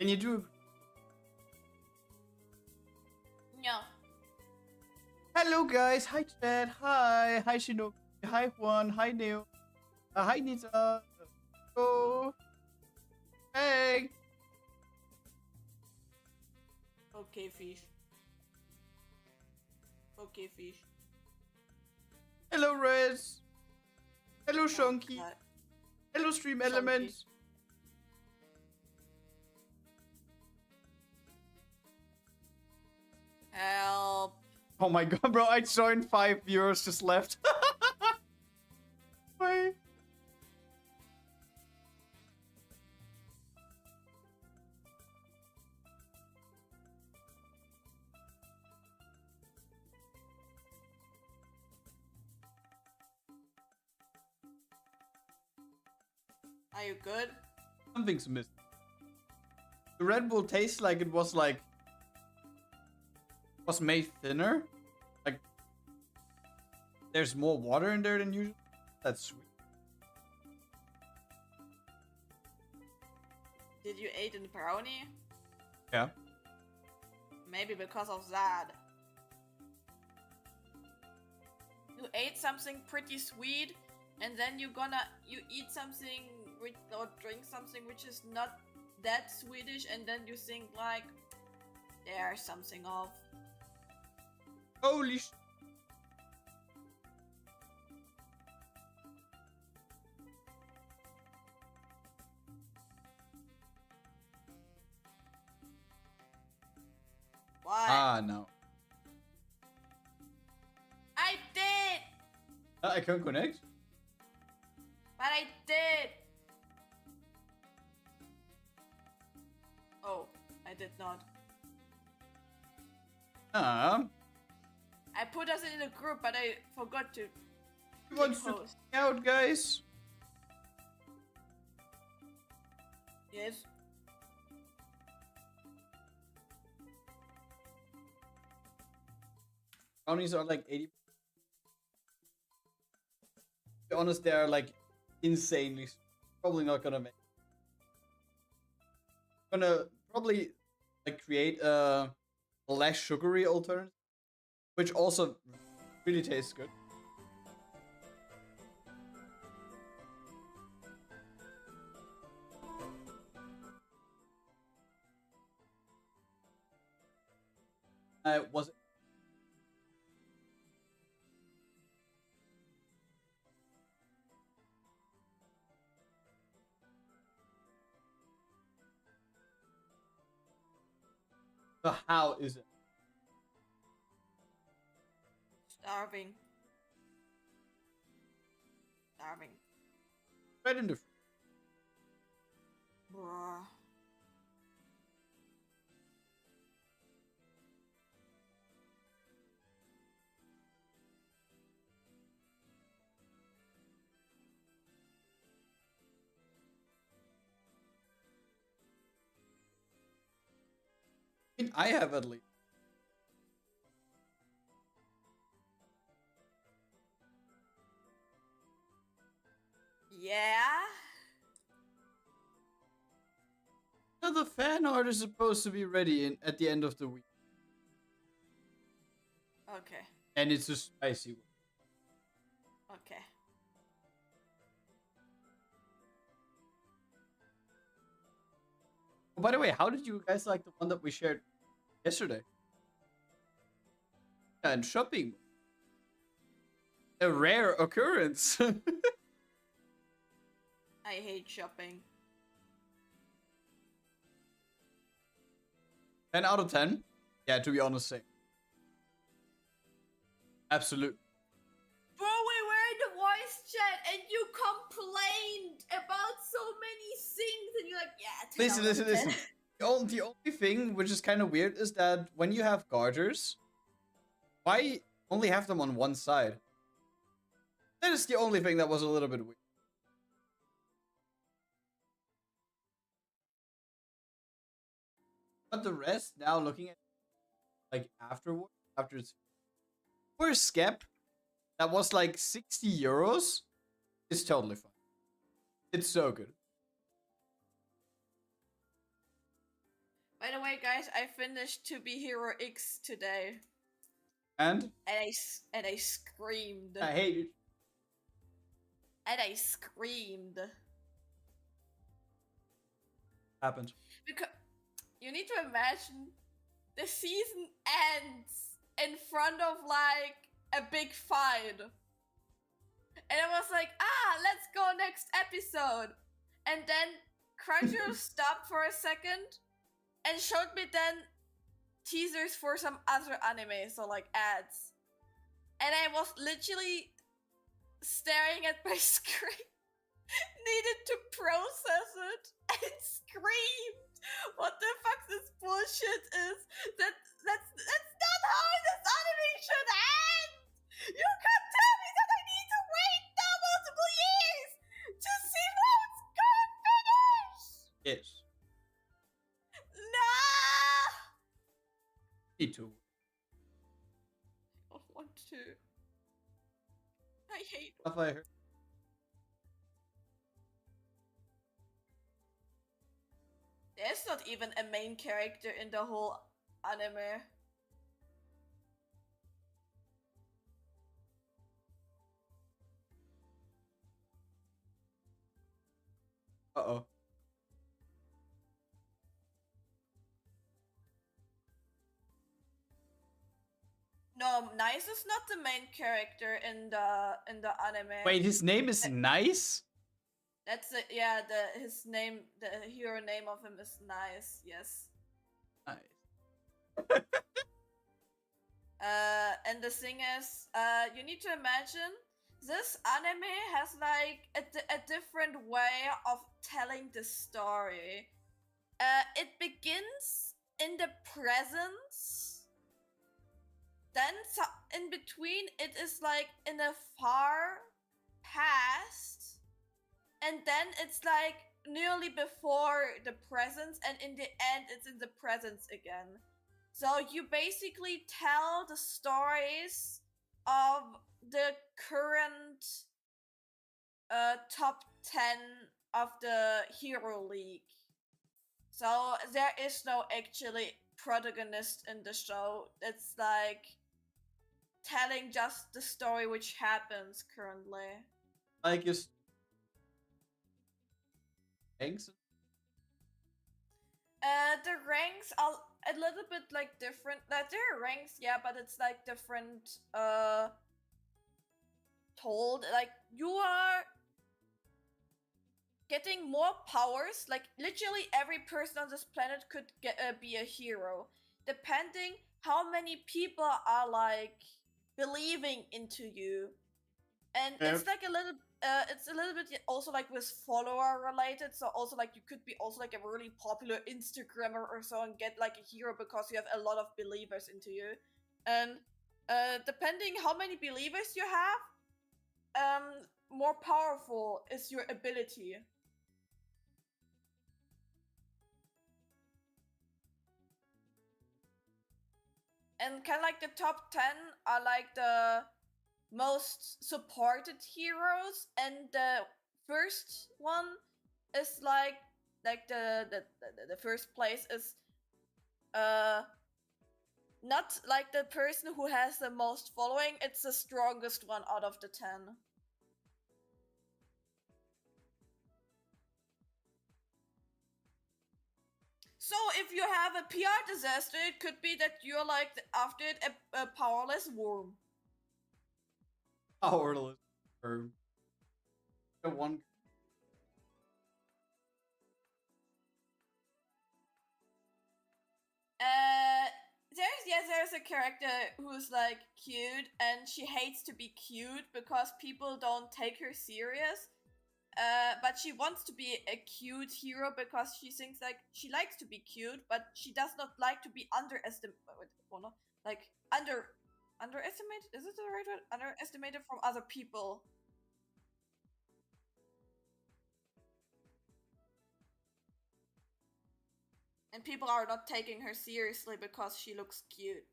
Can you do? No. Hello guys, hi chat, hi Shinobi, hi Juan, hi Neo, hi Nita, oh, hey. Okay, fish. Okay, fish. Hello Rez, hello Shonky, God. hello Stream Shonky. Elements. Help. Oh my god, bro, I joined 5 viewers just left. Wait. Are you good? Something's missing. The Red Bull tastes like it was made thinner. Like there's more water in there than usual. That's sweet. Did you eat a brownie? Yeah. Maybe because of that. You ate something pretty sweet, and then you eat something or drink something which is not that Swedish, and then you think like there's something off. Holy sh... What? Ah, no. I did! I can't connect? But I did! Oh, I did not. I I put us in a group, but I forgot to want to post. hang out, guys. Yes. Brownies are like 80. To be honest, they are like insanely. Probably not gonna make. Gonna probably like create a less sugary alternative, which also really tastes good. Was it? So how is it? Starving. Starving. Right in the. Bruh. I mean, I have at least. Yeah? Now the fan art is supposed to be ready at the end of the week, Okay. and it's a spicy one. Okay. Oh, by the way, how did you guys like the one that we shared yesterday? And shopping. A rare occurrence. I hate shopping. 10 out of 10? Yeah, to be honest, same. Absolute. Bro, we were in the voice chat and you complained about so many things and you're like, yeah, 10 out of 10. Listen. The only thing which is kind of weird is that when you have garters, why only have them on one side? That is the only thing that was a little bit weird. But the rest, now looking at like afterward, after it's for a skep that was like 60 euros, it's totally fine. It's so good. By the way, guys, I finished To Be Hero X today. And And I screamed. I hate it. And I screamed. Happened. Because you need to imagine the season ends in front of like a big fight. And I was like, let's go next episode. And then Crunchyroll stopped for a second and showed me then teasers for some other anime, so like ads. And I was literally staring at my screen, needed to process it, and screamed. What the fuck this bullshit is? That's not how this anime should end! You can't tell me that I need to wait now multiple years to see how it's gonna finish! Yes. No! Me too. I don't want to. I hate Stuff I heard. There's not even a main character in the whole anime. Uh-oh. No, Nice is not the main character in the anime. Wait, his name is Nice? That's the hero name of him is Nice. Yes. Nice. And the thing is, you need to imagine this anime has like a different way of telling the story. It begins in the present. Then in between it is like in a far past, and then it's like nearly before the present, and in the end it's in the present again. So you basically tell the stories of the current top 10 of the Hero League. So there is no actually protagonist in the show. It's like telling just the story which happens currently. Like his ranks? The ranks are a little bit like different. Like there are ranks, yeah, but it's like different told. Like you are getting more powers. Like literally every person on this planet could be a hero, depending how many people are like believing into you. And it's like a little bit also like with follower related. So also like you could be also like a really popular Instagrammer or so and get like a hero because you have a lot of believers into you. And depending how many believers you have, more powerful is your ability. And kind of like the top 10 are like the most supported heroes, and the first one is like the first place is not like the person who has the most following, it's the strongest one out of the 10. So if you have a PR disaster, it could be that you're like after it a powerless worm. Powerless. Or one. There's a character who's like cute, and she hates to be cute because people don't take her serious. But she wants to be a cute hero because she thinks like she likes to be cute, but she does not like to be underestimated. Like underestimated? Is it the right word? Underestimated from other people. And people are not taking her seriously because she looks cute.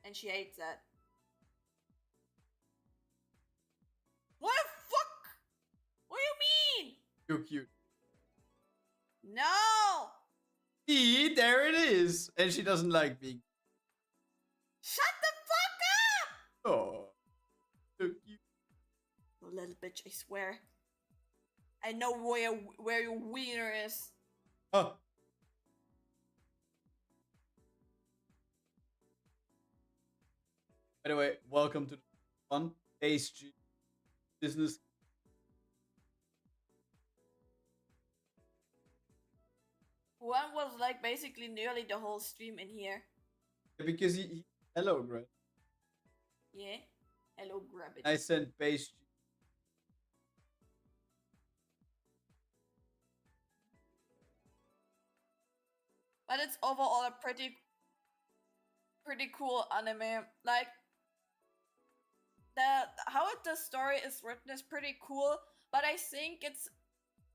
And she hates that. What the fuck? What do you mean? You're cute. No! Indeed. See, there it is. And she doesn't like being. Shut the fuck up! Oh. So cute. You little bitch, I swear. I know where your wiener is. Oh. By the way, welcome to the fun pastry business. One was like basically nearly the whole stream in here. Because he hello, Grad. Yeah. Hello, grab it. I sent pastry. But it's overall a pretty cool anime. Like how the story is written is pretty cool, but I think it's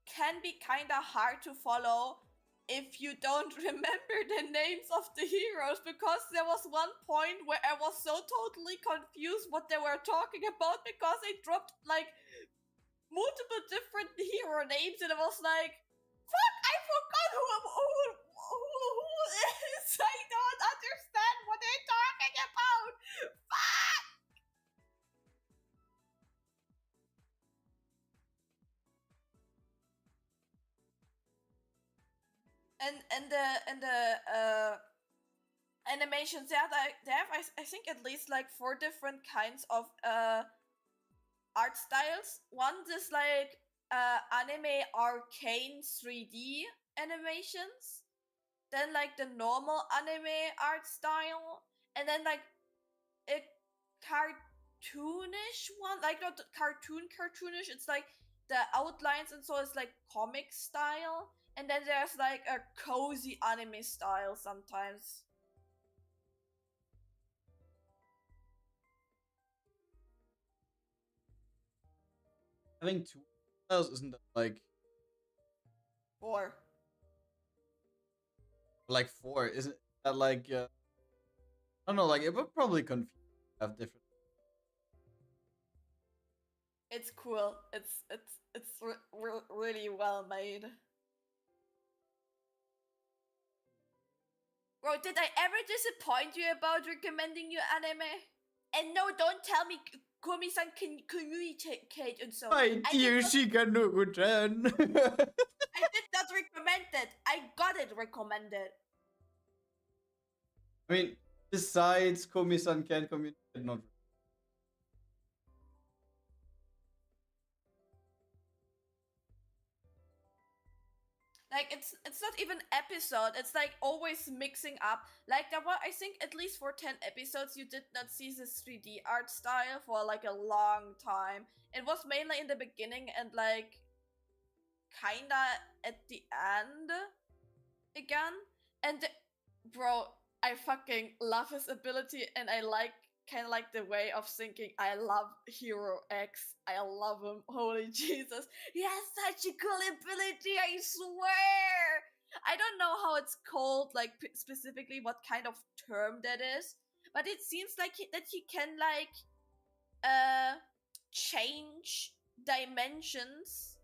can be kind of hard to follow if you don't remember the names of the heroes, because there was one point where I was so totally confused what they were talking about because they dropped like multiple different hero names and I was like, fuck, I forgot who is. I don't understand what they're talking about. Fuck. And the animations, they have I think at least like 4 different kinds of art styles. One is like anime arcane 3D animations, then like the normal anime art style, and then like a cartoonish one, like not cartoonish, it's like the outlines and so it's like comic style, and then there's like a cozy anime style sometimes. Having 2 styles isn't that like 4. like 4? Isn't that like I don't know, like it would probably confuse have different. It's cool. It's really well made. Bro, did I ever disappoint you about recommending you anime? And no, don't tell me Komi-san can communicate and so. My dear Shikanoku-chan. I did not recommend it. I got it recommended. I mean, besides Komi-san can communicate, not. Like it's not even episode. It's like always mixing up. Like there were, I think, at least for 10 episodes, you did not see this 3D art style for like a long time. It was mainly in the beginning and like kinda at the end again. And bro, I fucking love his ability, and I like kind of like the way of thinking. I love Hero X. I love him. Holy Jesus, he has such a cool ability. I swear. I don't know how it's called, like specifically what kind of term that is, but it seems like that he can like change dimensions,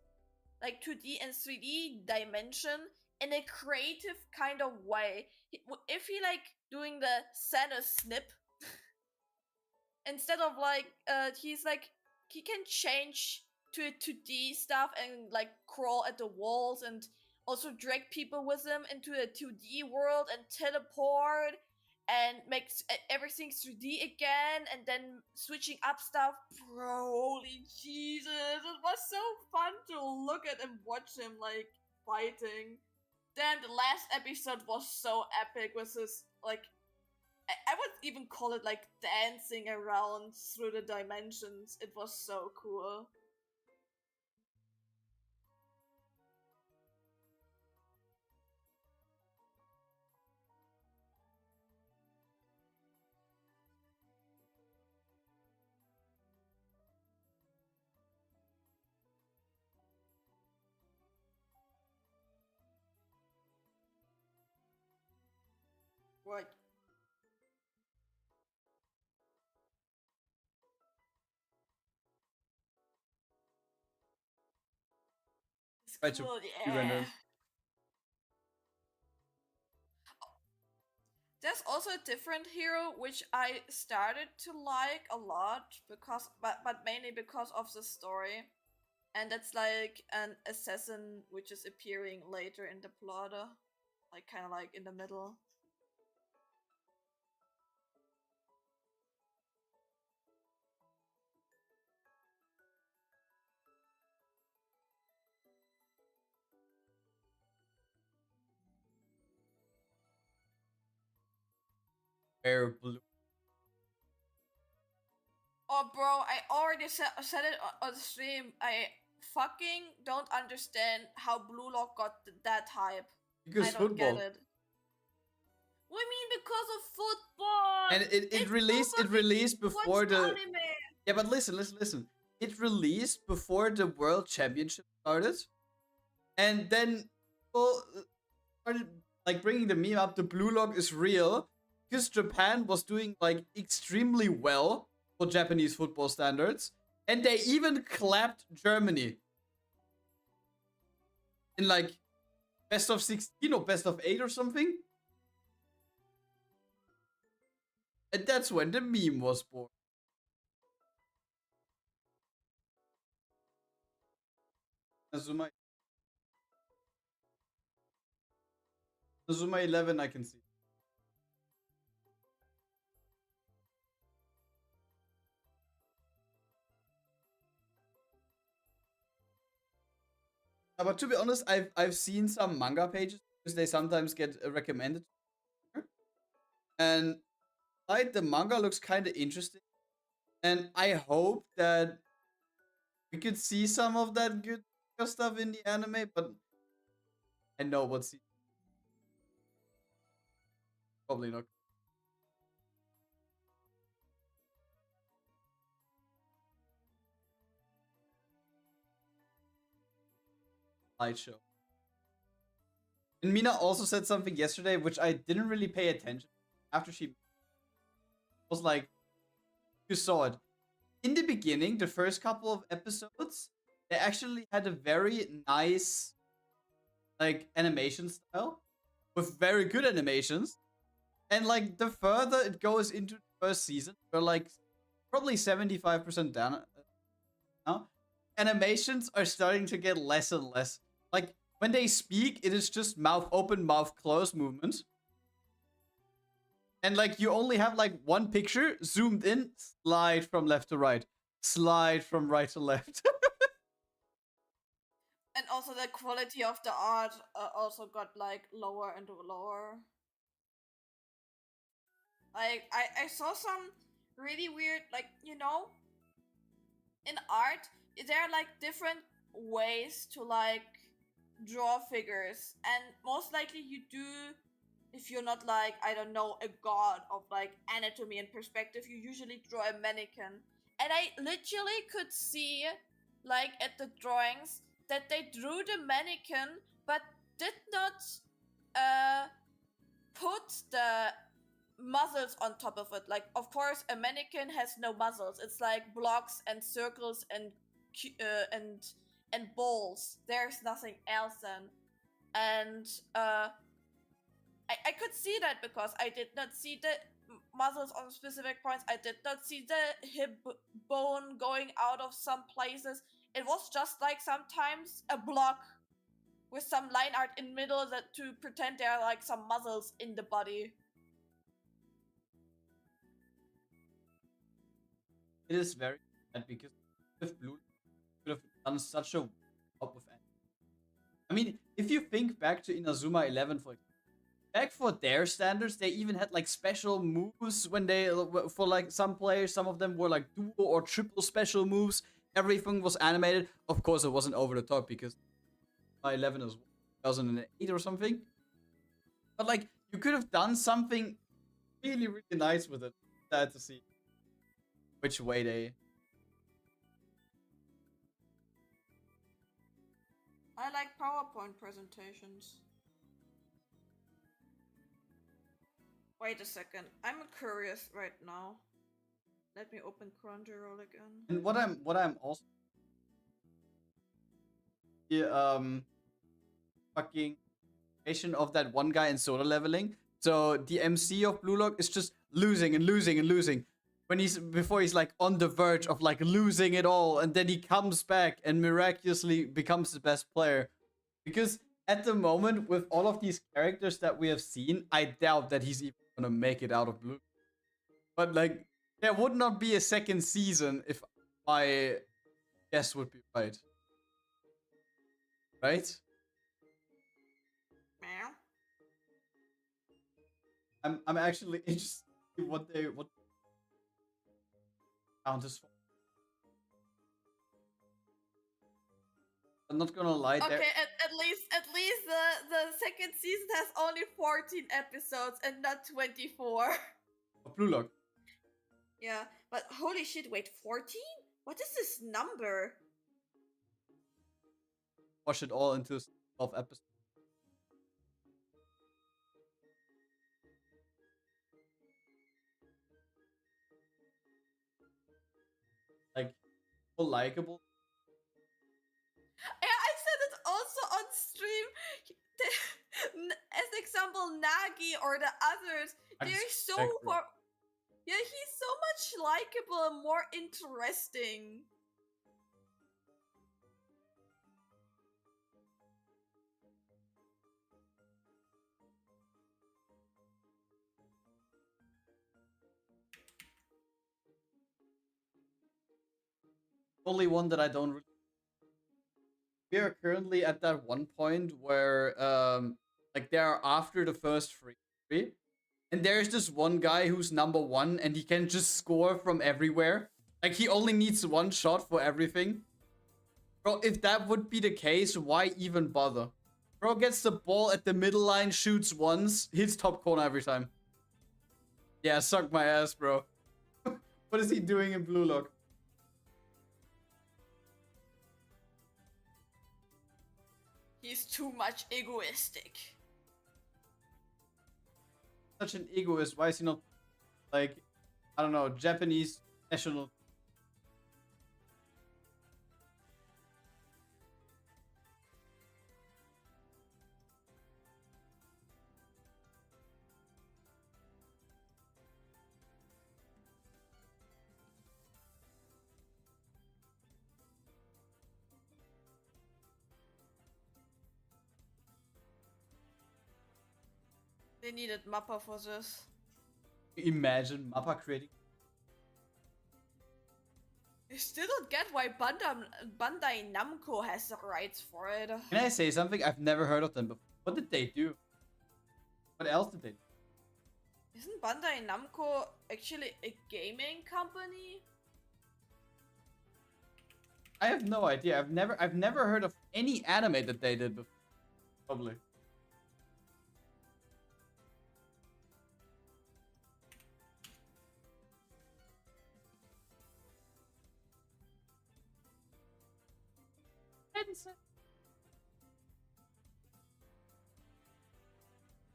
like 2D and 3D dimension, in a creative kind of way. If he like doing the center snip instead of like he's like he can change to a 2D stuff and like crawl at the walls and also drag people with him into a 2D world and teleport and makes everything 3D again and then switching up stuff. Bro, holy Jesus, it was so fun to look at and watch him like fighting. Damn, the last episode was so epic with his like I would even call it like dancing around through the dimensions. It was so cool. What? It's Right, so cool, you render. yeah. There's also a different hero which I started to like a lot because, but mainly because of the story, and that's like an assassin which is appearing later in the plot, like kind of like in the middle. Air blue. Oh, bro, I already said it on the stream. I fucking don't understand how Blue Lock got that hype. Because I don't football. get it. What do you mean because of football? And it released before the anime. Yeah, but listen. It released before the World Championship started, and then people started like bringing the meme up. The blue lock is real because Japan was doing like extremely well for Japanese football standards, and they even clapped Germany in like best of 16 or best of 8 or something. And that's when the meme was born. Azuma 11, I can see. But to be honest, I've seen some manga pages because they sometimes get recommended, and like the manga looks kind of interesting, and I hope that we could see some of that good stuff in the anime. But I know what's probably not. Light show. And Mina also said something yesterday which I didn't really pay attention after she was like, you saw it. In the beginning, the first couple of episodes, they actually had a very nice like animation style with very good animations. And like the further it goes into the first season, we're like probably 75% down now. Animations are starting to get less and less. Like when they speak, it is just mouth open, mouth closed movements. And like you only have like one picture zoomed in, slide from left to right, slide from right to left. And also the quality of the art also got like lower and lower. Like I saw some really weird, like, you know, in art there are like different ways to like draw figures, and most likely you do, if you're not like, I don't know, a god of like anatomy and perspective, you usually draw a mannequin. And I literally could see like at the drawings that they drew the mannequin but did not put the muscles on top of it. Like, of course, a mannequin has no muscles. It's like blocks and circles and balls. There's nothing else then. And I could see that because I did not see the muscles on specific points. I did not see the hip bone going out of some places. It was just like sometimes a block with some line art in middle that to pretend there are like some muscles in the body. It is very sad because with Blue could have done such a job with anime. I mean, if you think back to Inazuma 11, for example, back for their standards, they even had like special moves when they, for like some players, some of them were like dual or triple special moves. Everything was animated. Of course, it wasn't over the top because 11 is 2008 or something. But like, you could have done something really, really nice with it. Sad to see which way they. I like PowerPoint presentations. Wait a second. I'm curious right now. Let me open Crunchyroll again. And what I'm also fucking of that one guy in Soda Leveling. So the MC of Blue Lock is just losing and losing and losing. Before he's like on the verge of like losing it all, and then he comes back and miraculously becomes the best player. Because at the moment, with all of these characters that we have seen, I doubt that he's even gonna make it out of Blue. But like, there would not be a second season if my guess would be right. Right? Meow. I'm actually interested in what count is for. I'm not gonna lie. Okay, at least the second season has only 14 episodes and not 24. Blue Lock. Yeah, but holy shit, wait, 14? What is this number? Wash it all into 12 episodes. Like, so likable. Yeah, I said it also on stream. As example, Nagi or the others, they're so yeah, he's so much likable and more interesting. Only one that I don't really. We are currently at that one point where like they are after the first three, and there's this one guy who's number one and he can just score from everywhere. Like he only needs one shot for everything. Bro, if that would be the case, why even bother? Bro gets the ball at the middle line, shoots once, hits top corner every time. Yeah, suck my ass, bro. What is he doing in Blue Lock? He's too much egoistic. Such an egoist. Why is he not, like, I don't know, Japanese national? They needed Mappa for this. Imagine Mappa creating. I still don't get why Bandai Namco has the rights for it. Can I say something? I've never heard of them before. What did they do? What else did they do? Isn't Bandai Namco actually a gaming company? I have no idea. I've never heard of any anime that they did before. Probably.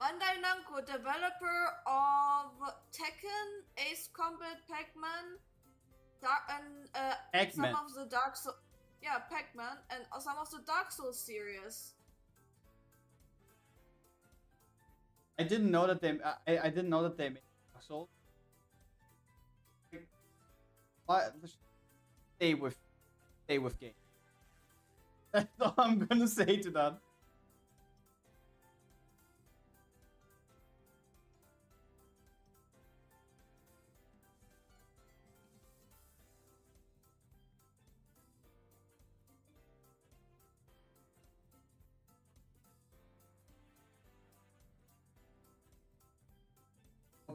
Bandai Namco, developer of Tekken, Ace Combat, Pac-Man, Pac-Man. some of the Dark Souls, yeah, Pac-Man, and some of the Dark Souls series. I didn't know that they. I didn't know that they made Dark Souls. What? Stay with game. That's all I'm gonna say to that.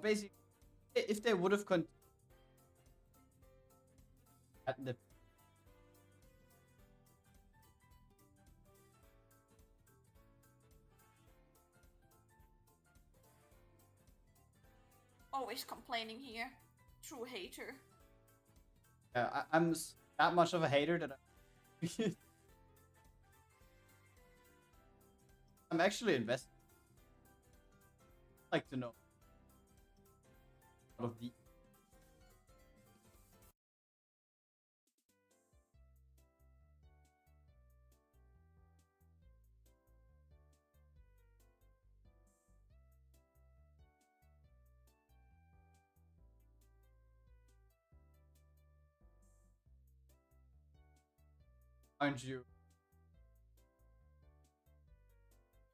Basically, if they would have continued at the Always complaining here. True hater. I'm that much of a hater that I'm actually invested. I'd like to know all of the. aren't you?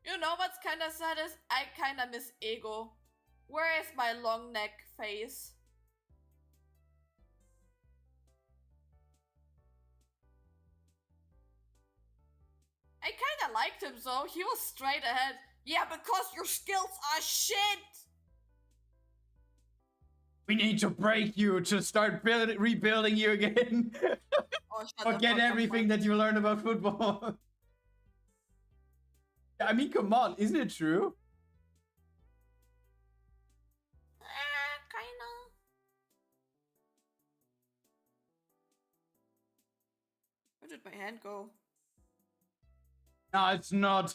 You know what's kind of sad is I kind of miss Ego. Where is my long neck face? I kind of liked him though. He was straight ahead. Yeah, because your skills are shit. We need to break you to start rebuilding you again. Oh, shut the Forget fuck up, everything man. that you learned about football. I mean, come on, isn't it true? Kinda. Where did my hand go? No, it's not.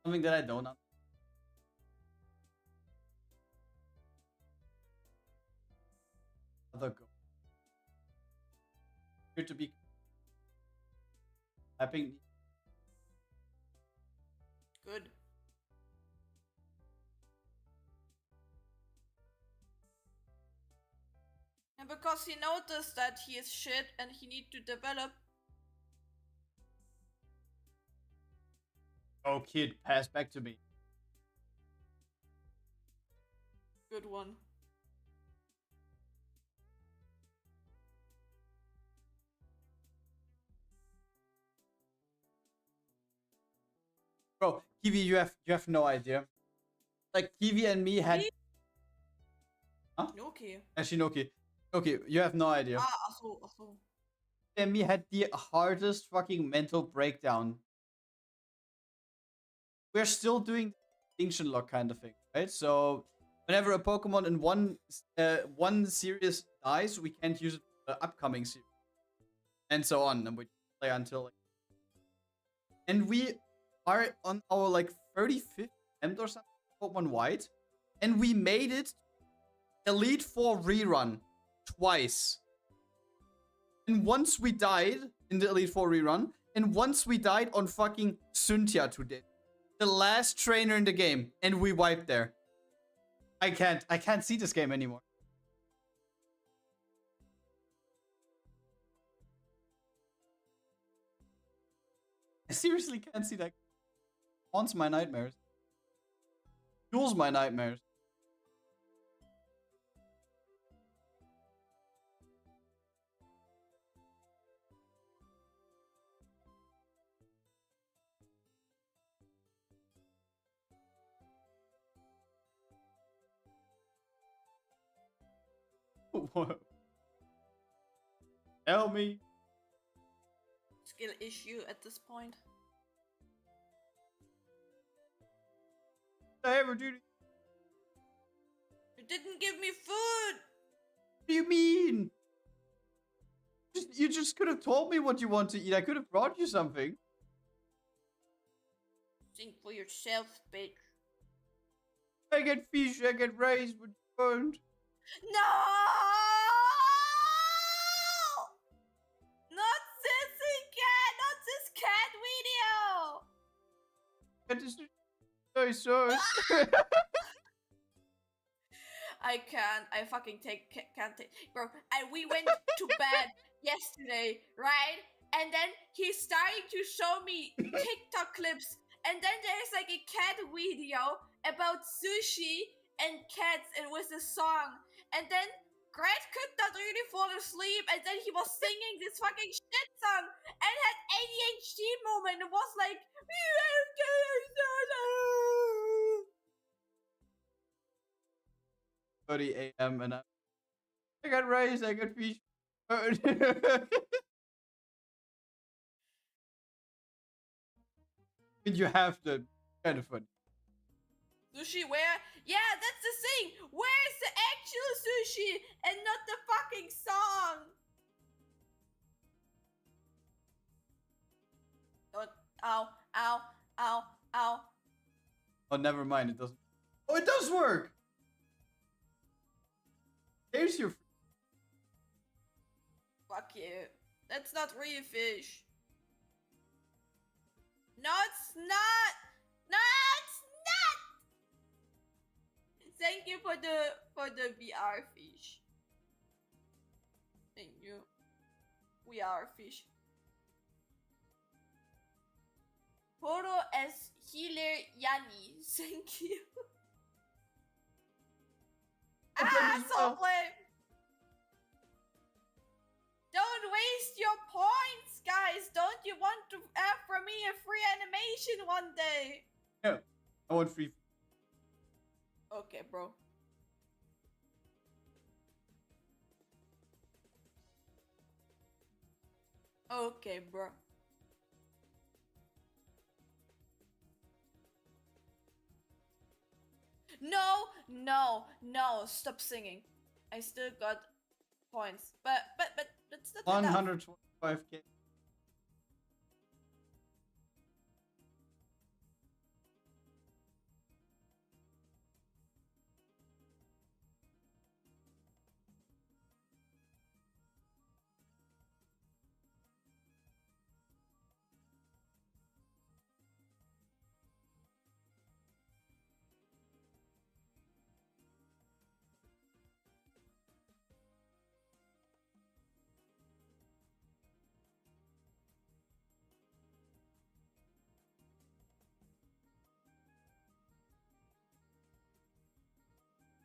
Something that I don't know. Other go. Here to be tapping. Good. And because he noticed that he is shit and he need to develop. Oh, kid, pass back to me. Good one. Bro, Kiwi, you have no idea. Like Kiwi and me had. Huh? Okay. Shinoki. Okay, you have no idea. Achso. And me had the hardest fucking mental breakdown. We're still doing distinction lock kind of thing, right? So whenever a Pokemon in one series dies, we can't use it for the upcoming series, and so on. And we play until like, and we are on our like 35th attempt or something, Pokemon White, and we made it Elite Four rerun twice. And once we died in the Elite Four rerun, and once we died on fucking Cynthia today. The last trainer in the game, and we wiped there. I can't see this game anymore. I seriously can't see that. Haunts my nightmares. Fuels my nightmares. What? Tell me. Skill issue at this point. Did I ever do? You didn't give me food! What do you mean? You just could have told me what you want to eat. I could have brought you something. Think for yourself, bitch. I get fish, I get rice, but you don't. No! Not this cat! Not this cat video! That is soy sauce. I can't. I fucking can't take. Bro, we went to bed yesterday, right? And then he's starting to show me TikTok clips. And then there's like a cat video about sushi and cats and with a song. And then Grad could not really fall asleep. And then he was singing this fucking shit song and had ADHD moment. It was like, 30 a.m. and I got rice, I got fish. You have to. Kind of funny. Sushi where? Yeah, that's the thing. Where's the actual sushi and not the fucking song? Don't. Ow, ow, ow, ow. Oh, never mind. It doesn't. Oh, it does work. There's your. Fuck you. That's not real fish. No, it's not. No, it's not. Thank you for the VR fish. Thank you. VR fish. Photo as healer Yanni. Thank you. So lame. Don't waste your points, guys. Don't you want to have from me a free animation one day? Yeah, I want free. Okay, bro. Okay, bro. No, stop singing. I still got points. But that's not enough. 125k.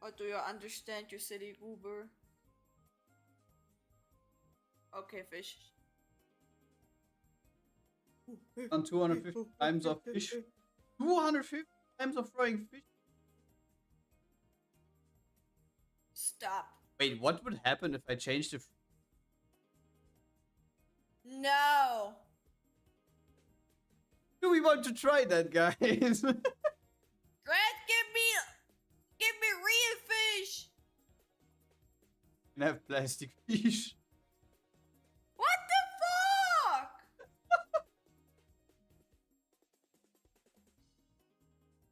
Or do you understand, you silly goober? Okay, fish. On 250 times of fish. 250 times of throwing fish. Stop. Wait, what would happen if I changed the... No. Do we want to try that, guys? Grad, give me real fish. And have plastic fish. What the fuck?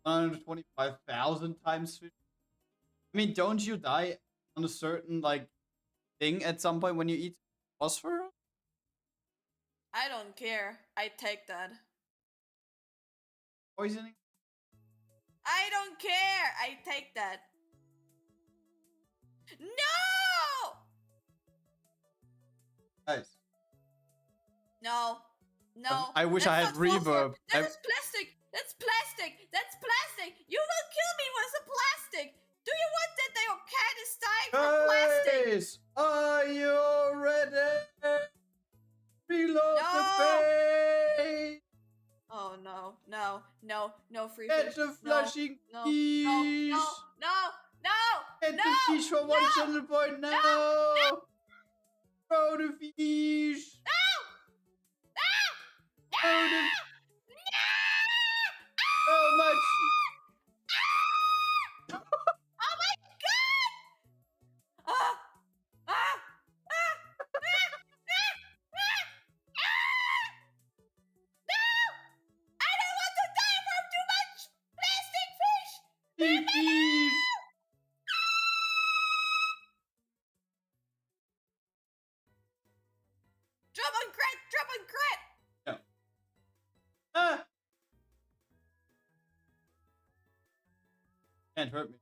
125,000 times fish. I mean, don't you die on a certain, like, thing at some point when you eat phosphorus? I don't care. I take that. Poisoning? I don't care. I take that. No! Guys. No. No. I wish I had That's not phosphor. reverb. That is plastic. That's plastic. That's plastic. You will kill me with the plastic. Do you want that your cat is dying from plastic? Guys, are you ready? Reload No. the page. Oh no, free Get fish. the flashing no, fish. no. Get the fish for 1 channel point now. Throw the fish. Throw the... So much. Oh my god! No! I don't want to die from too much plastic fish! Big fish. Drop on Grad! Drop on Grad! No. Ah. Can't hurt me.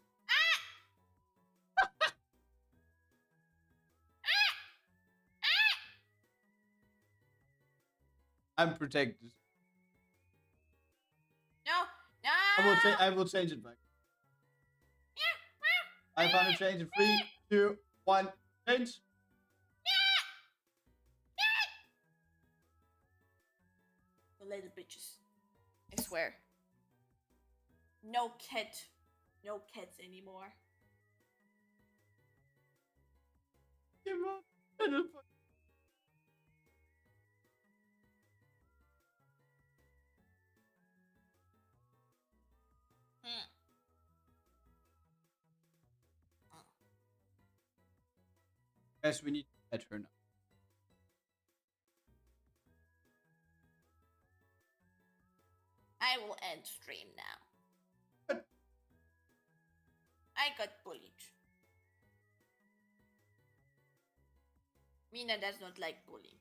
I'm protected. No! I will change it back. 500 change in 3, 2, 1, change. The little bitches. I swear. No cat. No cats anymore. Come on. Guys, we need to let her know. I will end stream now. I got bullied. Mina does not like bullying.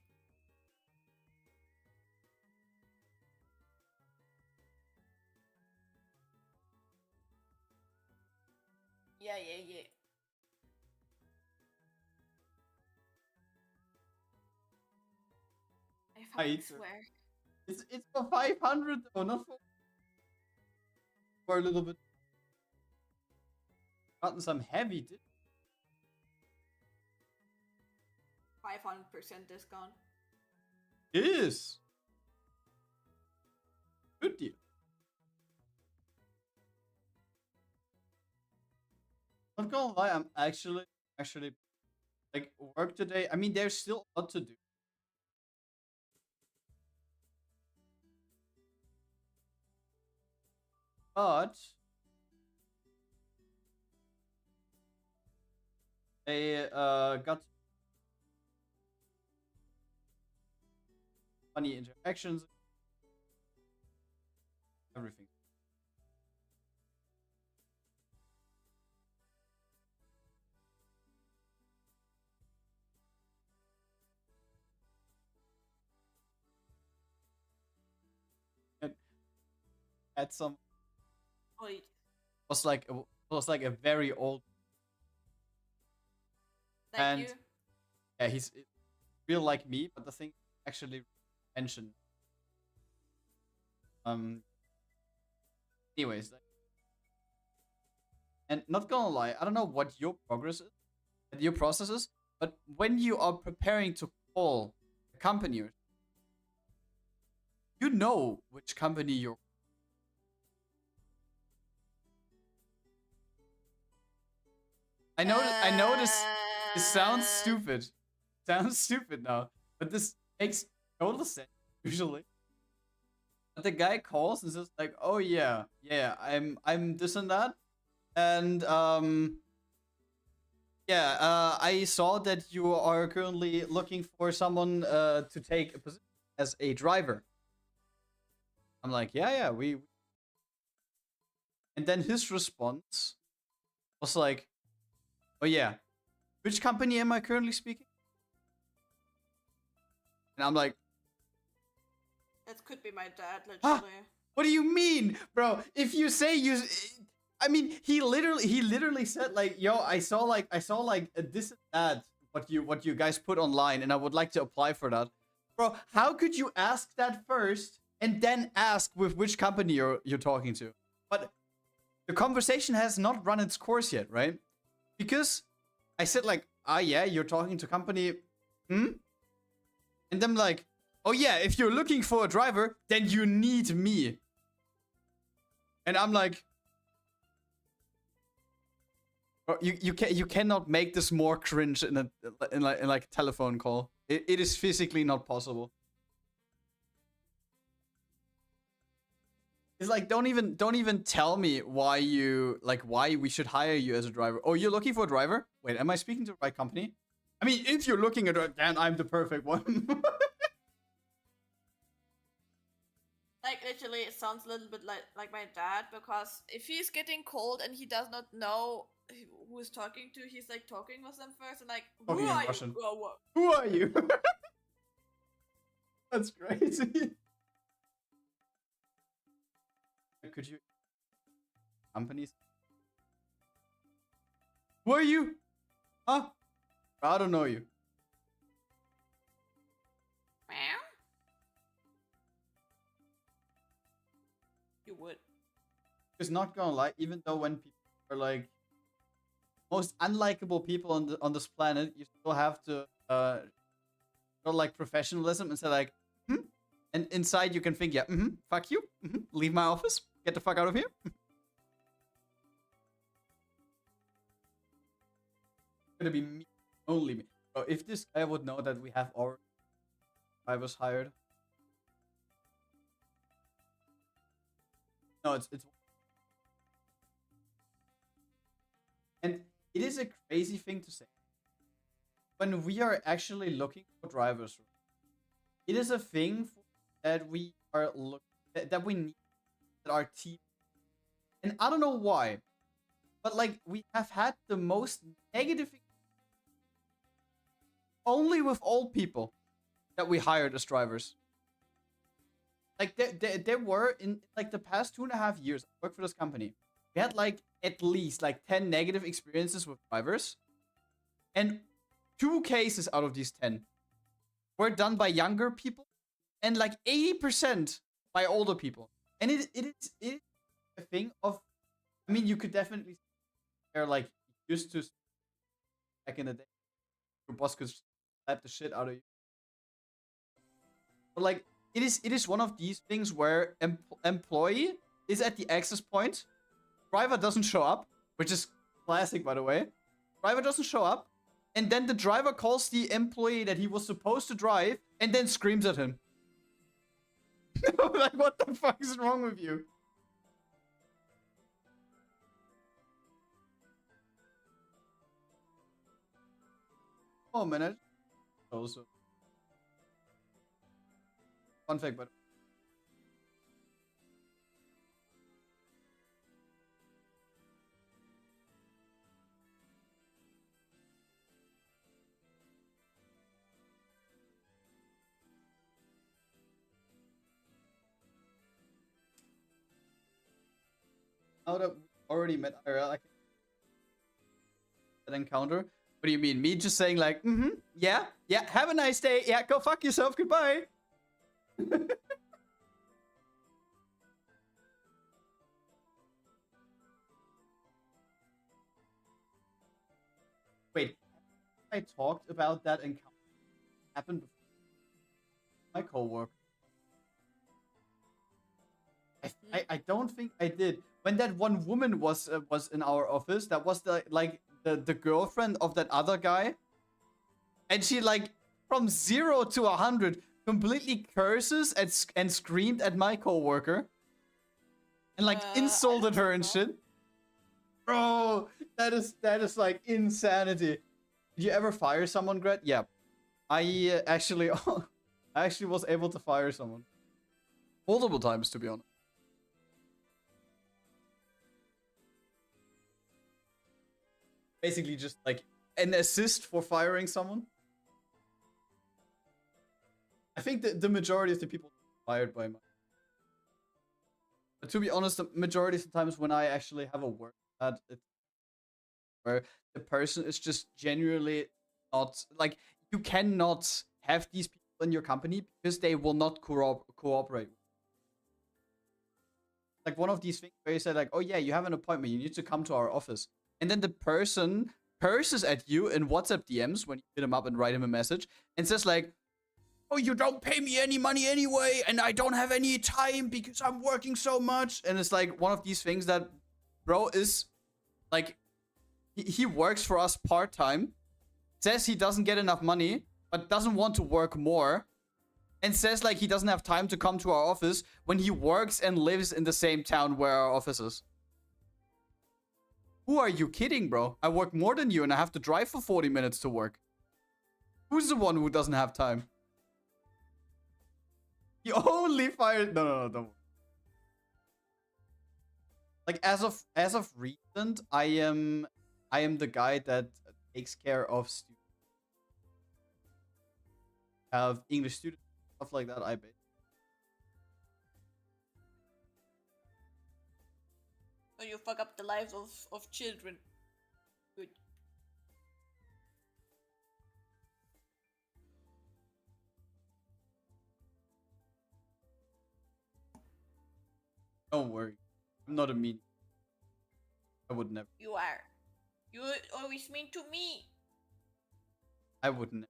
yeah. I fucking swear. It's for 500 though, not for a little bit. Gotten some heavy. 500% discount. Is good deal. Not gonna lie, I'm actually like work today. I mean, there's still a lot to do. But I got funny interactions, everything. And had some Wait. was like a very old, Thank and you. yeah, he's real like me, but the thing actually mentioned. Anyways, and not gonna lie, I don't know what your process is, but when you are preparing to call a company, you know which company you're. I know this sounds stupid. Sounds stupid now, but this makes total sense usually. But the guy calls and says like, "Oh yeah, I'm this and that, and yeah, I saw that you are currently looking for someone to take a position as a driver." I'm like, yeah, we. And then his response was like, "Oh yeah, which company am I currently speaking?" And I'm like, That could be my dad, huh? literally. What do you mean, bro? If you say you, I mean, he literally said like, "Yo, I saw like this and that what you guys put online, and I would like to apply for that." Bro, how could you ask that first and then ask with which company you're talking to? But the conversation has not run its course yet, right? Because I said like, "Ah, yeah, you're talking to company, and then like, oh yeah, if you're looking for a driver, then you need me." And I'm like, bro, you cannot make this more cringe in a telephone call. It is physically not possible. It's like don't even tell me why we should hire you as a driver. Oh, you're looking for a driver? Wait, am I speaking to the right company? I mean, if you're looking at it, then I'm the perfect one. Like, literally, it sounds a little bit like my dad, because if he's getting cold and he does not know who is talking to, he's like talking with them first and like, who Talking in are you? Russian. Whoa, whoa. Who are you? That's crazy. Could you companies? Who are you? Huh? I don't know you. Meow? You would. Just not gonna lie, even though when people are like most unlikable people on this planet, you still have to show like professionalism and say like, and inside you can think, yeah, fuck you, leave my office, get the fuck out of here. It's gonna be me, only me. So if this guy would know that we have our drivers hired, no, it's and it is a crazy thing to say. When we are actually looking for drivers, it is a thing that we are that we need that our team. And I don't know why, but like we have had the most negative only with old people that we hired as drivers. Like there were in like the past 2.5 years I worked for this company. We had like at least like 10 negative experiences with drivers. And 2 cases out of these 10 were done by younger people and like 80% by older people. And it is a thing of, I mean, you could definitely they're like used to back in the day. Your boss could slap the shit out of you. But like, it is one of these things where employee is at the access point, driver doesn't show up, which is classic, by the way. Driver doesn't show up, and then the driver calls the employee that he was supposed to drive, and then screams at him. Like, what the fuck is wrong with you? Oh man, also fun fact, but now that we already met IRL, I can that encounter. What do you mean? Me just saying like, yeah, have a nice day, yeah, go fuck yourself, goodbye. Wait, I talked about that encounter happened before my coworker. I don't think I did. When that one woman was in our office, that was the girlfriend of that other guy, and she like from 0 to 100 completely curses and screamed at my coworker, and like insulted her and shit. Bro, that is like insanity. Did you ever fire someone, Grad? Yeah, I actually was able to fire someone multiple times, to be honest. Basically just like an assist for firing someone. I think the majority of the people fired by my... But to be honest, the majority of the times when I actually have a work that it's where the person is just genuinely not like, you cannot have these people in your company because they will not cooperate. Like one of these things where you say like, oh yeah, you have an appointment, you need to come to our office. And then the person curses at you in WhatsApp DMs when you hit him up and write him a message and says like, oh, you don't pay me any money anyway, and I don't have any time because I'm working so much. And it's like one of these things that, bro, is like, he works for us part-time, says he doesn't get enough money, but doesn't want to work more, and says like he doesn't have time to come to our office when he works and lives in the same town where our office is. Who are you kidding, bro? I work more than you and I have to drive for 40 minutes to work. Who's the one who doesn't have time? He only fired... No, don't. Like, as of recent, I am the guy that takes care of students. Have English students, stuff like that, I bet. So you fuck up the lives of children. Good. Don't worry. I'm not a mean. I would never. You are. You always mean to me. I would never.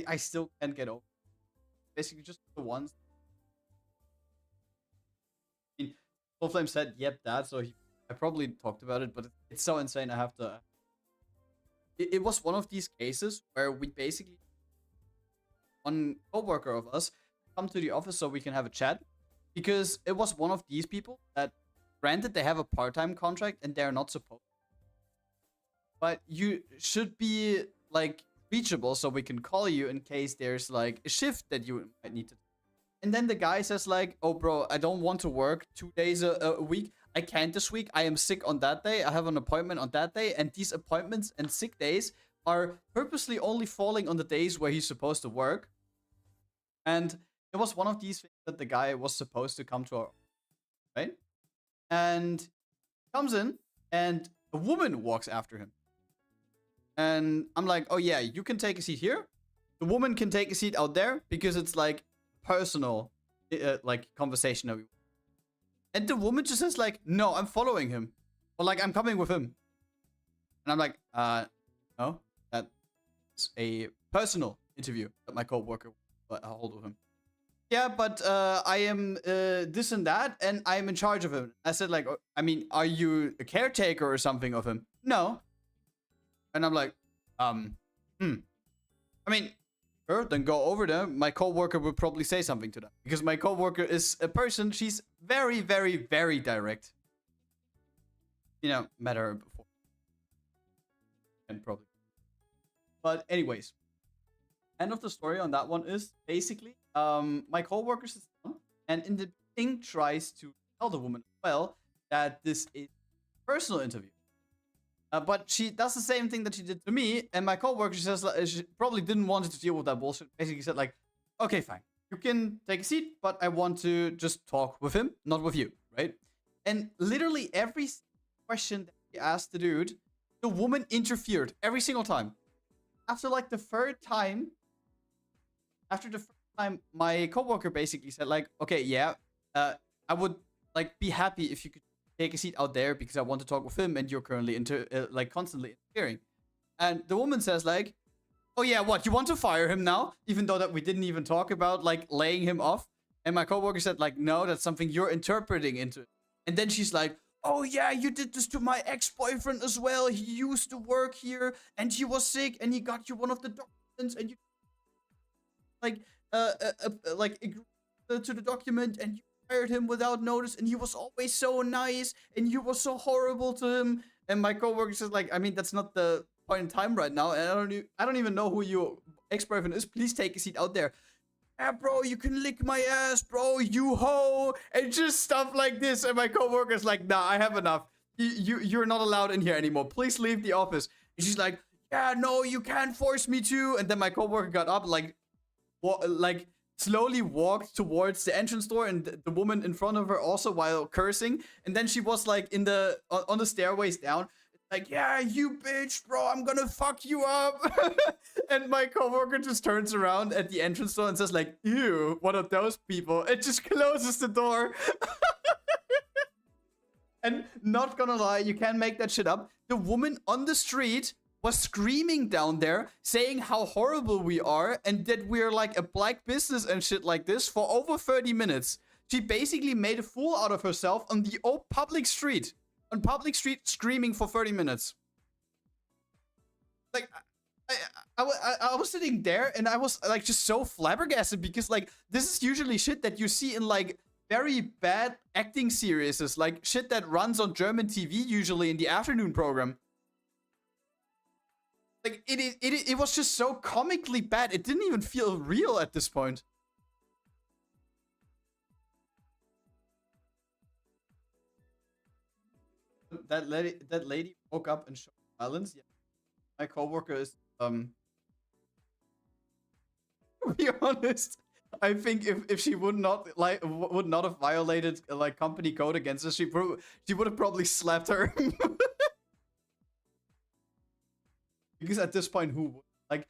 I still can't get over. Basically, just the ones. I mean, Flame said, "Yep, that." So I probably talked about it, but it's so insane. I have to. It was one of these cases where we basically, one coworker of us, come to the office so we can have a chat, because it was one of these people that, granted, they have a part-time contract and they're not supposed, but you should be like reachable so we can call you in case there's like a shift that you might need to. And then the guy says like, oh bro, I don't want to work 2 days a week. I can't this week. I am sick on that day. I have an appointment on that day. And these appointments and sick days are purposely only falling on the days where he's supposed to work. And it was one of these things that the guy was supposed to come to our, right? And comes in and a woman walks after him. And I'm like, oh yeah, you can take a seat here. The woman can take a seat out there because it's like personal, like conversation. And the woman just says like, no, I'm following him. Or like, I'm coming with him. And I'm like, no, that's a personal interview that my co-worker got a hold of him. Yeah, but I am this and that, and I am in charge of him. I said like, I mean, are you a caretaker or something of him? No. And I'm like, I mean, sure, then go over there. My coworker would probably say something to them. Because my coworker is a person, she's very, very, very direct. You know, met her before. And probably. But anyways. End of the story on that one is basically, my coworker sits down and in the thing tries to tell the woman as well that this is a personal interview. But she does the same thing that she did to me, and my coworker says she probably didn't want to deal with that bullshit. Basically said like, okay, fine, you can take a seat, but I want to just talk with him, not with you, right? And literally every question that he asked the dude, the woman interfered every single time. After like the third time, my coworker basically said like, okay, yeah, I would like be happy if you could take a seat out there because I want to talk with him and you're currently like constantly interfering. And the woman says like, oh yeah, what, you want to fire him now? Even though that we didn't even talk about like laying him off. And my coworker said like, no, that's something you're interpreting into it. And then she's like, oh yeah, you did this to my ex-boyfriend as well. He used to work here and he was sick and he got you one of the documents and you like agreed to the document and you fired him without notice and he was always so nice and you were so horrible to him. And my coworker says like, I mean, that's not the point in time right now, and I don't even know who your ex-boyfriend is. Please take a seat out there. Yeah, bro, you can lick my ass, bro, you hoe, and just stuff like this. And my coworker's like, nah, I have enough. You're not allowed in here anymore. Please leave the office. And she's like, yeah, no, you can't force me to. And then my coworker got up, like slowly walked towards the entrance door, and the woman in front of her also while cursing. And then she was like in the on the stairways down, like, yeah, you bitch, bro, I'm gonna fuck you up. And my coworker just turns around at the entrance door and says like, ew, one of those people. It just closes the door. And not gonna lie, you can't make that shit up. The woman on the street was screaming down there, saying how horrible we are and that we're like a black business and shit like this for over 30 minutes. She basically made a fool out of herself on the old public street. On public street, screaming for 30 minutes. Like, I was sitting there and I was like just so flabbergasted because like this is usually shit that you see in like very bad acting series, like shit that runs on German TV usually in the afternoon program. Like it was just so comically bad. It didn't even feel real at this point. That lady woke up and showed violence. Yeah. My coworker is to be honest, I think if she would not have violated like company code against us, she would have probably slapped her. Because at this point, who would? Like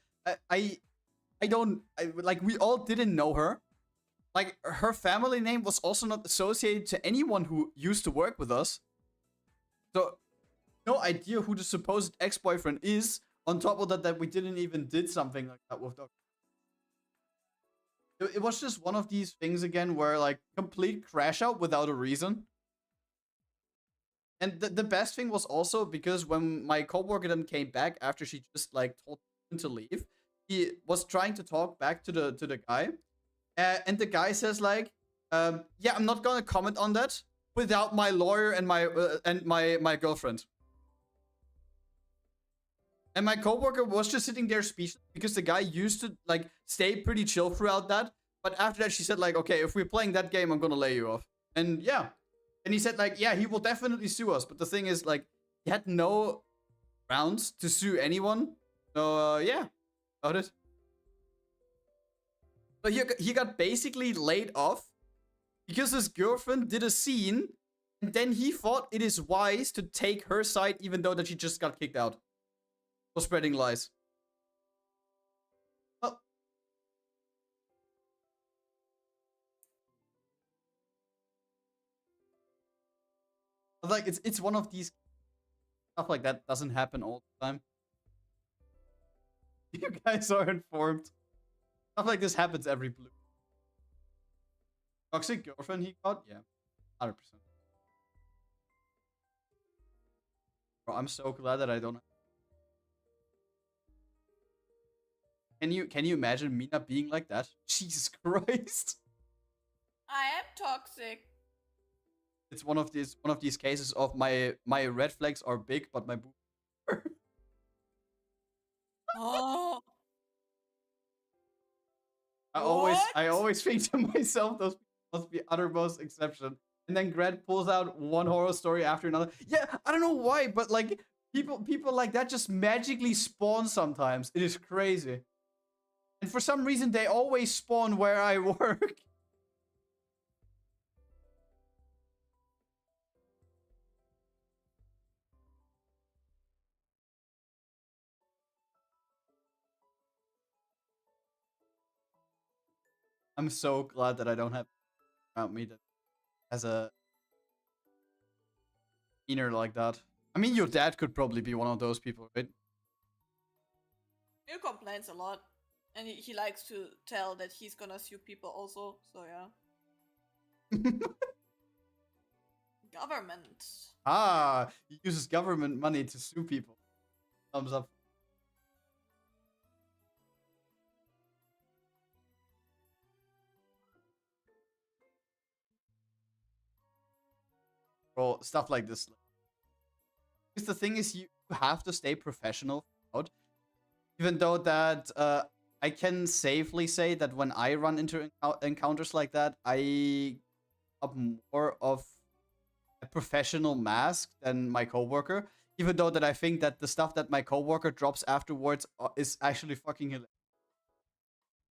like we all didn't know her. Like her family name was also not associated to anyone who used to work with us. So no idea who the supposed ex-boyfriend is. On top of that we didn't even did something like that with Dr. It was just one of these things again where like complete crash out without a reason. And the best thing was also because when my coworker then came back after she just like told him to leave, he was trying to talk back to the guy, and the guy says like, yeah, I'm not gonna comment on that without my lawyer and my girlfriend. And my coworker was just sitting there speechless because the guy used to like stay pretty chill throughout that. But after that, she said like, okay, if we're playing that game, I'm gonna lay you off. And yeah, And he said, like, yeah, he will definitely sue us. But the thing is, like, he had no grounds to sue anyone. So, yeah, about it. So he got basically laid off because his girlfriend did a scene, and then he thought it is wise to take her side, even though that she just got kicked out for spreading lies. Well, like, it's one of these stuff like that doesn't happen all the time. You guys are informed. Stuff like this happens every blue. Toxic girlfriend he got? Yeah, 100%. Bro, I'm so glad that I don't. Can you imagine Mina being like that? Jesus Christ! I am toxic. It's one of these cases of my red flags are big, but my boobs are. Oh. I always think to myself, those people must be uttermost exception. And then Grad pulls out one horror story after another. Yeah, I don't know why, but like people like that just magically spawn sometimes. It is crazy. And for some reason, they always spawn where I work. I'm so glad that I don't have around me that has a inner like that. I mean, your dad could probably be one of those people, right? He complains a lot. And he likes to tell that he's gonna sue people also, so yeah. Government. Ah, he uses government money to sue people. Thumbs up. Bro, stuff like this. Because the thing is, you have to stay professional out. Even though that I can safely say that when I run into encounters like that, I have more of a professional mask than my coworker. Even though that I think that the stuff that my coworker drops afterwards is actually fucking hilarious.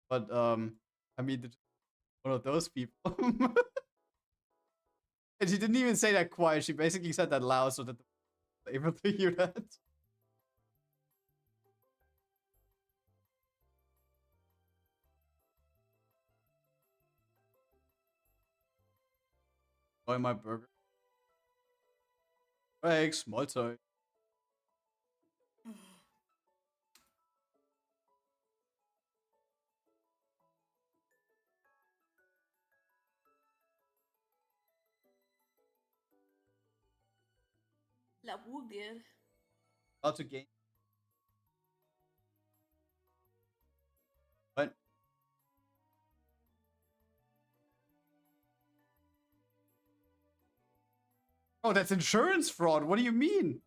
But I mean, one of those people. And she didn't even say that quiet. She basically said that loud so that they were able to hear that. Enjoy my burger. Thanks, Mahlzeit. La Boogie. About to gain. What? Oh, that's insurance fraud. What do you mean?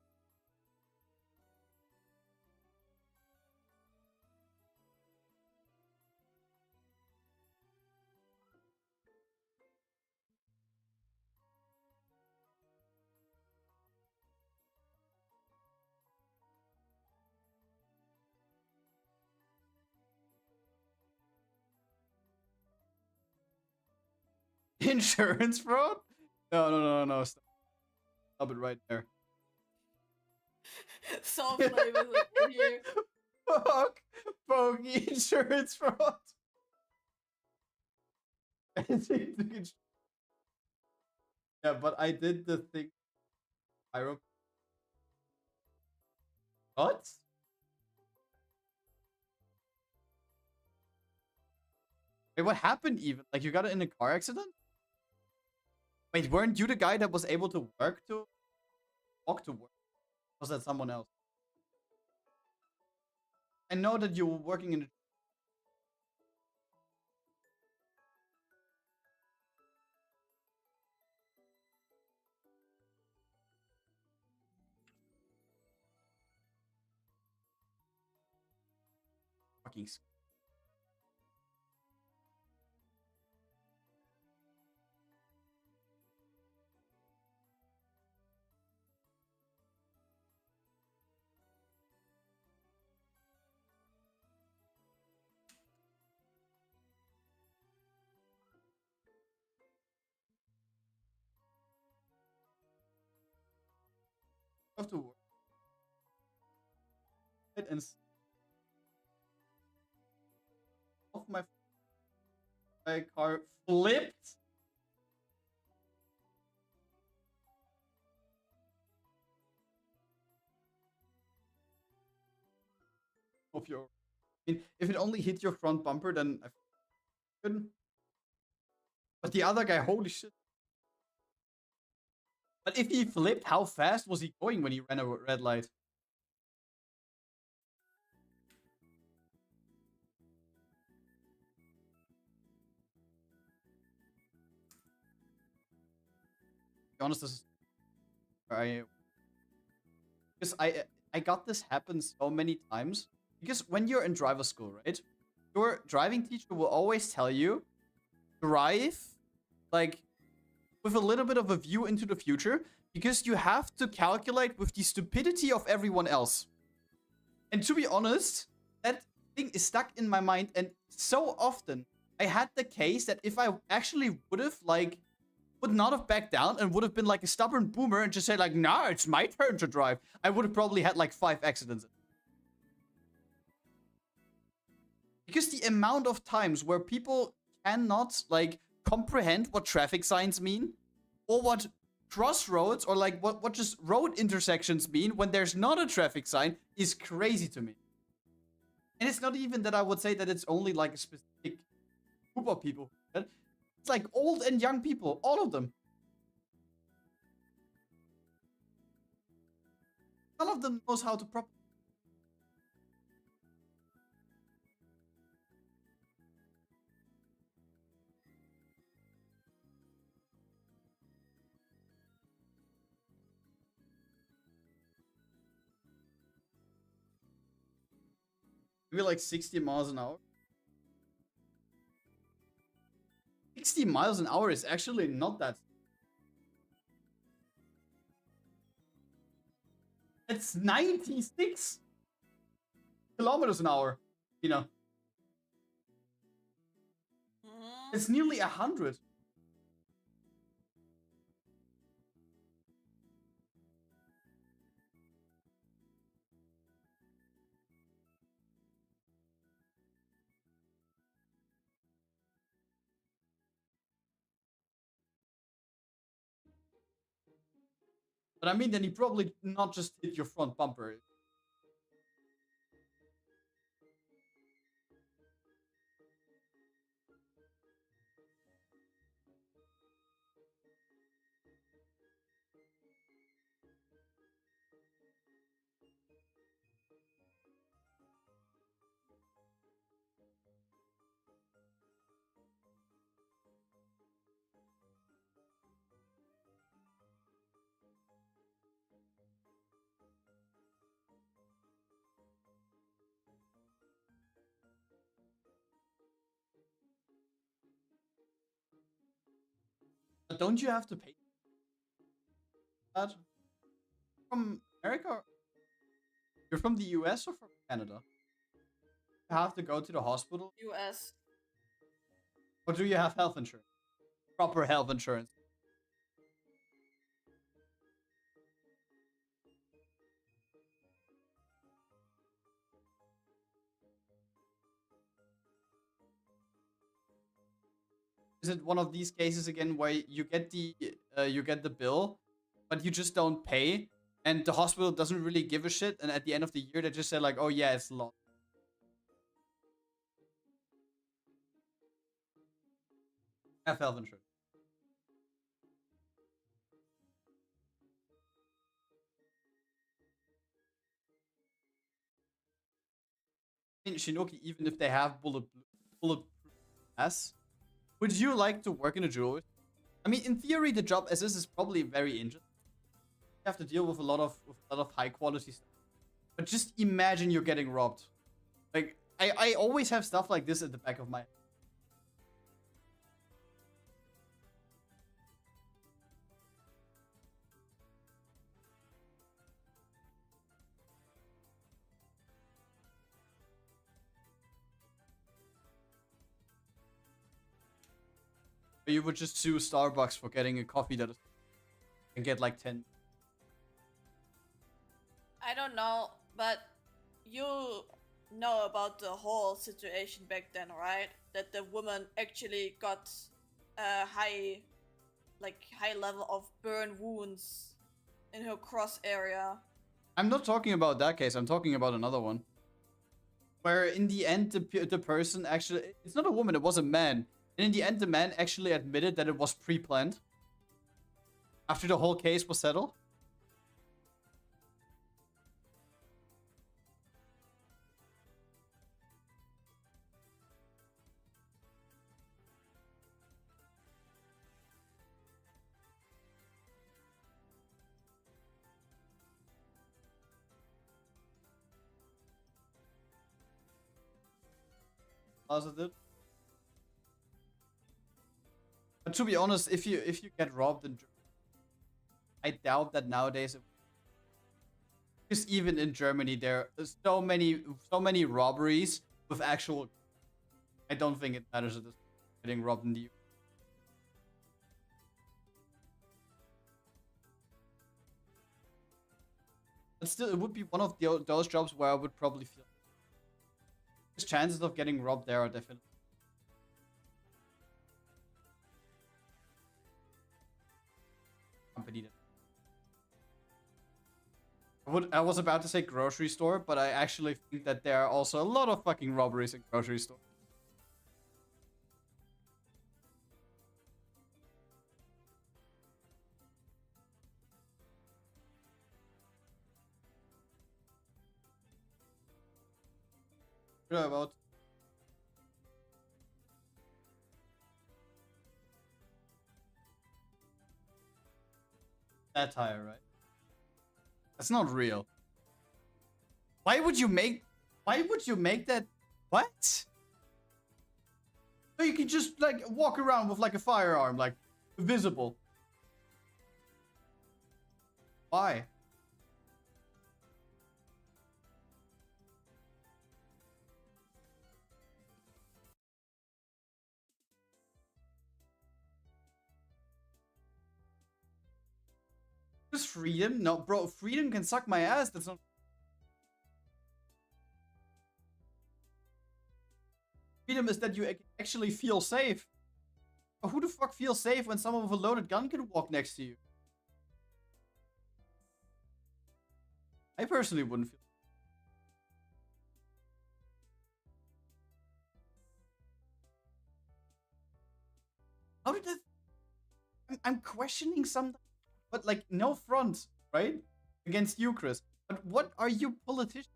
Insurance fraud? No. Stop it right there. So flavors in here. Fuck. Bogey insurance fraud. Yeah, but I did the thing. What? Wait, what happened even? Like, you got it in a car accident? Wait, weren't you the guy that was able to walk to work? Was that someone else? I know that you were working in a fucking. have to work and off my car flipped. Of your, I mean, if it only hit your front bumper, then I couldn't. But the other guy, holy shit. But if he flipped, how fast was he going when he ran a red light? To be honest, this is because I got this happen so many times. Because when you're in driver school, right? Your driving teacher will always tell you, drive like with a little bit of a view into the future, because you have to calculate with the stupidity of everyone else. And to be honest, that thing is stuck in my mind, and so often I had the case that if I actually would not have backed down and would have been like a stubborn boomer and just say like, nah, it's my turn to drive, I would have probably had like 5 accidents. Because the amount of times where people cannot like comprehend what traffic signs mean, or what crossroads or like what just road intersections mean when there's not a traffic sign, is crazy to me. And it's not even that I would say that it's only like a specific group of people. It's like old and young people, all of them. None of them knows how to properly. Maybe like 60 miles an hour. 60 miles an hour is actually not that. It's 96 kilometers an hour, you know. It's nearly 100. But I mean, then he probably not just hit your front bumper. But don't you have to pay that? From America? You're from the US or from Canada? You have to go to the hospital? US. Or do you have health insurance? Proper health insurance. Is it one of these cases again where you get the bill, but you just don't pay, and the hospital doesn't really give a shit, and at the end of the year they just say like, oh yeah, it's lost. Have health insurance. In Shinoki, even if they have bulletproof glass, would you like to work in a jewelry? I mean, in theory, the job as is probably very interesting. You have to deal with a lot of high quality stuff. But just imagine you're getting robbed. Like, I always have stuff like this at the back of my head. You would just sue Starbucks for getting a coffee that is and get like 10. I don't know, but you know about the whole situation back then, right? That the woman actually got a high level of burn wounds in her cross area. I'm not talking about that case. I'm talking about another one. Where in the end, the person actually... It's not a woman, it was a man. And in the end, the man actually admitted that it was pre-planned. After the whole case was settled. Positive. But to be honest, if you get robbed in Germany, I doubt that nowadays, because even in Germany there are so many robberies with actual. I don't think it matters at this point, getting robbed in the UK. But still, it would be one of those jobs where I would probably feel. His chances of getting robbed there are definitely. Company that. I was about to say grocery store, but I actually think that there are also a lot of fucking robberies in grocery stores. About satire, right? That's not real. Why would you make that? What? So you can just like walk around with like a firearm, like visible. Why? Just freedom? No, bro, freedom can suck my ass. That's not. Freedom is that you actually feel safe. But who the fuck feels safe when someone with a loaded gun can walk next to you? I personally wouldn't feel. How did that? I'm questioning something, but like no front, right? Against you, Chris. But what are you politicians?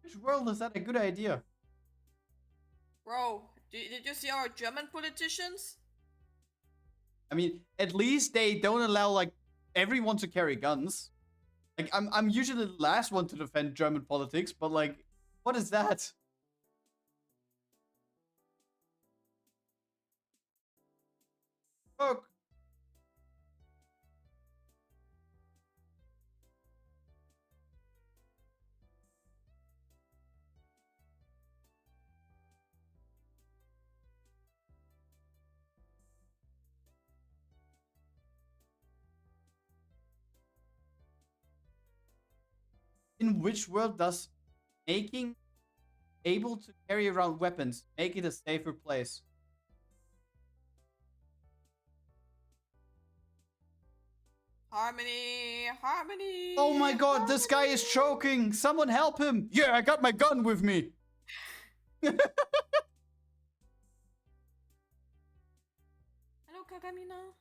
Which world is that a good idea? Bro, did you see our German politicians? I mean, at least they don't allow like everyone to carry guns. Like I'm usually the last one to defend German politics, but like, what is that? Fuck. In which world does making able to carry around weapons make it a safer place? Harmony, harmony. Oh my god, this guy is choking! Someone help him! Yeah, I got my gun with me! Hello, Kagamina.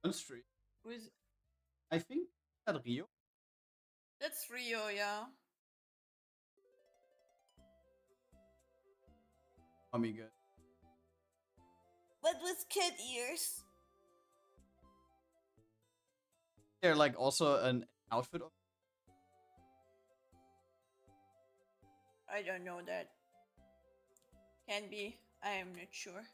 On street. Who's... I think that Rio. That's Rio, yeah. Amiga. But with kid ears. They're like also an outfit of. I don't know that. Can be. I am not sure.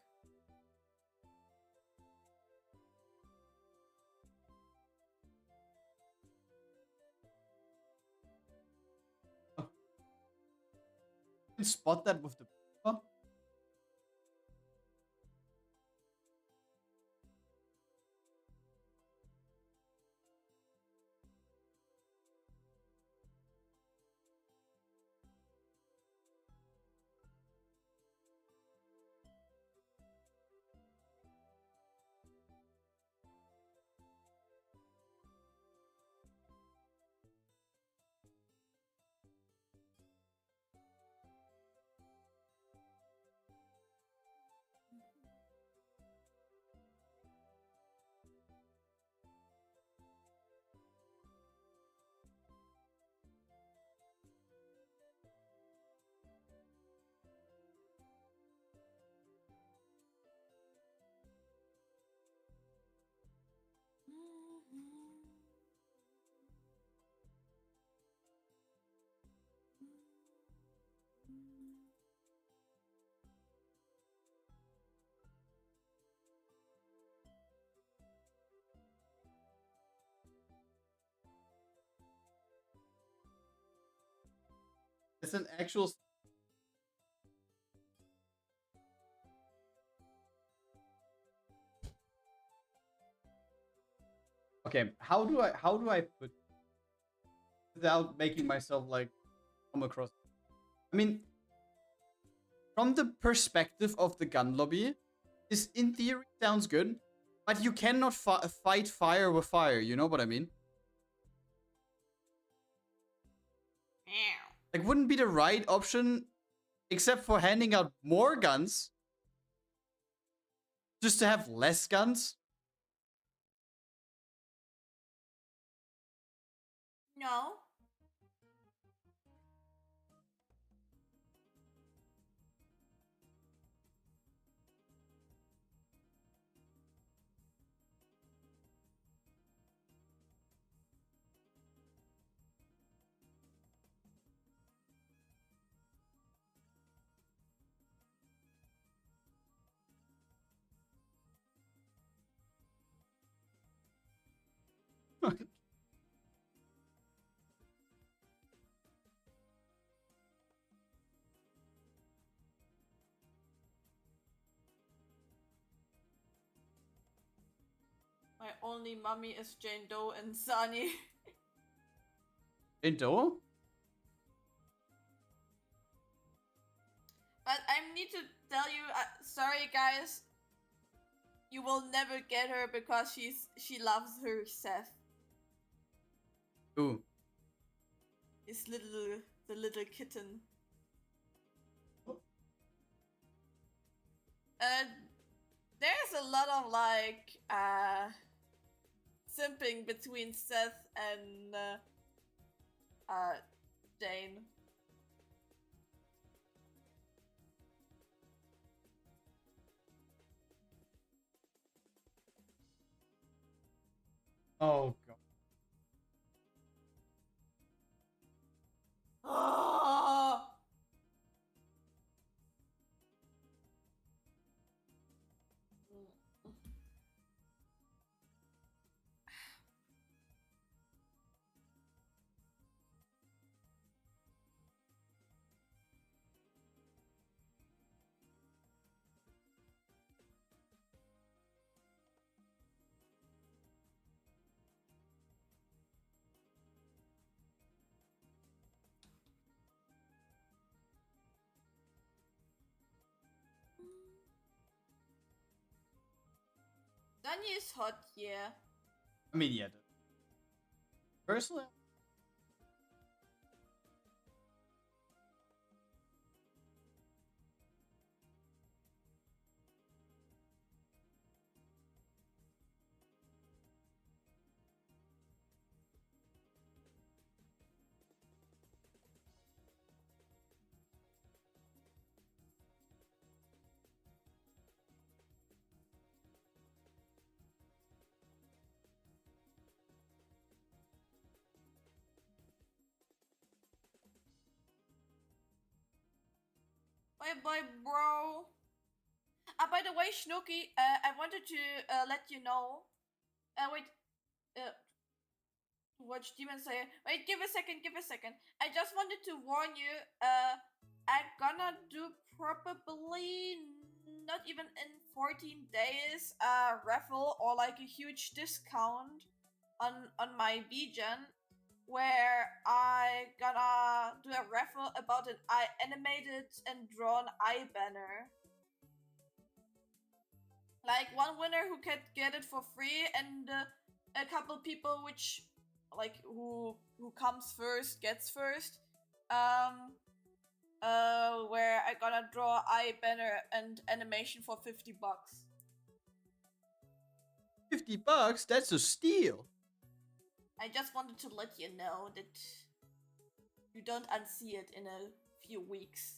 can spot that with the paper. It's an actual. Okay, how do I put without making myself like come across? I mean, from the perspective of the gun lobby, this in theory sounds good, but you cannot fight fire with fire. You know what I mean? Like, wouldn't be the right option, except for handing out more guns, just to have less guns. No. My only mummy is Jane Doe and Sunny. Jane Doe? But I need to tell you, sorry guys, you will never get her because she loves her Seth. Ooh. The little kitten. There's a lot of like simping between Seth and Jane. Oh god. Oh. Sunny is hot, yeah. I mean, yeah. Personally, Bye bye, bro. By the way, Snooky, I wanted to let you know. Wait. Watch Demon Slayer. Wait, give a second. I just wanted to warn you. I'm gonna do probably not even in 14 days a raffle or like a huge discount on my VGen, where I gonna do a raffle about an animated and drawn eye banner. Like one winner who can get it for free, and a couple people which like who comes first gets first. Where I gonna draw eye banner and animation for $50. $50? That's a steal. I just wanted to let you know that you don't unsee it in a few weeks.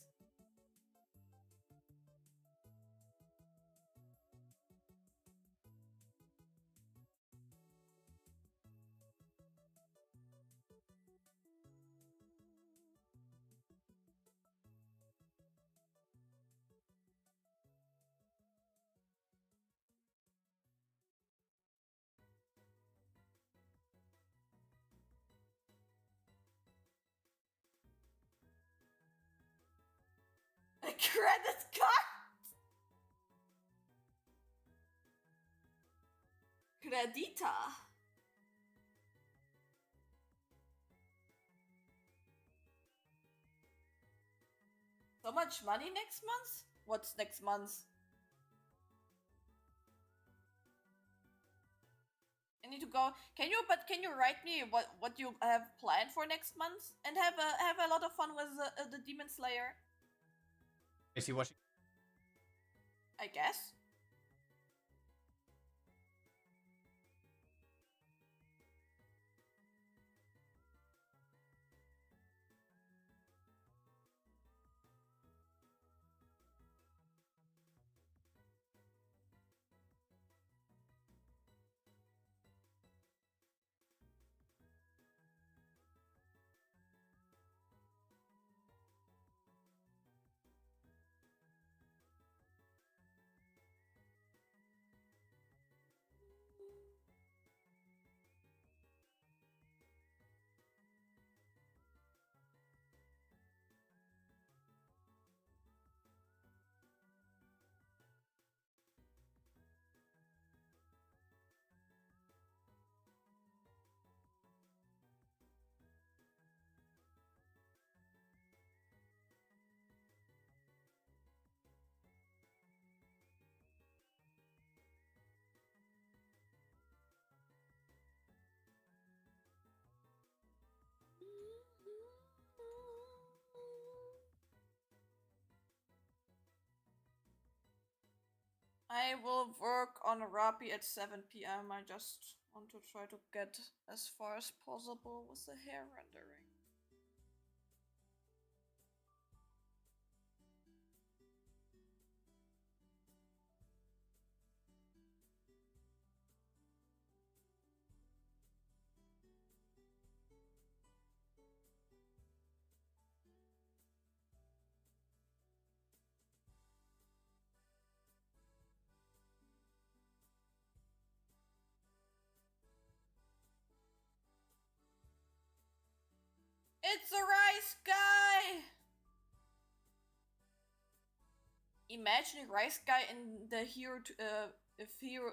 A credit card? Credita. So much money next month? What's next month? I need to go. Can you write me what you have planned for next month and have a lot of fun with the Demon Slayer? Is he watching? I guess. I will work on Rapi at 7 p.m. I just want to try to get as far as possible with the hair rendering. It's a rice guy! Imagine a rice guy in the hero if hero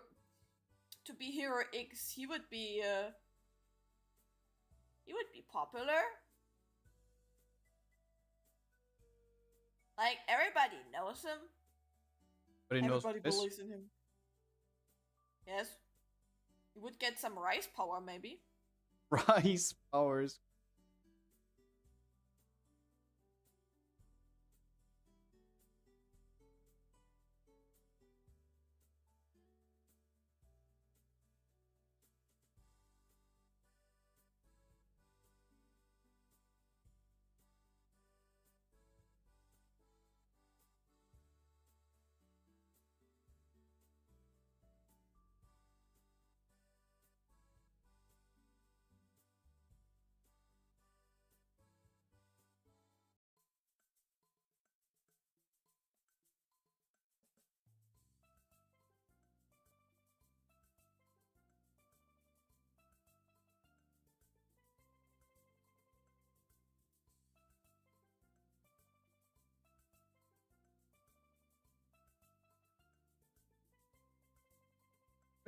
to be Hero X, he would be popular. Like everybody knows him. But he knows Everybody this. believes in him. Yes. He would get some rice power maybe. Rice powers.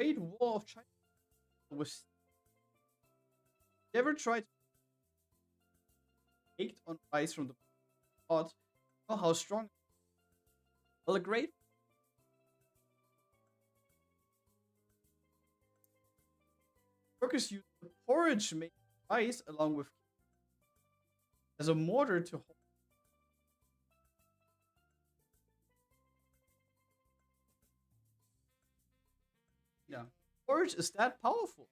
Great Wall of China was never tried to baked on rice from the pot. Oh, how strong! Well, a great workers use the porridge made from rice along with as a mortar to hold. Yeah, porridge is that powerful.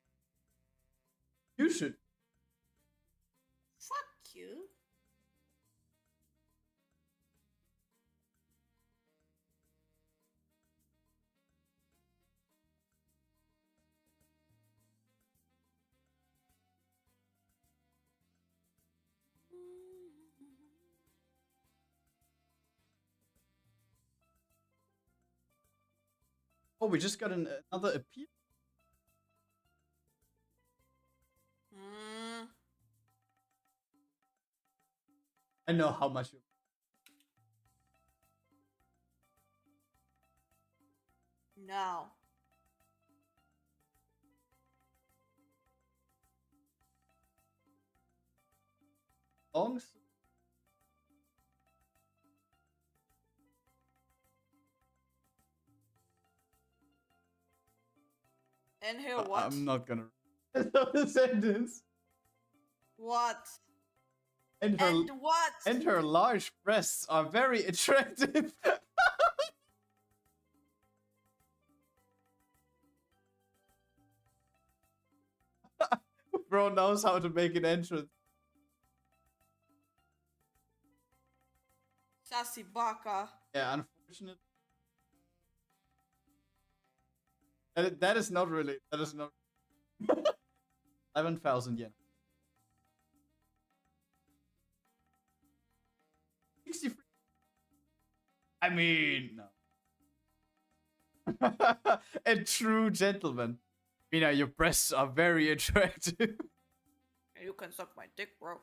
You should. Fuck you. Oh, we just got another appeal. I know how much you. No. Songs. And her what? I'm not gonna read the sentence. What? And her And what? and her large breasts are very attractive. Bro knows how to make an entrance. Sassy baka. Yeah, unfortunately. That is not really. That is not. 11,000 yen. 63. I mean, no. A true gentleman. Mina, your breasts are very attractive. You can suck my dick, bro.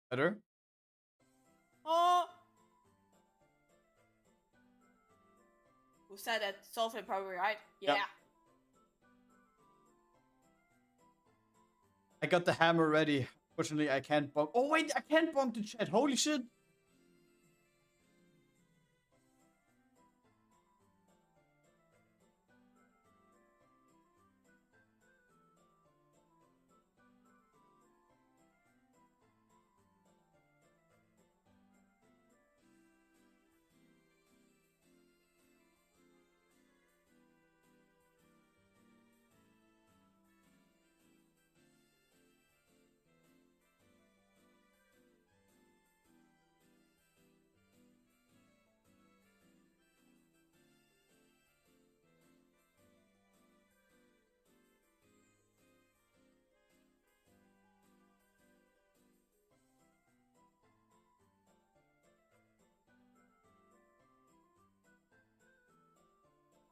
Better? Oh. Who said that? Soulflame probably, right? Yeah. Yep. I got the hammer ready. Fortunately, I can't bonk. Oh, wait, I can't bonk the chat. Holy shit.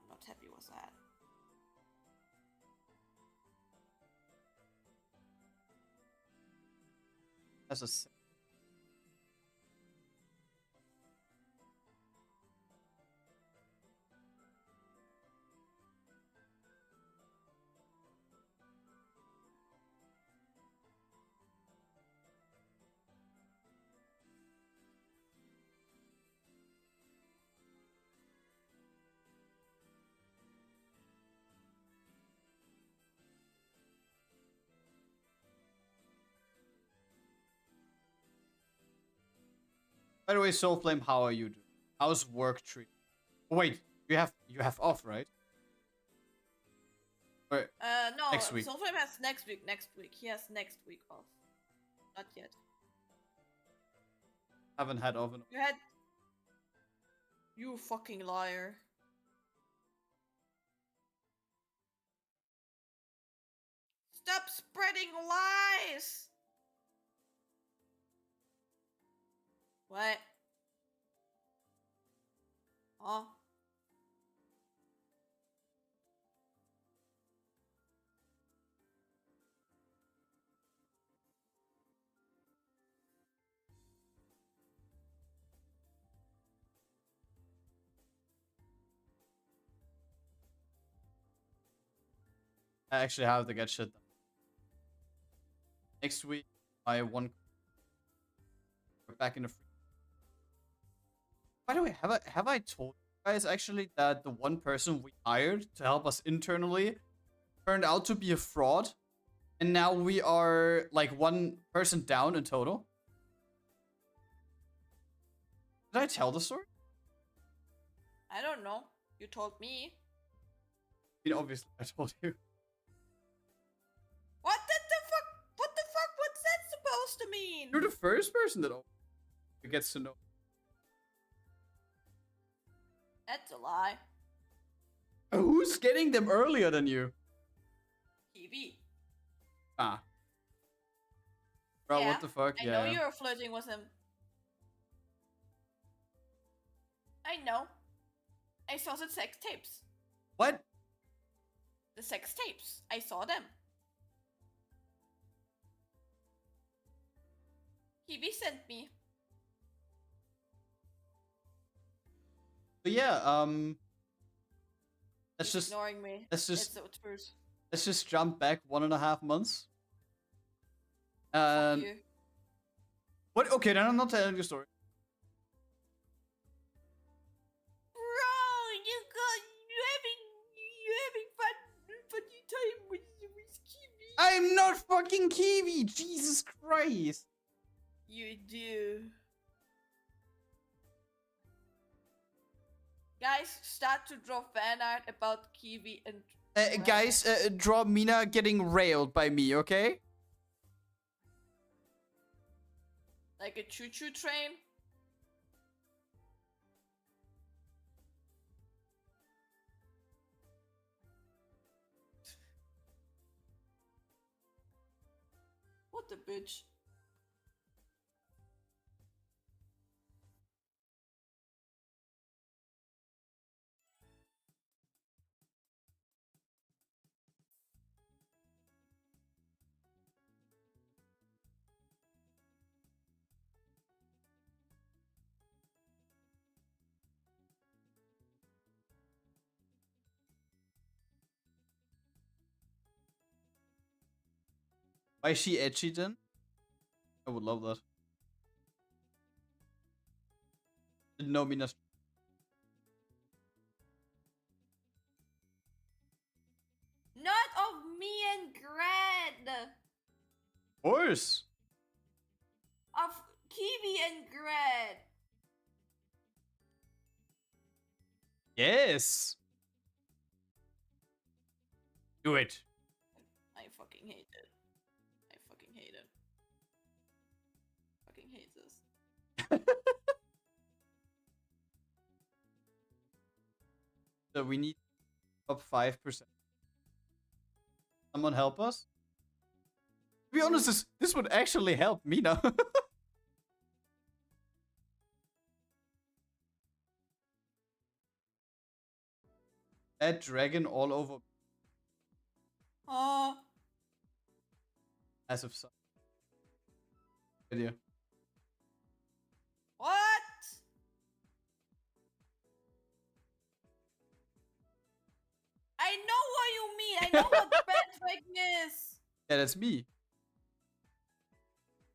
I'm not happy with that. That's a. By the way, Soulflame, how are you doing? How's work treat? Oh, wait, you have off, right? Wait, No. Next week. Soulflame has next week. Next week. He has next week off. Not yet. haven't had off. You had. You fucking liar. Stop spreading lies! What? Huh? I actually have to get shit done. Next week, I one. We're back in the. By the way, have I told you guys actually that the one person we hired to help us internally turned out to be a fraud, and now we are like one person down in total? Did I tell the story? I don't know. You told me. I mean, obviously, I told you. What the fuck? What the fuck? What's that supposed to mean? You're the first person that gets to know. That's a lie. Who's getting them earlier than you? TV. Ah. Bro, Yeah, what the fuck? I know you're flirting with him. I know. I saw the sex tapes. What? The sex tapes. I saw them. Kiwi sent me. But yeah, let's just ignoring me. let's just It's the truth. let's just jump back 1.5 months. Fuck you. What? Okay, then I'm not telling you a story. Bro, you having funny time with Kiwi. I'm not fucking Kiwi. Jesus Christ. You do. Guys, start to draw fan art about Kiwi and Guys, draw Mina getting railed by me, okay? like a choo-choo train. What the bitch? Why is she edgy then? I would love that. Didn't know Mina's. Not of me and Grad. Of course. Of Kiwi and Grad. Yes. Do it. I fucking hate it. I fucking hate it. Fucking hate this. So we need up 5%. Someone help us? To be honest, this would actually help Mina. That dragon all over. Oh. As of some idea. What? I know what you mean. I know what bad dragon is. Yeah, that's me.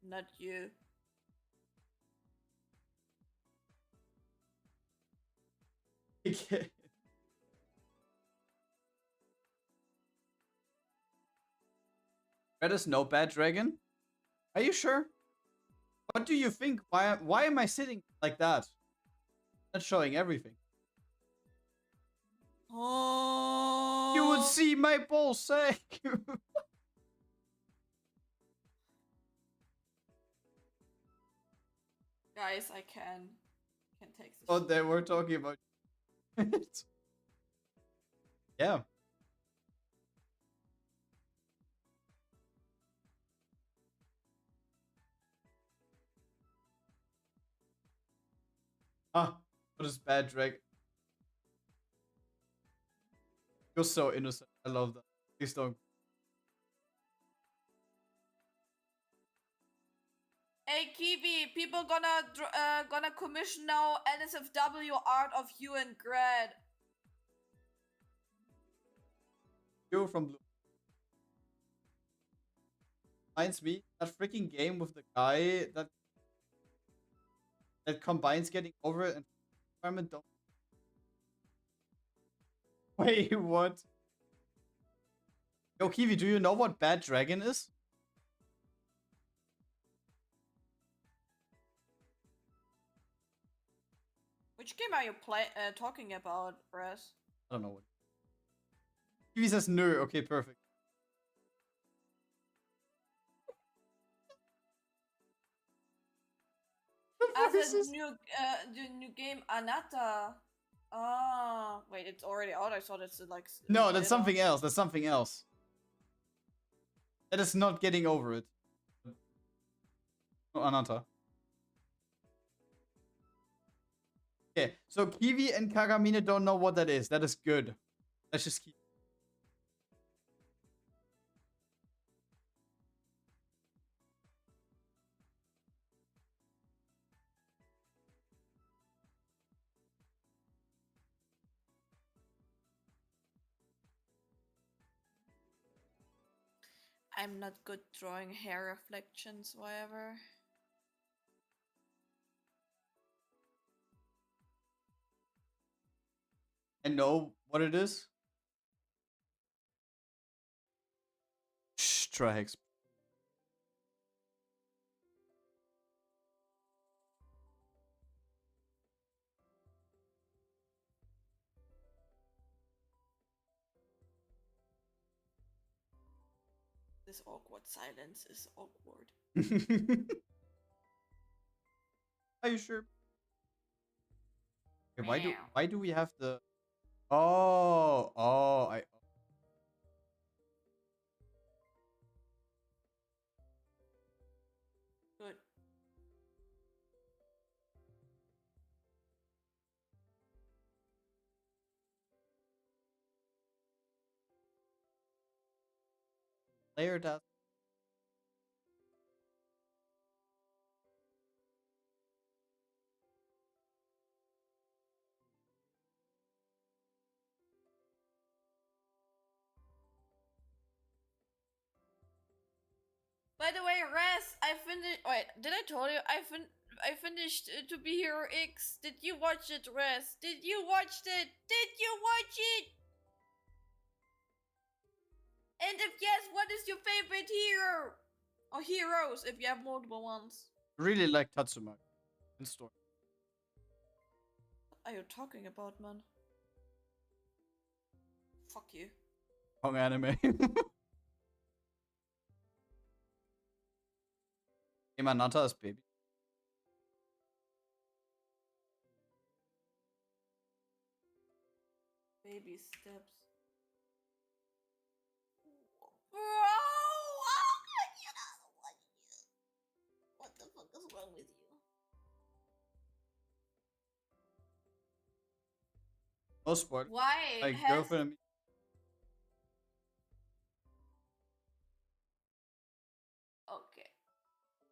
Not you. Okay. Red is no bad dragon? Are you sure? What do you think? Why am I sitting like that? Not showing everything. Oh. You would see my ball sack. Guys, I can take this. Oh, they were talking about it. Yeah. Ah, what is bad drag? You're so innocent. I love that. Please don't. Hey Kiwi, people gonna commission now NSFW art of you and Grad. You from Blue. Reminds me that freaking game with the guy that combines getting over it and environment. Don't. Wait, what? Yo, Kiwi, do you know what Bad Dragon is? Which game are you talking about, Res? I don't know what. Kiwi says no. Okay, perfect. The new game Anata. Ah, wait, it's already out. I thought it's like. No, that's something else. That's something else. That is not getting over it. No, Ananta. Okay, so Kiwi and Kagamine don't know what that is. That is good. Let's just keep. I'm not good drawing hair reflections, whatever. I know what it is. Shh, Trihex. This awkward silence is awkward. Are you sure? Okay, why do we have the? Oh, I. Good. Player does. By the way, Res, I finished. Wait, did I tell you I finished To Be Hero X? Did you watch it, Res? Did you watch it? Did you watch it? And if yes, what is your favorite hero? Or heroes, if you have multiple ones. Really like Tatsumaki in story. What are you talking about, man? Fuck you. Wrong anime. Imanata is baby. Baby steps. Bro, how can you not watch it? What the fuck is wrong with you? No sport. Why? Like has girlfriend. Okay.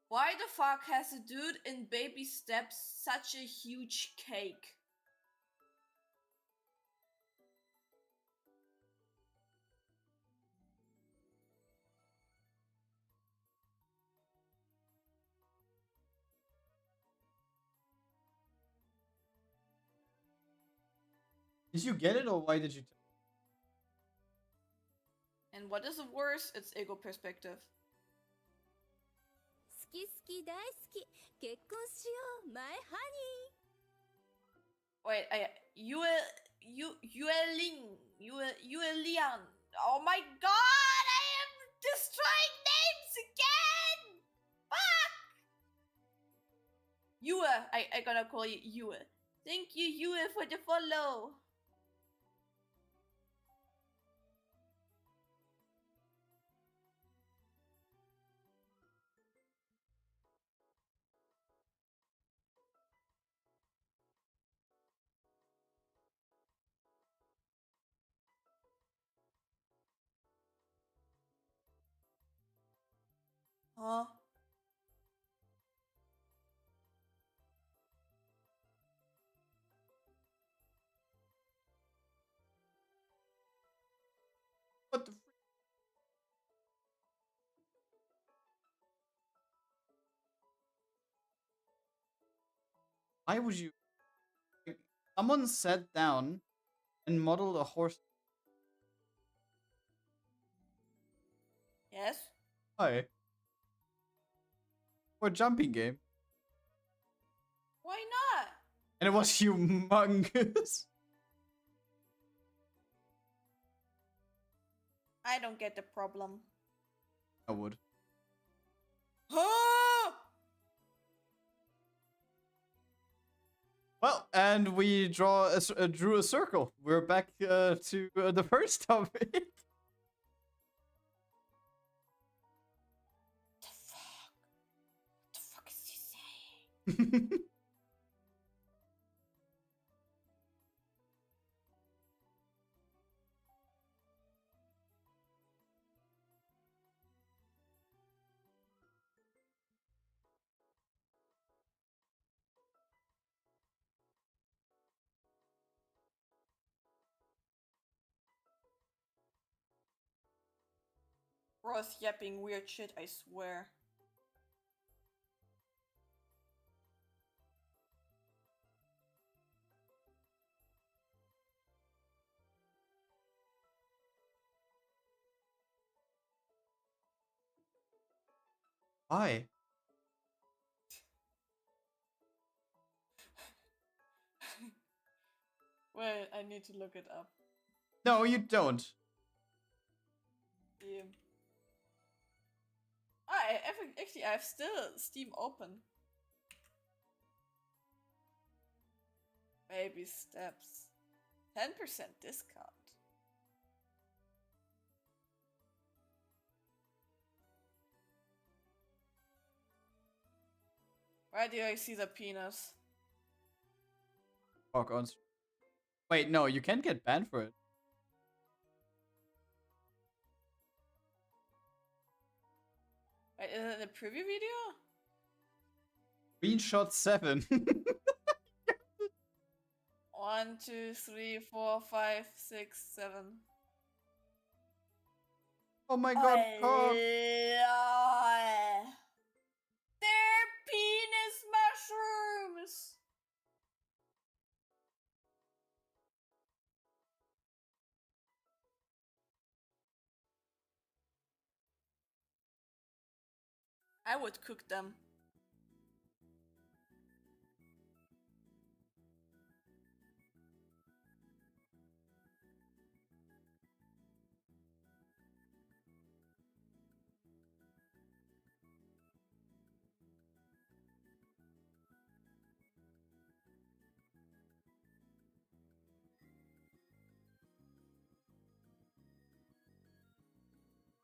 Why the fuck has a dude in Baby Steps such a huge cake? Did you get it or why did you? And what is worse? It's ego perspective. 好き好き大好き結婚しよう My honey Wait, Lian. Oh my god, I am destroying names again! Fuck! Yue, I gotta call you Yue. Thank you, Yue, for the follow. Huh? What the? Why would you? Like, someone sat down and modeled a horse. Yes? Why? For a jumping game, Why not? and it was humongous. I don't get the problem. I would. Huh? Well, and we drew a circle. We're back to the first topic. The fuck? What the fuck is he saying? Bro's yapping weird shit, I swear. Why? Wait, I need to look it up. No, you don't. Yeah. Actually, I have still Steam open. Baby steps. 10% discount. Where do I see the penis? Talk on. Wait, no, you can't get banned for it. Wait, is it in the preview video? Screenshot 7. 1, 2, 3, 4, 5, 6, 7. Oh my god, cock. They're penis mushrooms! I would cook them.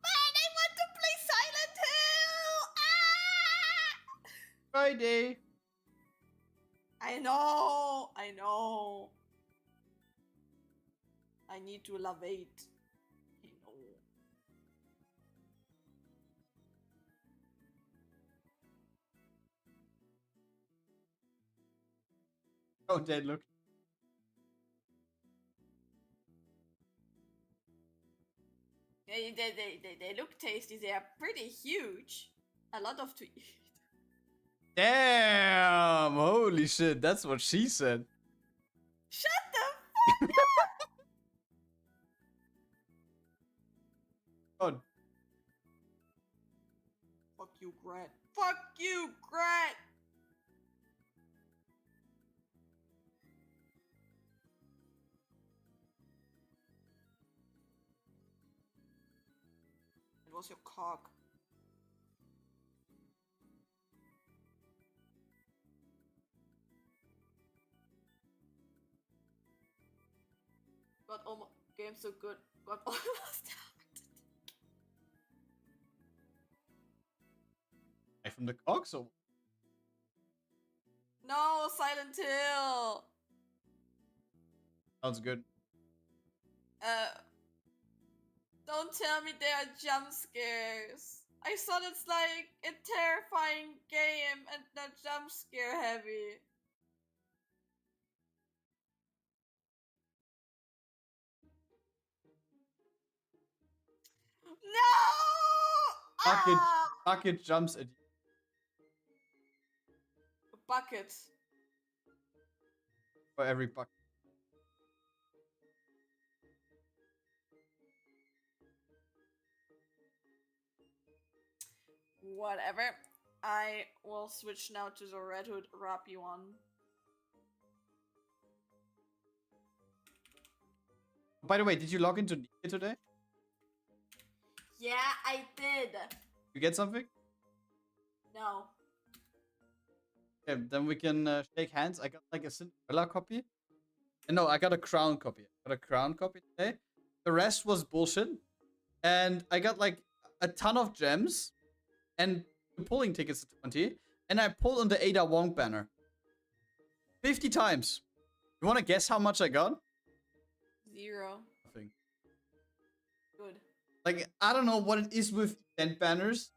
Man, I want to play Silent Hill! Ah! Friday. I know, I know. I need to elevate. I know. Oh, they look. They look tasty. They are pretty huge. A lot of to eat. Damn! Holy shit, that's what she said. Shut the fuck up! God. Fuck you, Grad. Fuck you, Grad! It was your cock. Got almost game so good. Got almost out. From the cocks or No, Silent Hill. sounds good. Don't tell me there are jump scares. I thought it's like a terrifying game and not jump scare heavy. No! Bucket, Ah! bucket jumps at you. Bucket. For every bucket. Whatever. I will switch now to the Red Hood Rappy one. By the way, did you log into Nikke today? Yeah, I did. You get something? No. Okay, then we can shake hands. I got like a Cinderella copy. No, I got a Crown copy. I got a Crown copy today. The rest was bullshit. And I got like a ton of gems and pulling tickets to 20. And I pulled on the Ada Wong banner 50 times. You want to guess how much I got? 0. Nothing. Good. Like, I don't know what it is with event banners.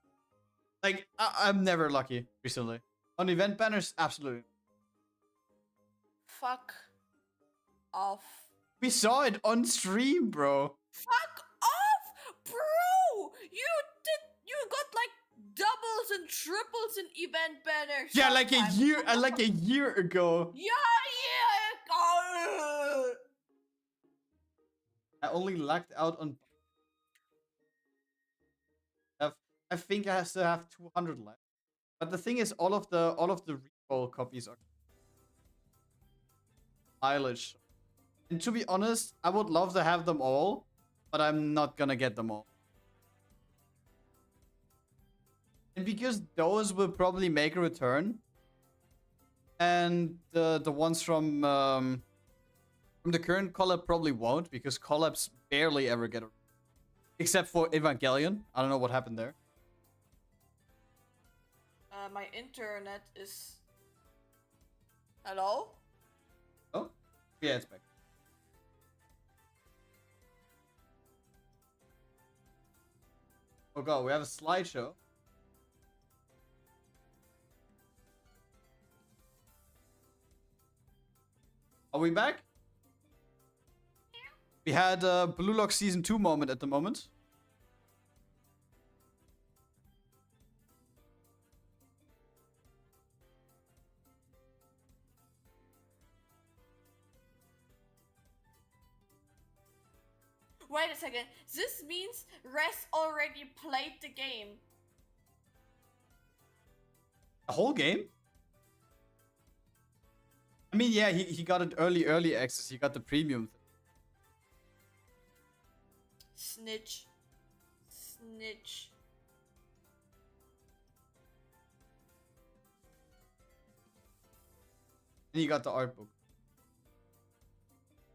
Like, I'm never lucky recently. On event banners, absolutely. Fuck off. We saw it on stream, bro. Fuck off, bro! You got like doubles and triples in event banners. Yeah, like a sometimes. year, like a year ago. Yeah. I only lucked out on. I think I still have 200 left. But the thing is, all of the recall copies are stylish. And to be honest, I would love to have them all, but I'm not gonna get them all. And because those will probably make a return, and the ones from the current collab probably won't, because collabs barely ever get a, except for Evangelion. I don't know what happened there. My internet is. Hello? Oh, yeah, it's back. Oh god, we have a slideshow. Are we back? We had a Blue Lock Season 2 moment at the moment. Wait a second. This means Res already played the game. The whole game? I mean, yeah, he got it early access. He got the premium. Snitch. Snitch. And he got the art book.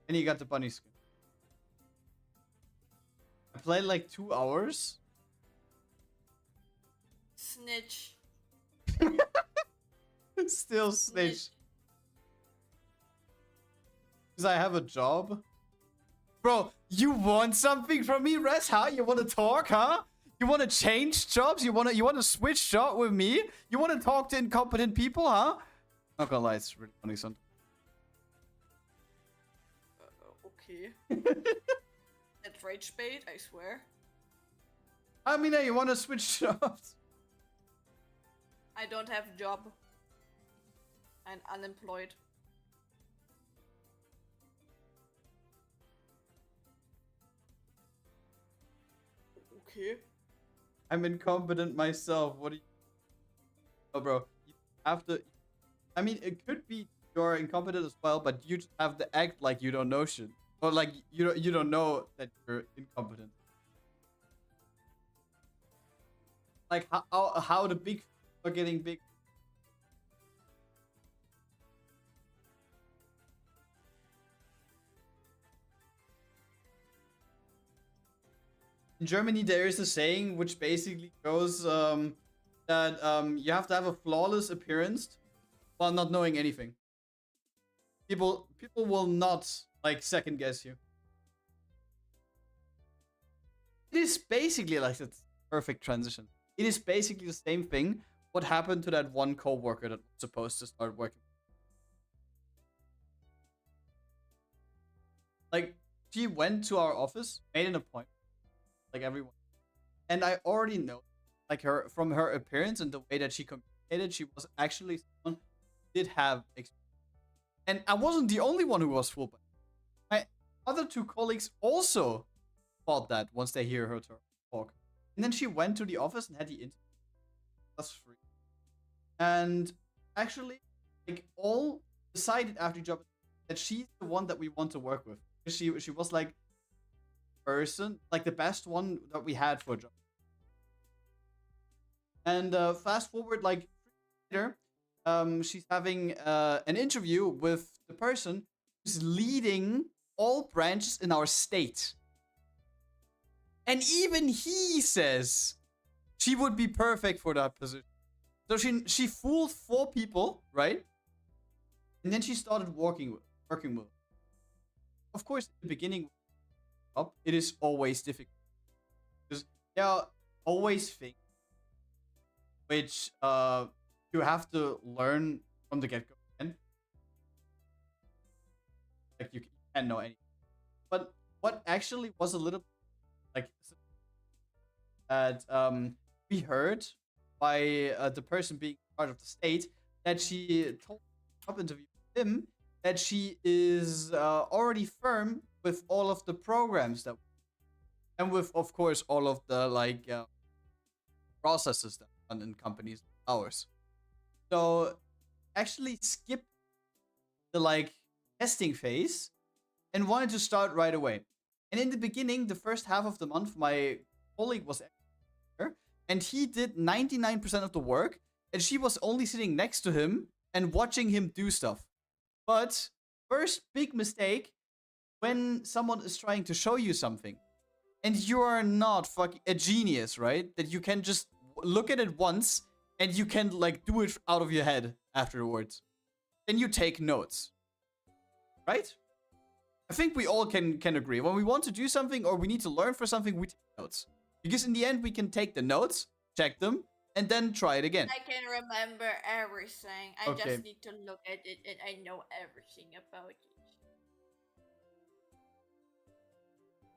And he got the bunny skin. I played like 2 hours. Snitch. Still snitch. Because I have a job. Bro, you want something from me, Res? Huh? You want to talk, huh? You want to change jobs? You want to switch job with me? You want to talk to incompetent people, huh? Not gonna lie, it's really funny sometimes. Okay. That's rage bait, I swear. I mean, you want to switch jobs? I don't have a job. I'm unemployed. Okay. I'm incompetent myself. What do you... Oh, bro. You have to... I mean, it could be you're incompetent as well, but you just have to act like you don't know shit. Or like you don't know that you're incompetent. Like how the big are getting big. In Germany, there is a saying which basically goes that you have to have a flawless appearance while not knowing anything. People will not like second guess you. It is basically like a perfect transition. it is basically the same thing. What happened to that one coworker that was supposed to start working? Like, she went to our office, made an appointment, like everyone. And I already know, like, her from her appearance and the way that she communicated, she was actually someone who did have experience. And I wasn't the only one who was fooled by it. My other two colleagues also thought that once they hear her talk. And then she went to the office and had the interview. That's free. And actually, like, all decided after the job that she's the one that we want to work with. She was like person, like the best one that we had for a job. And fast forward like later, she's having an interview with the person who's leading all branches in our state. And even he says she would be perfect for that position. So she fooled 4 people, right? And then she started working with them. Of course, in the beginning, it is always difficult. Because there are always things which you have to learn from the get-go. Like, you can't know anything. But what actually was a little like that we heard by the person being part of the state, that she told up interview with him that she is already firm with all of the programs that, and with, of course, all of the like processes that run in companies like ours. So actually skip the like testing phase and wanted to start right away. And in the beginning, the first half of the month, my colleague was there, and he did 99% of the work, and she was only sitting next to him and watching him do stuff. But first big mistake, when someone is trying to show you something, and you are not fucking a genius, right? That you can just look at it once, and you can like do it out of your head afterwards. Then you take notes, right? I think we all can agree. When we want to do something or we need to learn for something, we take notes. Because in the end, we can take the notes, check them, and then try it again. I can remember everything. I Okay. just need to look at it and I know everything about it.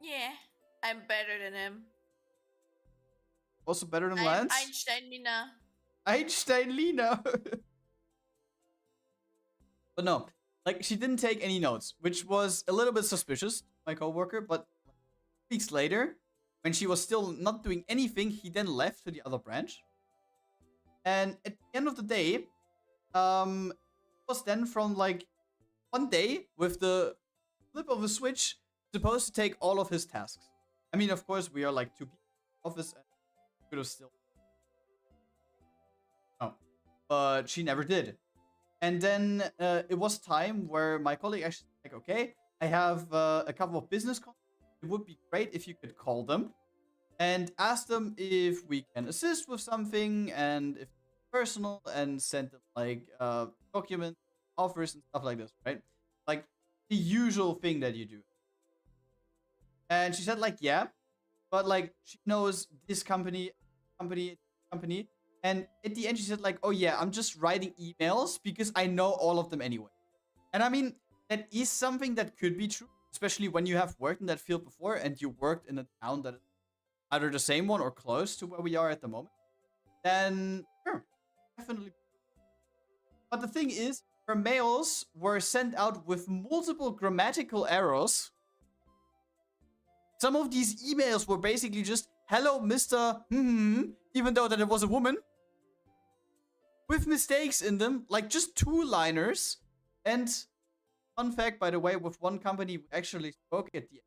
Yeah, I'm better than him. Also better than I'm Lance? Einstein Mina. Einstein Lina. But no, like, she didn't take any notes, which was a little bit suspicious, my coworker. But weeks later, when she was still not doing anything, he then left to the other branch. And at the end of the day, it was then from like one day with the flip of a switch supposed to take all of his tasks. I mean, of course, we are like 2 people in the office, and could have still. No, but she never did. And then it was time where my colleague actually was like, okay, I have a couple of business contacts. It would be great if you could call them and ask them if we can assist with something and if it's personal, and send them like documents, offers, and stuff like this, right? Like the usual thing that you do. And she said like, yeah, but like she knows this company. And at the end, she said like, oh yeah, I'm just writing emails because I know all of them anyway. And I mean, that is something that could be true, especially when you have worked in that field before and you worked in a town that is either the same one or close to where we are at the moment. Then, sure, definitely. But the thing is, her mails were sent out with multiple grammatical errors. Some of these emails were basically just, hello, Mr. Even though that it was a woman. With mistakes in them, like just 2-liners. And fun fact, by the way, with one company, we actually spoke at the end.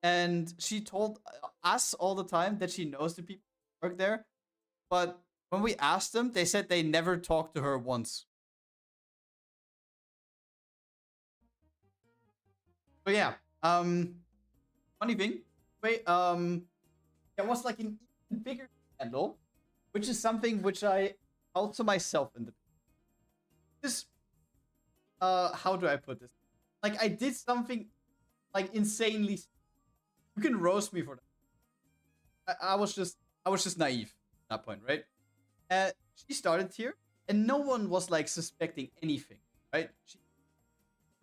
And she told us all the time that she knows the people who work there. But when we asked them, they said they never talked to her once. So yeah, funny thing, wait, there was like an even bigger scandal, which is something which I held to myself in the. This, how do I put this? Like, I did something like insanely. You can roast me for that. I was just naive. that point, right? She started here, and no one was like suspecting anything, right? She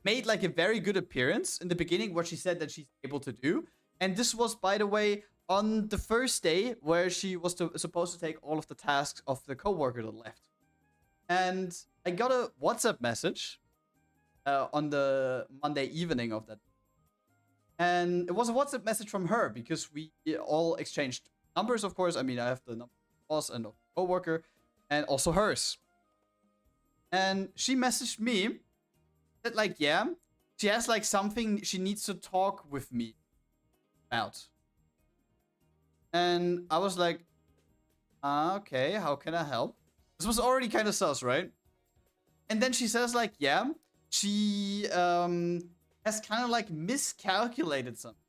made like a very good appearance in the beginning, what she said that she's able to do. And this was, by the way, on the first day where she was supposed to take all of the tasks of the coworker that left. And I got a WhatsApp message on the Monday evening of that. And it was a WhatsApp message from her because we all exchanged numbers, of course. I mean, I have the number of the boss and of the coworker and also hers. And she messaged me that, like, yeah, she has like something she needs to talk with me about. And I was like, okay, how can I help? This was already kind of sus, right? And then she says, like, yeah, she has kind of like miscalculated something.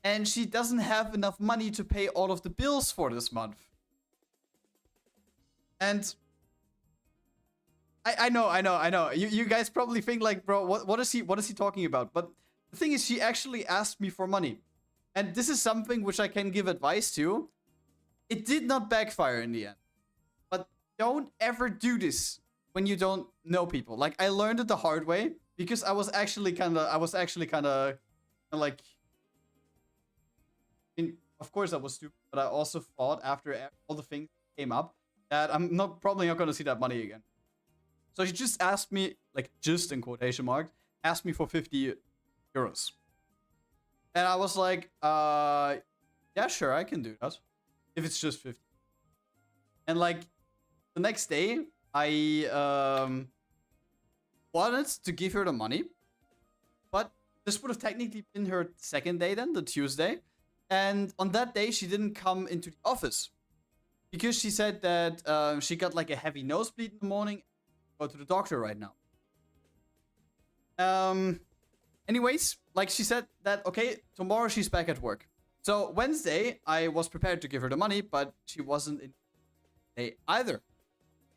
And she doesn't have enough money to pay all of the bills for this month. And I know. You guys probably think like, bro, what is he talking about? But the thing is, she actually asked me for money. And this is something which I can give advice to. It did not backfire in the end. But don't ever do this when you don't know people. Like, I learned it the hard way because I was actually kind of like, I mean, of course I was stupid, but I also thought after all the things came up that I'm probably not going to see that money again. So she just asked me, like, just in quotation marks, asked me for 50 euros. And I was like, yeah, sure, I can do that. If it's just 50. And, like, the next day, I wanted to give her the money. But this would have technically been her second day then, the Tuesday. And on that day, she didn't come into the office. Because she said that she got, like, a heavy nosebleed in the morning. Go to the doctor right now. Anyways, like she said that, okay, tomorrow she's back at work. So Wednesday, I was prepared to give her the money, but she wasn't in day either.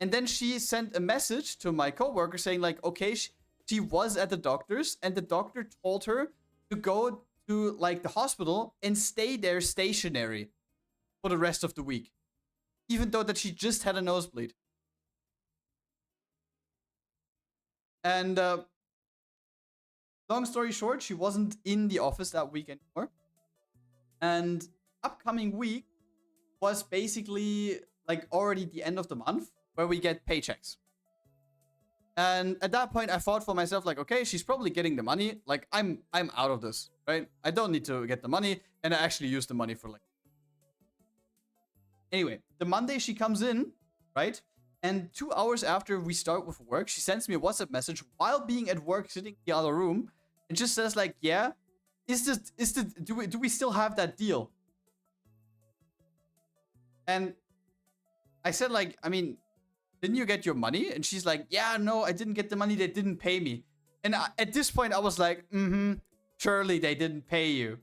And then she sent a message to my coworker saying like, okay, she was at the doctor's and the doctor told her to go to like the hospital and stay there stationary for the rest of the week. Even though that she just had a nosebleed. And long story short, she wasn't in the office that week anymore. And upcoming week was basically like already the end of the month where we get paychecks. And at that point, I thought for myself, like, okay, she's probably getting the money. Like, I'm out of this, right? I don't need to get the money. And I actually use the money for like... Anyway, the Monday she comes in, right? And 2 hours after we start with work, she sends me a WhatsApp message while being at work, sitting in the other room. It just says like, yeah, do we still have that deal? And I said like, I mean, didn't you get your money? And she's like, yeah, no, I didn't get the money. They didn't pay me. And at this point, I was like, surely they didn't pay you.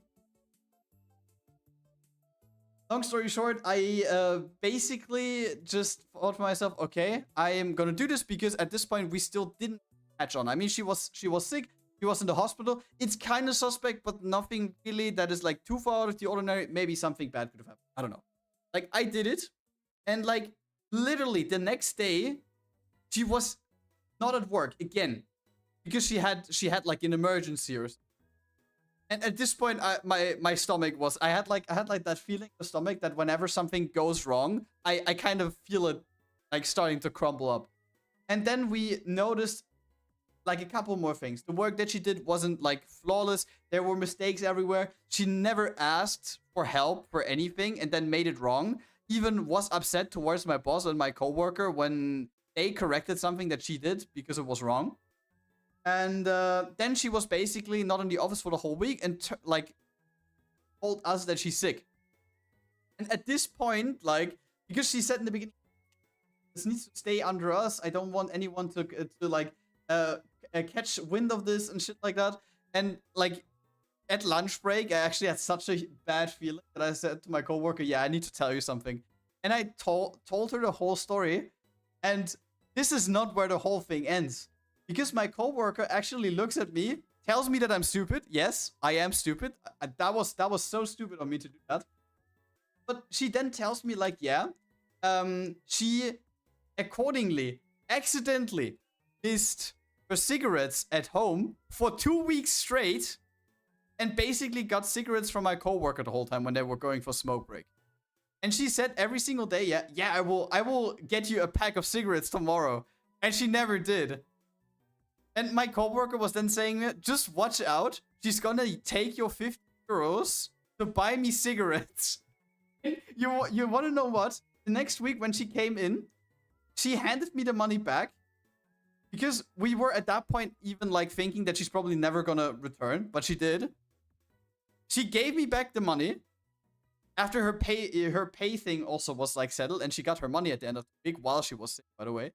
Long story short, I basically just thought to myself, okay, I am gonna do this because at this point we still didn't catch on. I mean, she was sick, she was in the hospital. It's kind of suspect, but nothing really that is like too far out of the ordinary. Maybe something bad could have happened. I don't know. Like, I did it, and like literally the next day, she was not at work again because she had like an emergency or something. And at this point, my stomach was... I had like that feeling in the stomach that whenever something goes wrong, I kind of feel it like starting to crumble up. And then we noticed like a couple more things. The work that she did wasn't like flawless. There were mistakes everywhere. She never asked for help for anything and then made it wrong. Even was upset towards my boss and my coworker when they corrected something that she did because it was wrong. And then she was basically not in the office for the whole week and like told us that she's sick. And at this point, like, because she said in the beginning, this needs to stay under us. I don't want anyone to like catch wind of this and shit like that. And like at lunch break, I actually had such a bad feeling that I said to my coworker, yeah, I need to tell you something. And I told her the whole story. And this is not where the whole thing ends. Because my coworker actually looks at me, tells me that I'm stupid. Yes, I am stupid. That was so stupid of me to do that. But she then tells me like, yeah, she accordingly accidentally missed her cigarettes at home for 2 weeks straight, and basically got cigarettes from my coworker the whole time when they were going for smoke break. And she said every single day, yeah, I will get you a pack of cigarettes tomorrow. And she never did. And my coworker was then saying, just watch out. She's gonna take your 50 euros to buy me cigarettes. You want to know what? The next week when she came in, she handed me the money back. Because we were at that point even like thinking that she's probably never gonna return. But she did. She gave me back the money. After her pay thing also was like settled. And she got her money at the end of the week while she was sick, by the way.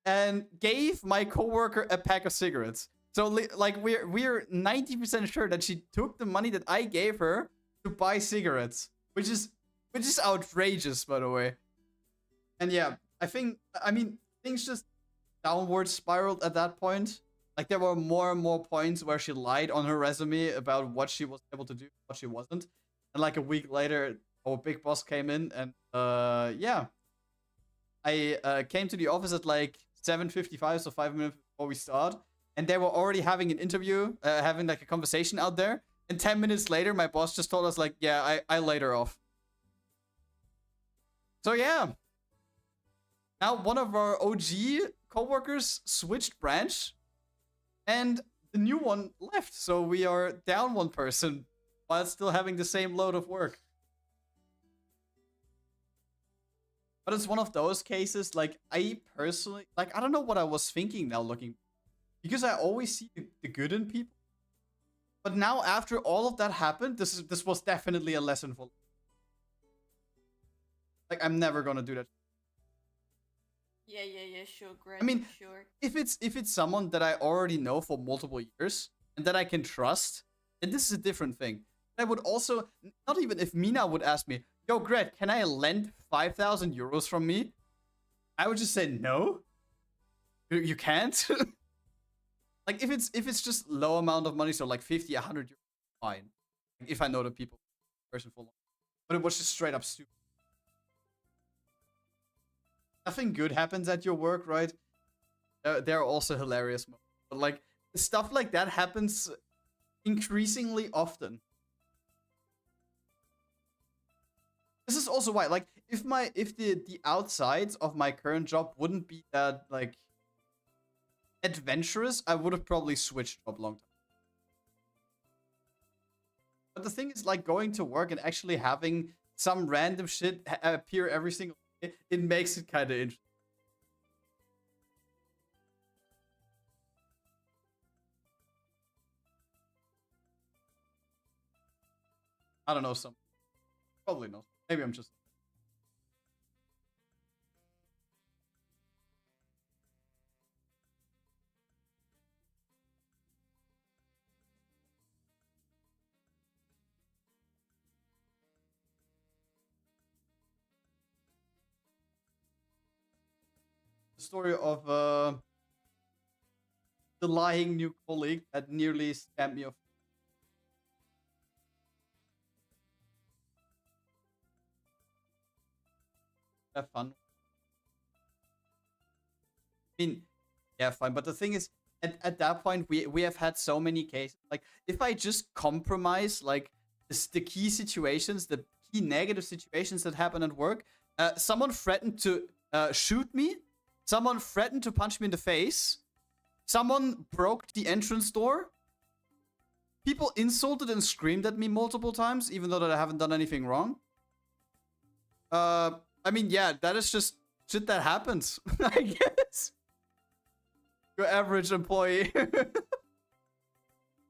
And gave my coworker a pack of cigarettes. So like we're 90% sure that she took the money that I gave her to buy cigarettes, which is outrageous, by the way. And yeah, I mean things just downward spiraled at that point. Like there were more and more points where she lied on her resume about what she was able to do, what she wasn't. And like a week later, our big boss came in, and yeah, I came to the office at like 7:55, so 5 minutes before we start, and they were already having an interview, having like a conversation out there. And 10 minutes later, my boss just told us like, yeah, I laid her off. So yeah, now one of our OG coworkers switched branch, and the new one left. So we are down one person while still having the same load of work. But it's one of those cases, like, I personally, like, I don't know what I was thinking now looking, because I always see the good in people. But now, after all of that happened, this was definitely a lesson for, like, I'm never gonna do that. Yeah, sure, Grad. I mean, sure. if it's someone that I already know for multiple years and that I can trust, then this is a different thing. I would also, not even if Mina would ask me, yo, Grad, can I lend 5,000 euros from me? I would just say no. You can't. Like if it's just low amount of money, so like 50, 100 euros, fine. If I know the people, person for long. But it was just straight up stupid. Nothing good happens at your work, right? There are also hilarious moments. But like stuff like that happens increasingly often. This is also why, like, if the outsides of my current job wouldn't be that like adventurous, I would have probably switched job long time. But the thing is, like, going to work and actually having some random shit appear every single day, it makes it kind of interesting. I don't know, probably not. Maybe I'm just... The story of the lying new colleague that nearly scammed me of... Have fun. I mean, yeah, fine. But the thing is, at that point, we have had so many cases. Like, if I just compromise, like, the key situations, the key negative situations that happen at work, someone threatened to shoot me. Someone threatened to punch me in the face. Someone broke the entrance door. People insulted and screamed at me multiple times, even though that I haven't done anything wrong. I mean, yeah, that is just shit that happens, I guess. Your average employee.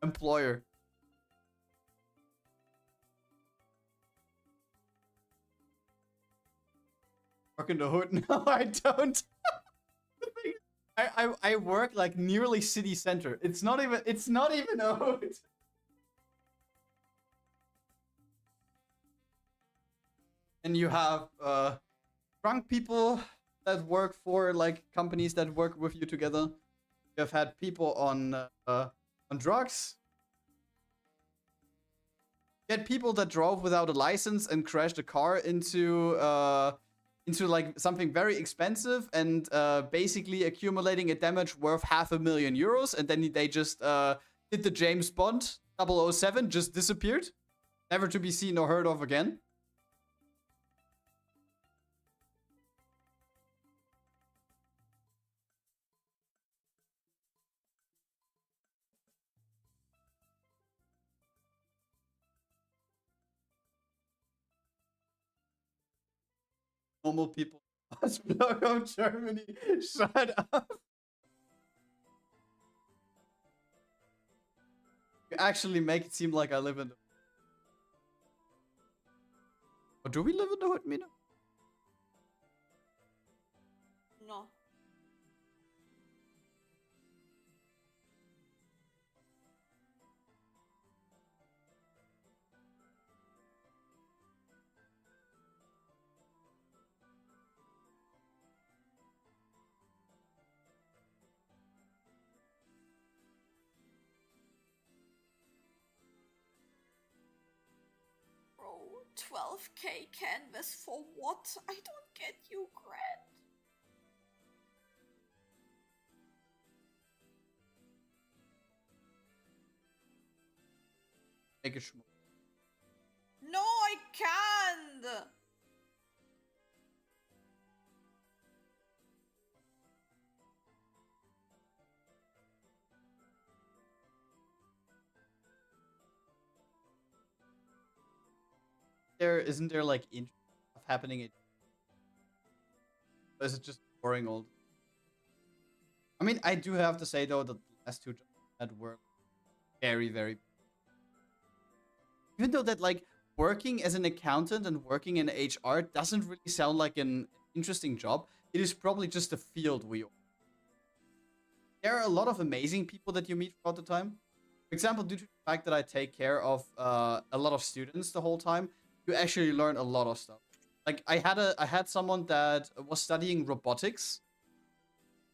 Employer. Work in the hood? No, I don't. I work like nearly city center. It's not even a hood. And you have drunk people that work for like companies that work with you together. You have had people on drugs. Get people that drove without a license and crashed a car into like something very expensive and basically accumulating a damage worth €500,000, and then they just did the James Bond 007, just disappeared, never to be seen or heard of again. Normal people. Block of Germany. Shut up. You actually make it seem like I live in the... Or do we live in the hood, Mina? No. Bro, 12k canvas for what? I don't get you, Grad. Make a schmuck. No, I can't! Isn't there like interesting stuff happening? Or is it just boring old? I mean, I do have to say though that the last two jobs that were very, very... Even though that like working as an accountant and working in HR doesn't really sound like an interesting job, it is probably just a field we... There are a lot of amazing people that you meet throughout the time. For example, due to the fact that I take care of a lot of students the whole time, you actually learn a lot of stuff. Like I had someone that was studying robotics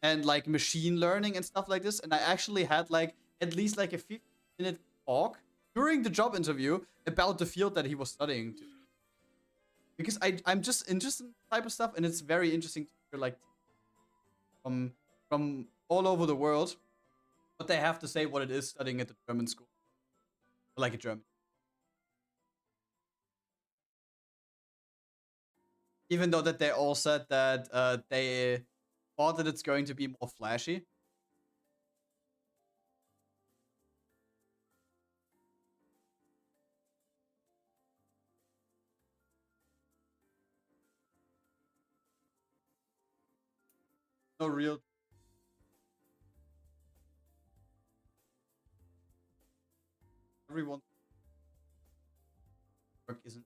and like machine learning and stuff like this, and I actually had like at least like a 15-minute talk during the job interview about the field that he was studying to. Because I'm just interested in the type of stuff, and it's very interesting to hear like from all over the world what they have to say, what it is studying at the German school. Like a German. Even though that they all said that they thought that it's going to be more flashy. No real... Everyone work isn't...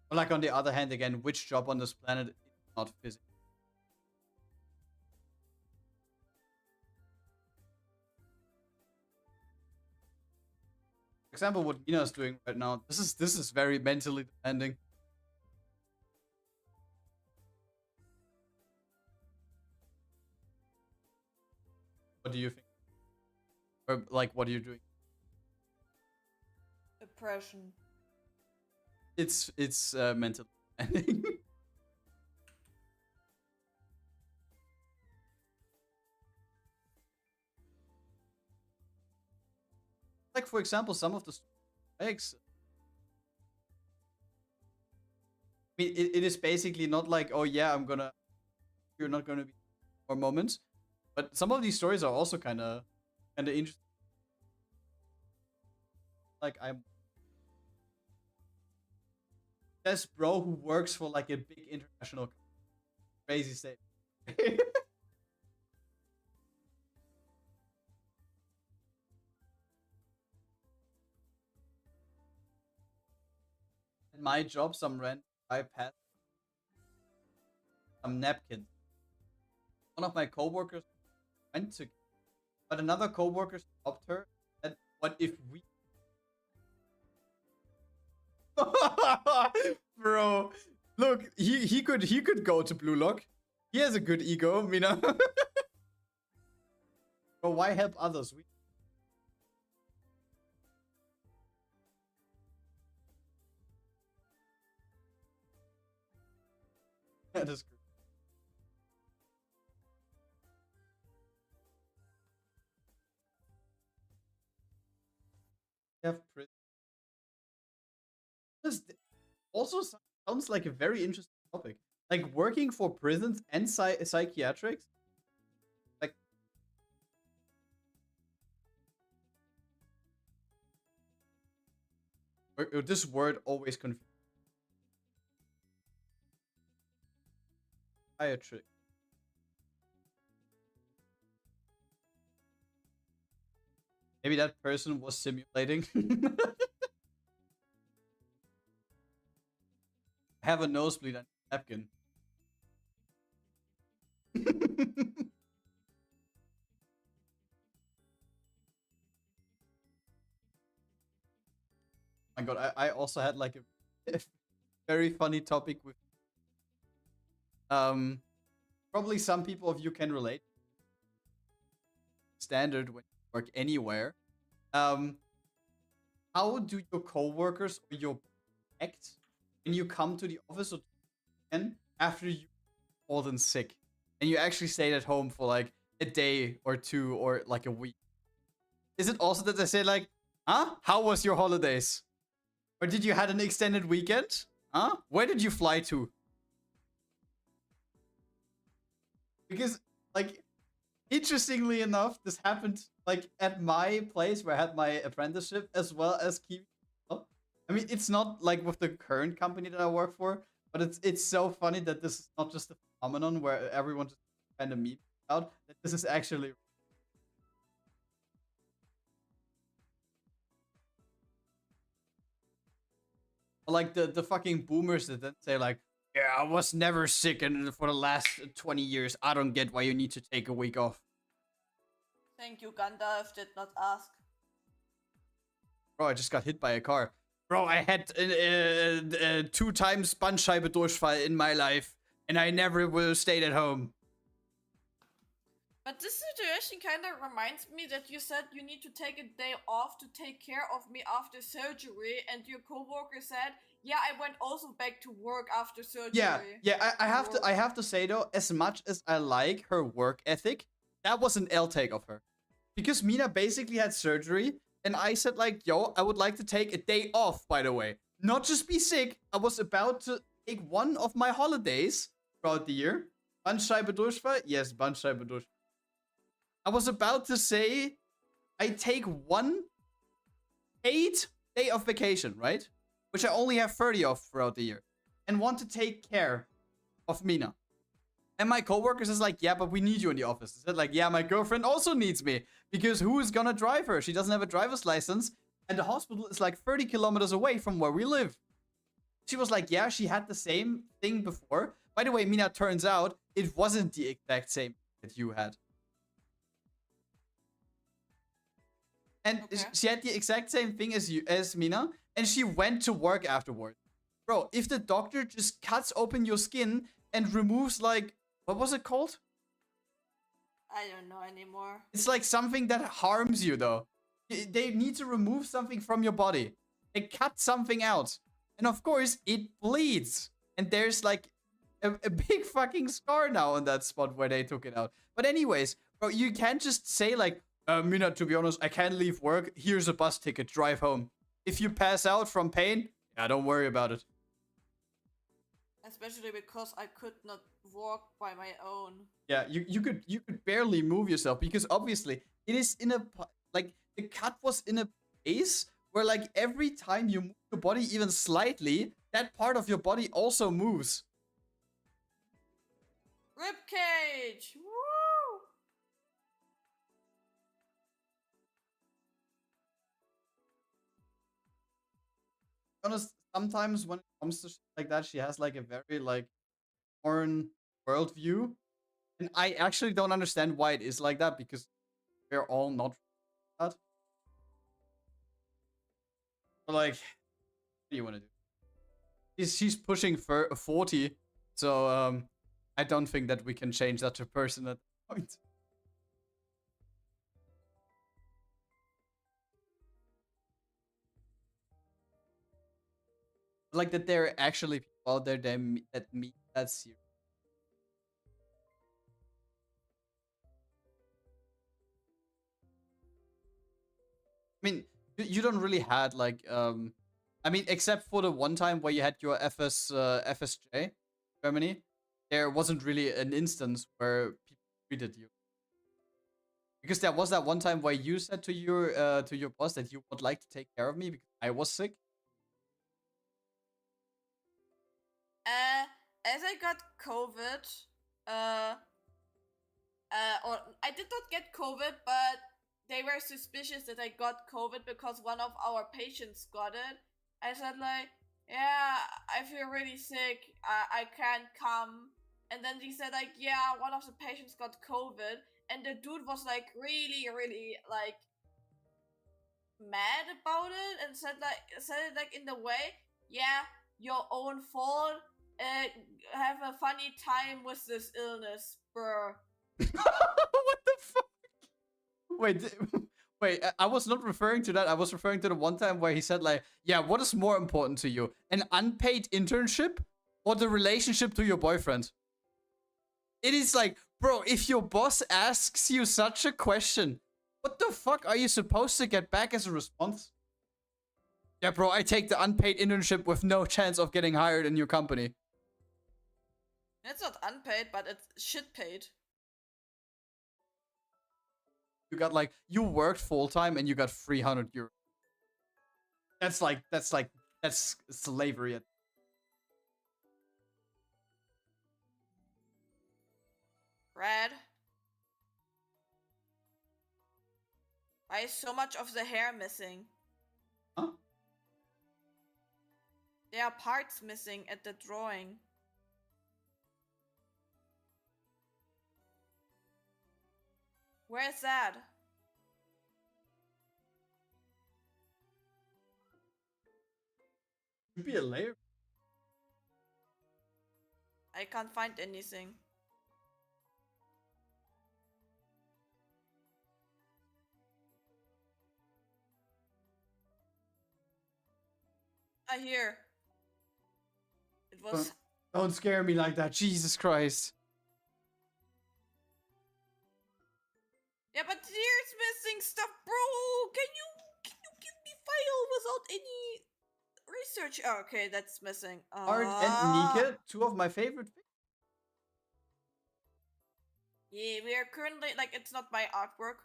But like on the other hand, again, which job on this planet is not physics? For example, what Mina is doing right now, this is very mentally demanding. What do you think? Or like, what are you doing? Depression. It's mentally demanding. Like, for example, some of the strikes. I mean, it is basically not like, oh yeah, you're not gonna be more moments. But some of these stories are also kind of interesting. Like, this bro who works for like a big international crazy state. At my job, some random guy passed some napkins. One of my coworkers went to, but another coworker stopped her. And what if we... Bro, could go to Blue Lock. He has a good ego, Mina. But why help others? That is good. Have prison. This also sounds like a very interesting topic. Like working for prisons and psychiatrics. Like this word always confuses. Psychiatric. Maybe that person was simulating. I have a nosebleed and a napkin. My god, I also had like a very funny topic with probably some people of you can relate. Standard when you work anywhere. How do your coworkers or your act when you come to the office or again after you fallen sick and you actually stayed at home for like a day or two or like a week? Is it also that they say like, huh? How was your holidays? Or did you had an extended weekend? Huh? Where did you fly to? Because like interestingly enough, this happened like at my place where I had my apprenticeship as well as Kiwi. I mean, it's not like with the current company that I work for, but it's so funny that this is not just a phenomenon where everyone just kind of meets out. That this is actually like the fucking boomers that then say like, yeah, I was never sick and for the last 20 years. I don't get why you need to take a week off. Thank you, Gandalf did not ask. Bro, I just got hit by a car. Bro, I had 2 times Bandscheibendurchfall in my life, and I never will stay at home. But this situation kind of reminds me that you said you need to take a day off to take care of me after surgery, and your coworker said, yeah, I went also back to work after surgery. Yeah, I have to say though, as much as I like her work ethic, that was an L take of her. Because Mina basically had surgery, and I said like, yo, I would like to take a day off, by the way. Not just be sick. I was about to take one of my holidays throughout the year. Bandscheibendurchfall? Yes, Bandscheibendurchfall. I was about to say, I take 1 paid day of vacation, right? Which I only have 30 of throughout the year. And want to take care of Mina. And my coworkers is like, yeah, but we need you in the office. I said like, yeah, my girlfriend also needs me. Because who is gonna drive her? She doesn't have a driver's license. And the hospital is like 30 kilometers away from where we live. She was like, yeah, she had the same thing before. By the way, Mina, turns out it wasn't the exact same that you had. And Okay. she had the exact same thing as Mina. And she went to work afterward. Bro, if the doctor just cuts open your skin and removes like, what was it called? I don't know anymore. It's like something that harms you though. They need to remove something from your body. They cut something out. And of course, it bleeds. And there's like a big fucking scar now on that spot where they took it out. But anyways, bro, you can't just say like, Mina, to be honest, I can't leave work. Here's a bus ticket. Drive home. If you pass out from pain, yeah, don't worry about it. Especially because I could not walk by my own. Yeah, you could barely move yourself because obviously it is in a like the cut was in a place where like every time you move your body even slightly, that part of your body also moves. Ribcage! Woo! Honest, sometimes when it comes to shit like that, she has like a very like foreign worldview, and I actually don't understand why it is like that because we're all not that. But like, what do you want to do? She's pushing for 40. So I don't think that we can change that to person at this point. Like that there are actually people out there that meet that serious. I mean, you don't really had like I mean, except for the one time where you had your FSJ Germany, there wasn't really an instance where people treated you. Because there was that one time where you said to your boss that you would like to take care of me because I was sick. As I got COVID, or I did not get COVID, but they were suspicious that I got COVID because one of our patients got it. I said like, yeah, I feel really sick. I can't come. And then he said like, yeah, one of the patients got COVID, and the dude was like really, really like mad about it and said it like in the way, yeah, your own fault. Have a funny time with this illness, bro. What the fuck? Wait, wait. I was not referring to that. I was referring to the one time where he said like, "Yeah, what is more important to you, an unpaid internship or the relationship to your boyfriend?" It is like, bro, if your boss asks you such a question, what the fuck are you supposed to get back as a response? Yeah, bro, I take the unpaid internship with no chance of getting hired in your company. It's not unpaid, but it's shit paid. You got like, you worked full time and you got 300 euros. That's slavery. Grad. Why is so much of the hair missing? Huh? There are parts missing at the drawing. Where's that? Could be a layer. I can't find anything. Here. It was. Don't scare me like that, Jesus Christ. Yeah, but here's missing stuff, bro. Can you give me file without any research? Oh, okay, that's missing. Art and Nikke, two of my favorite things. Yeah, we are currently like it's not my artwork.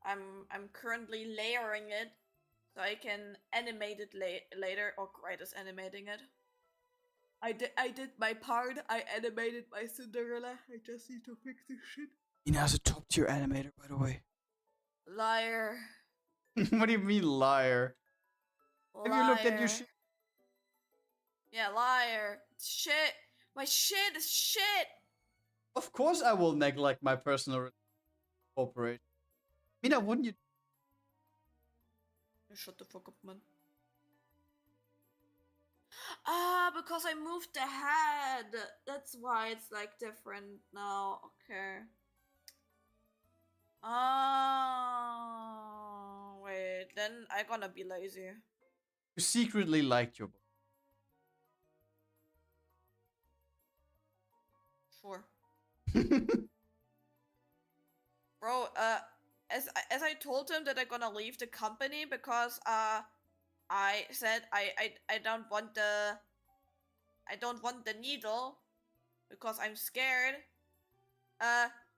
I'm currently layering it so I can animate it later, or Grad is animating it. I did my part. I animated my Cinderella. I just need to fix this shit. Mina has a top tier animator, by the way. Liar. What do you mean, liar? Liar. Have you looked at your shit? Yeah, liar. Shit. My shit is shit. Of course I will neglect my personal corporation. Mina, wouldn't you? Shut the fuck up, man. Because I moved the head. That's why it's like different now. Okay. Wait. Then I'm gonna be lazy. You secretly liked your book. Sure. Bro, as I told him that I'm gonna leave the company because I said I don't want the needle because I'm scared.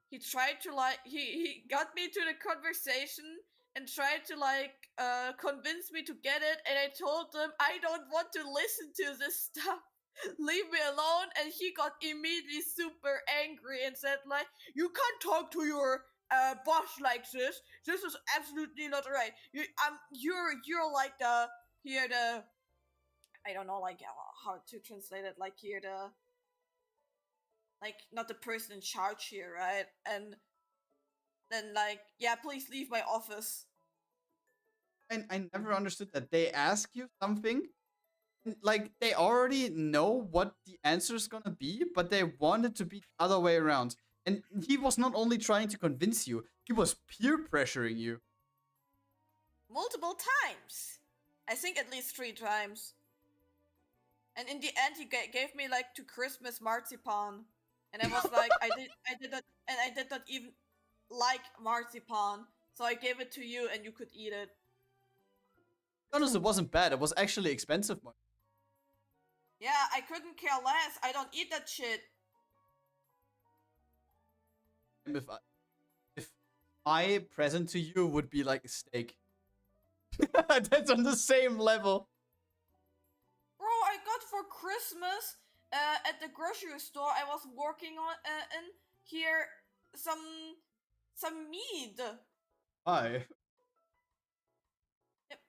He tried to like he got me to the conversation and tried to like convince me to get it, and I told him I don't want to listen to this stuff. Leave me alone. And he got immediately super angry and said like, you can't talk to your boss like this. This is absolutely not right. You're like the I don't know like how to translate it, like here the like not the person in charge here, right? And then like, yeah, please leave my office. And I never understood that. They ask you something, Like, they already know what the answer is gonna be, but they want it to be the other way around. And he was not only trying to convince you, he was peer pressuring you. Multiple times. I think at least 3 times. And in the end, he gave me like to Christmas marzipan, and I was like, I did not, and I did not even like marzipan, so I gave it to you, and you could eat it. To be honest, it wasn't bad. It was actually expensive. Yeah, I couldn't care less. I don't eat that shit. If my present to you would be like a steak, that's on the same level. Bro, I got for Christmas at the grocery store I was working on in here some meat. Why?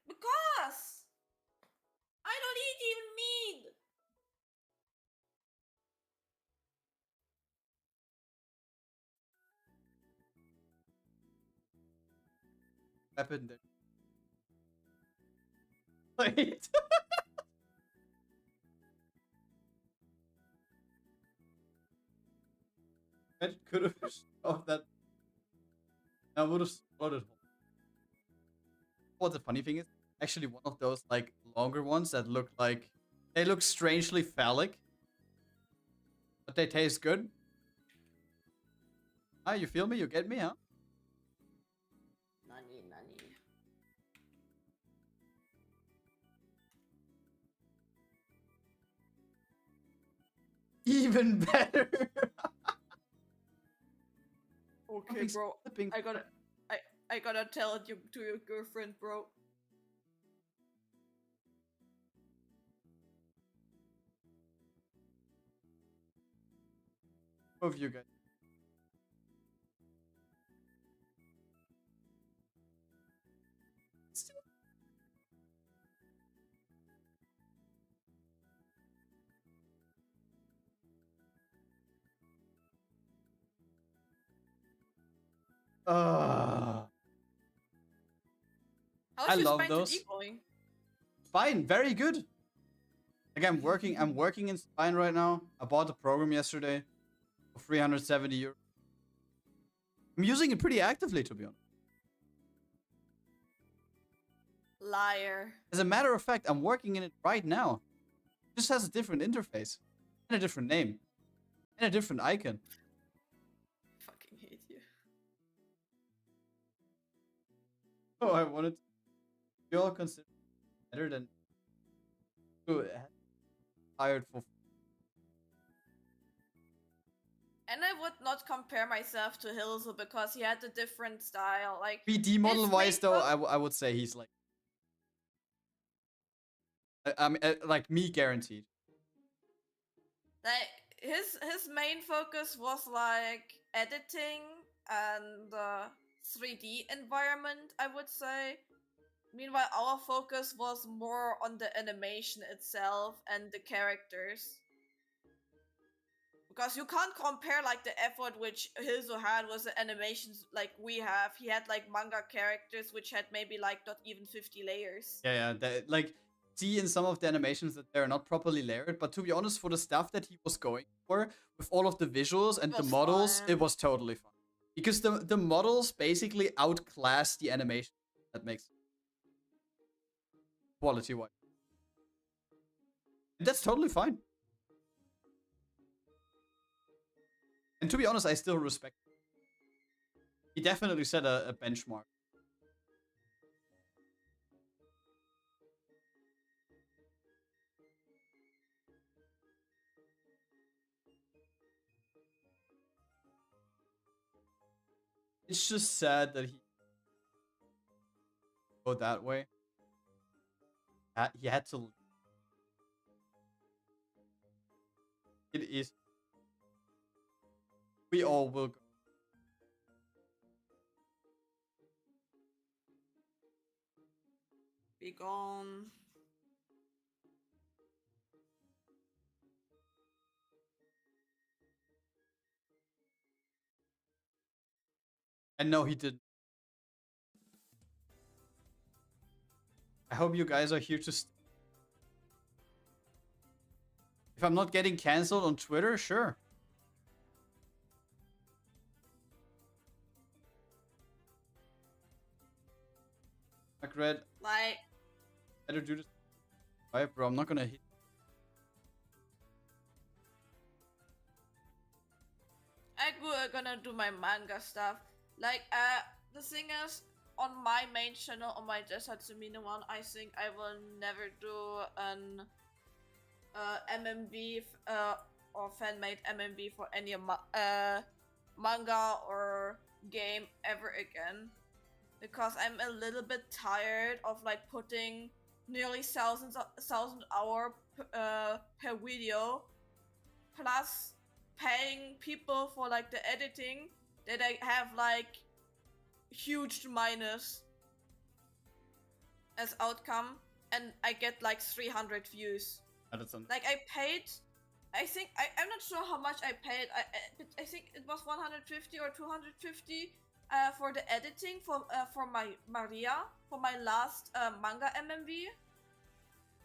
Because I don't eat even meat. Happened there. Wait. I could have stopped that. I would have swallowed it. What the funny thing is, actually one of those like longer ones that look like they look strangely phallic, but they taste good. Ah, you feel me? You get me, huh? Nani. Even better. Okay, bro. I gotta tell it to your girlfriend, bro. Both of you guys. How's I your love spine those. 2D going? Spine, very good. Like I'm working in Spine right now. I bought the program yesterday for 370 euros. I'm using it pretty actively, to be honest. Liar. As a matter of fact, I'm working in it right now. It just has a different interface and a different name and a different icon. Fucking hate you. Oh, I wanted to be all considered better than hired for. And I would not compare myself to Hilso because he had a different style. Like 3D model wise, his though, makeup- I would say he's like, like me guaranteed. like his main focus was like editing and 3D environment, I would say. Meanwhile, our focus was more on the animation itself and the characters. Because you can't compare like the effort which Hilso had with the animations like we have. He had like manga characters which had maybe like not even 50 layers. Yeah, like see in some of the animations that they're not properly layered, but to be honest, for the stuff that he was going for with all of the visuals and the Was models, fun. it was totally fun. Because the models basically outclass the animation. That makes sense. Quality wise. That's totally fine. And to be honest, I still respect him. He definitely set a benchmark. It's just sad that he go that way. He had to leave. It is. We all will go. Be gone. And no, he didn't. I hope you guys are here to stay. If I'm not getting cancelled on Twitter, sure. Like Grad, Like, better do this. Alright, bro, I'm not gonna hit. gonna do my manga stuff. Like, the thing is, on my main channel, on my Mina one, I think I will never do an MMV or fan-made MMV for any manga or game ever again, because I'm a little bit tired of like putting nearly thousand hour per video, plus paying people for like the editing that I have like huge minus as outcome, and I get like 300 views. Like I paid, I think I'm not sure how much I paid. I think it was 150 or 250 for the editing for my Maria, for my last manga MMV,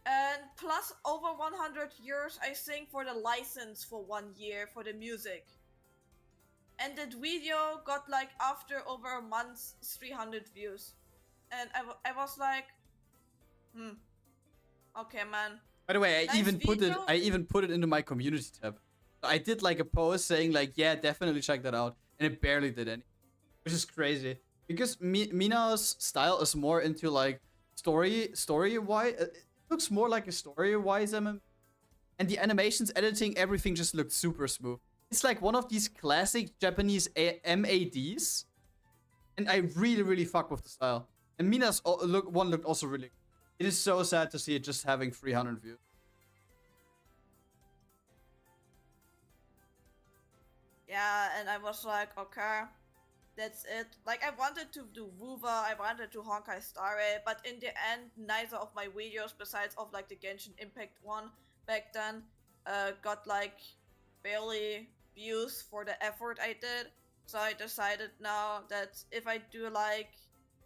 and plus over 100 euros I think for the license for 1 year for the music. And that video got like after over a month 300 views, and I was like, okay, man. By the way, Nice I even put it into my community tab. I did like a post saying like, yeah, definitely check that out, and it barely did any, which is crazy because Mina's style is more into like story wise. It looks more like a story wise MM, and the animations, editing, everything just looked super smooth. It's like one of these classic Japanese MADs, and I really fuck with the style. And Mina's one looked also really good. It is so sad to see it just having 300 views. Yeah, and I was like, okay, that's it. Like, I wanted to do Wuva, I wanted to Honkai Star Rail, but in the end, neither of my videos, besides of like the Genshin Impact one back then, got like barely views for the effort I did. So I decided now that if I do like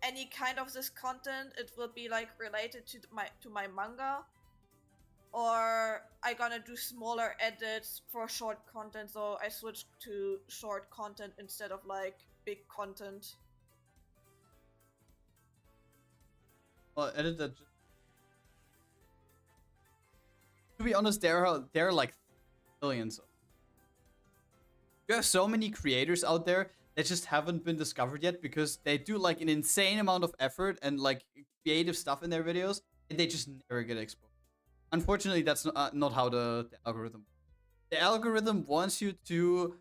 any kind of this content, it will be like related to my manga, or I gonna do smaller edits for short content. So I switched to short content instead of like big content. Well, edit that. To be honest, there are like millions. You have so many creators out there that just haven't been discovered yet because they do like an insane amount of effort and like creative stuff in their videos, and they just never get exposed. Unfortunately, that's not how the algorithm. The algorithm wants you to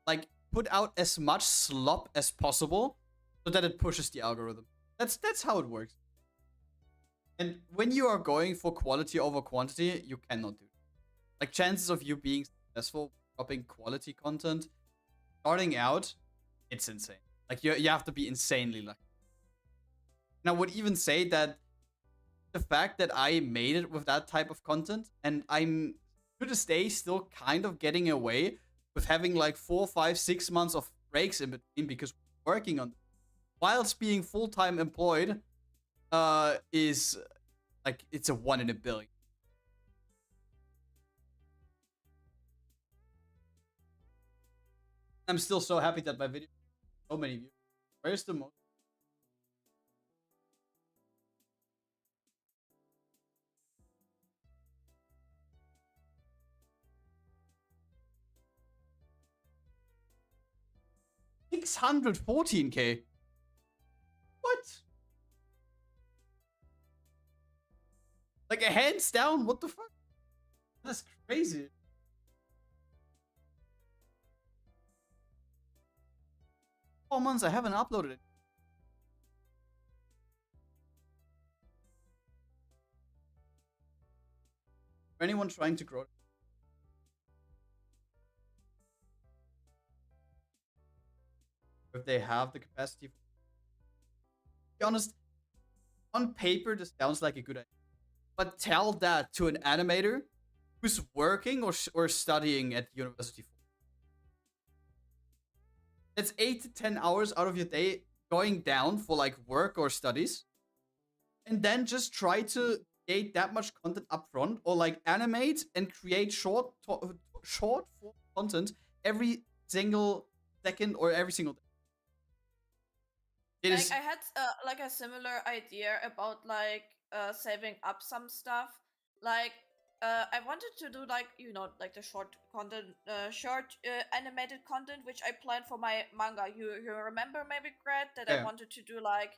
like put out as much slop as possible so that it pushes the algorithm. That's how it works. And when you are going for quality over quantity, you cannot do it. Like, chances of you being successful dropping quality content starting out, it's insane. Like, you have to be insanely lucky. And I would even say that the fact that I made it with that type of content, and I'm to this day still kind of getting away with having like 4, 5, 6 months of breaks in between because we're working on it, whilst being full-time employed, is like, it's a 1 in a billion. I'm still so happy that my video so many views. Where's the most? $614K. What? Like, a hands down, what the fuck? That's crazy. Months I haven't uploaded it. For anyone trying to grow, if they have the capacity, to be honest, on paper this sounds like a good idea, but tell that to an animator who's working or studying at university. That's 8 to 10 hours out of your day going down for like work or studies, and then just try to create that much content up front, or like animate and create short form content every single second or every single day. It Like is I had like a similar idea about like saving up some stuff. Like I wanted to do like like the short content, short animated content which I planned for my manga. You remember maybe Grad that I Yeah. wanted to do like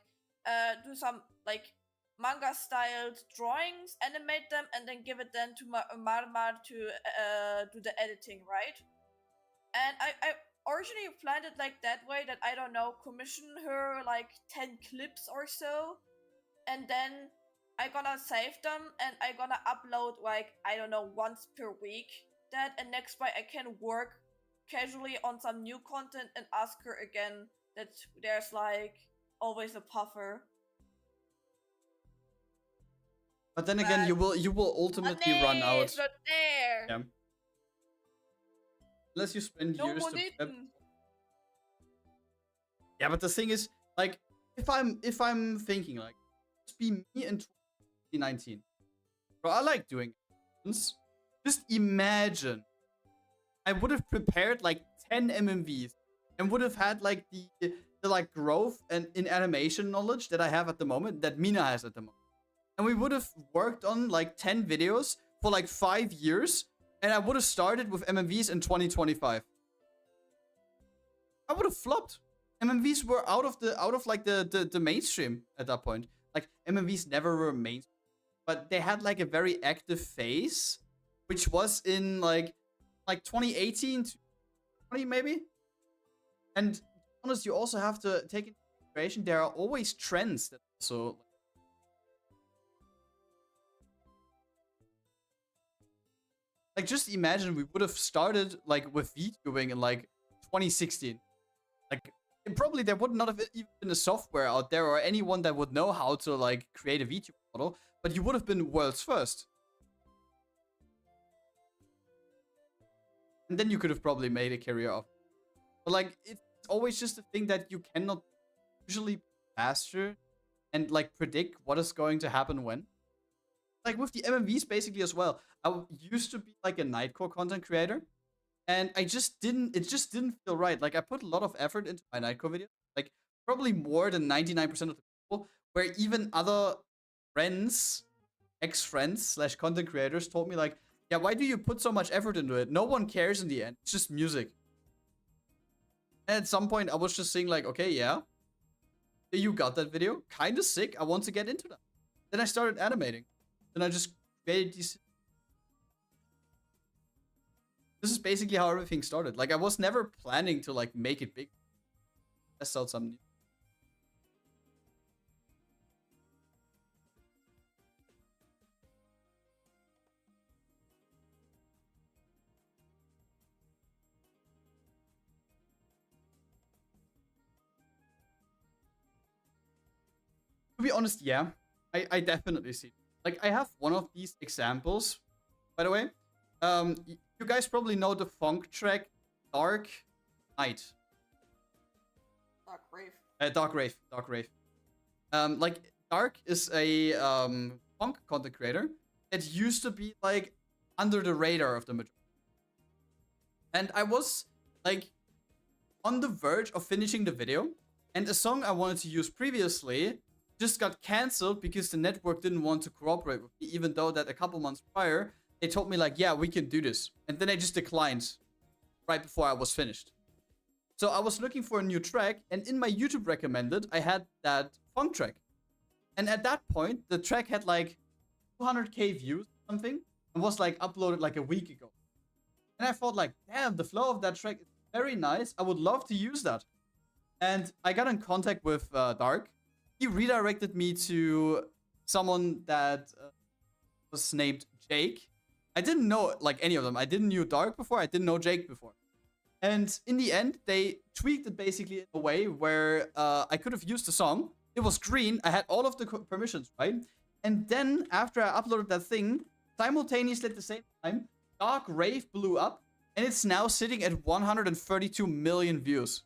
do some like manga styled drawings, animate them, and then give it then to Marmar to do the editing, right? And I originally planned it like that way, that I don't know, commission her like 10 clips or so, and then I gonna save them and I gonna upload like, I don't know, once per week that, and next week I can work casually on some new content and ask her again that there's like always a puffer. But then again, But you will ultimately run money out. is not there. Yeah. Unless you spend No years to prep. money. Yeah, but the thing is, like, if I'm thinking like, just be me in 2019, bro, I like doing it. Just imagine, I would have prepared like 10 MMVs and would have had like the like growth and in animation knowledge that I have at the moment, that Mina has at the moment, and we would have worked on like 10 videos for like 5 years, and I would have started with MMVs in 2025. I would have flopped. MMVs were out of like the mainstream at that point. Like MMVs never were mainstream, but they had like a very active phase, which was in like 2018 to 20 maybe. And to be honest, you also have to take into consideration there are always trends that also. Like, just imagine we would have started like with VTubing in like 2016. Like, probably there would not have even been a software out there or anyone that would know how to like create a VTuber model, but you would have been world's first. And then you could have probably made a career of. But like, it's always just a thing that you cannot usually master and like predict what is going to happen when. Like with the MMVs basically as well. I used to be like a Nightcore content creator, and it just didn't feel right. Like I put a lot of effort into my Nightcore videos, like probably more than 99% of the people, where even other friends, ex-friends / content creators told me like, yeah, why do you put so much effort into it? No one cares in the end. It's just music. And at some point I was just saying like, okay, yeah, you got that video, kind of sick. I want to get into that. Then I started animating. Then I just created these. This is basically how everything started. Like I was never planning to like make it big. Test out some new. To be honest, yeah, I definitely see. Like I have one of these examples, by the way. You guys probably know the funk track Dark Night. Dark Rave. Dark Rave. Like Dark is a funk content creator that used to be like under the radar of the majority. And I was like on the verge of finishing the video, and a song I wanted to use previously just got cancelled because the network didn't want to cooperate with me, even though that a couple months prior they told me like, yeah, we can do this. And then I just declined right before I was finished. So I was looking for a new track, and in my YouTube recommended, I had that funk track. And at that point, the track had like 200k views or something, and was like uploaded like a week ago. And I thought like, damn, the flow of that track is very nice. I would love to use that. And I got in contact with Dark. He redirected me to someone that was named Jake. I didn't know like any of them. I didn't know Dark before. I didn't know Jake before. And in the end, they tweaked it basically in a way where I could have used the song. It was green. I had all of the permissions, right? And then after I uploaded that thing, simultaneously at the same time, Dark Rave blew up. And it's now sitting at 132 million views.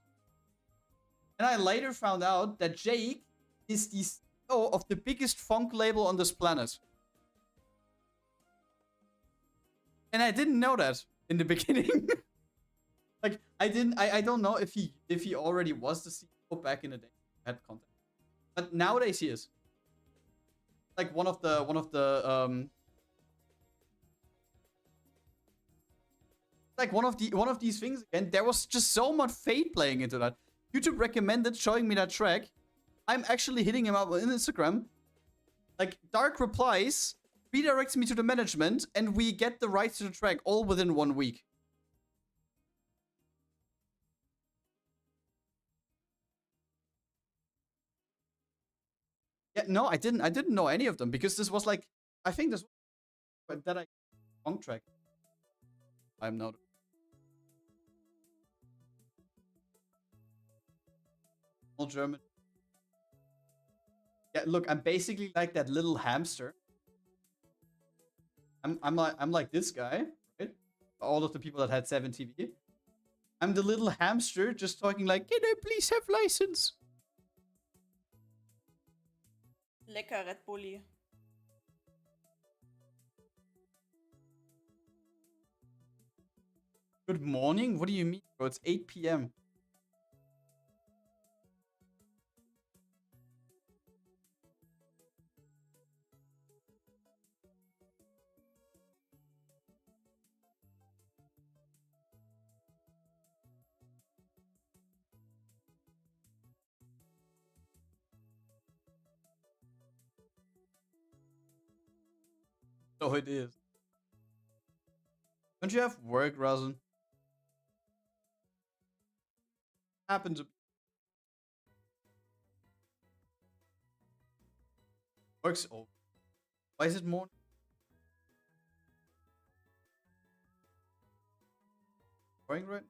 And I later found out that Jake is the CEO of the biggest funk label on this planet. And I didn't know that in the beginning. Like I don't know if he already was the CEO back in the day. Had contact. But nowadays he is. Like one of the like one of these things again. There was just so much fate playing into that. YouTube recommended showing me that track. I'm actually hitting him up on Instagram. Like Dark replies, redirects me to the management, and we get the rights to the track all within 1 week. Yeah, no, I didn't know any of them because this was like, I think this was that I wrong track. I'm not. All German. Yeah, look, I'm basically like that little hamster. I'm like this guy, right? All of the people that had 7TV. I'm the little hamster just talking like, can I please have license? Lecker Red Bulli. Good morning? What do you mean, bro? It's 8 p.m. So it is. Don't you have work, Razen? Happened to works over. Why is it morning? Going right?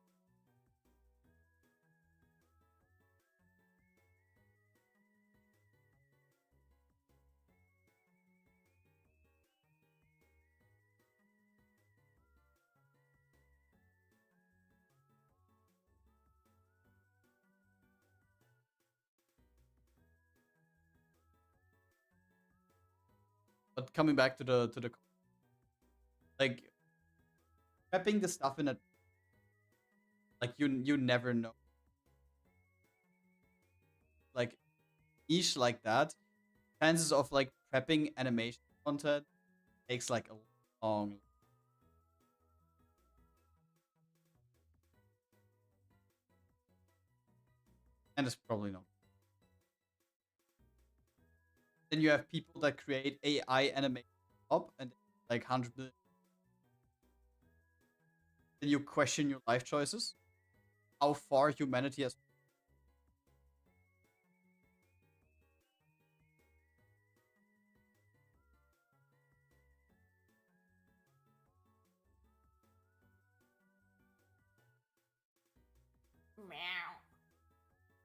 But coming back to the like prepping the stuff in a like you never know. Like niche like that, chances of like prepping animation content takes like a long. And it's probably not. Then you have people that create AI animation up and like 100 million. Then you question your life choices, how far humanity has. Meow.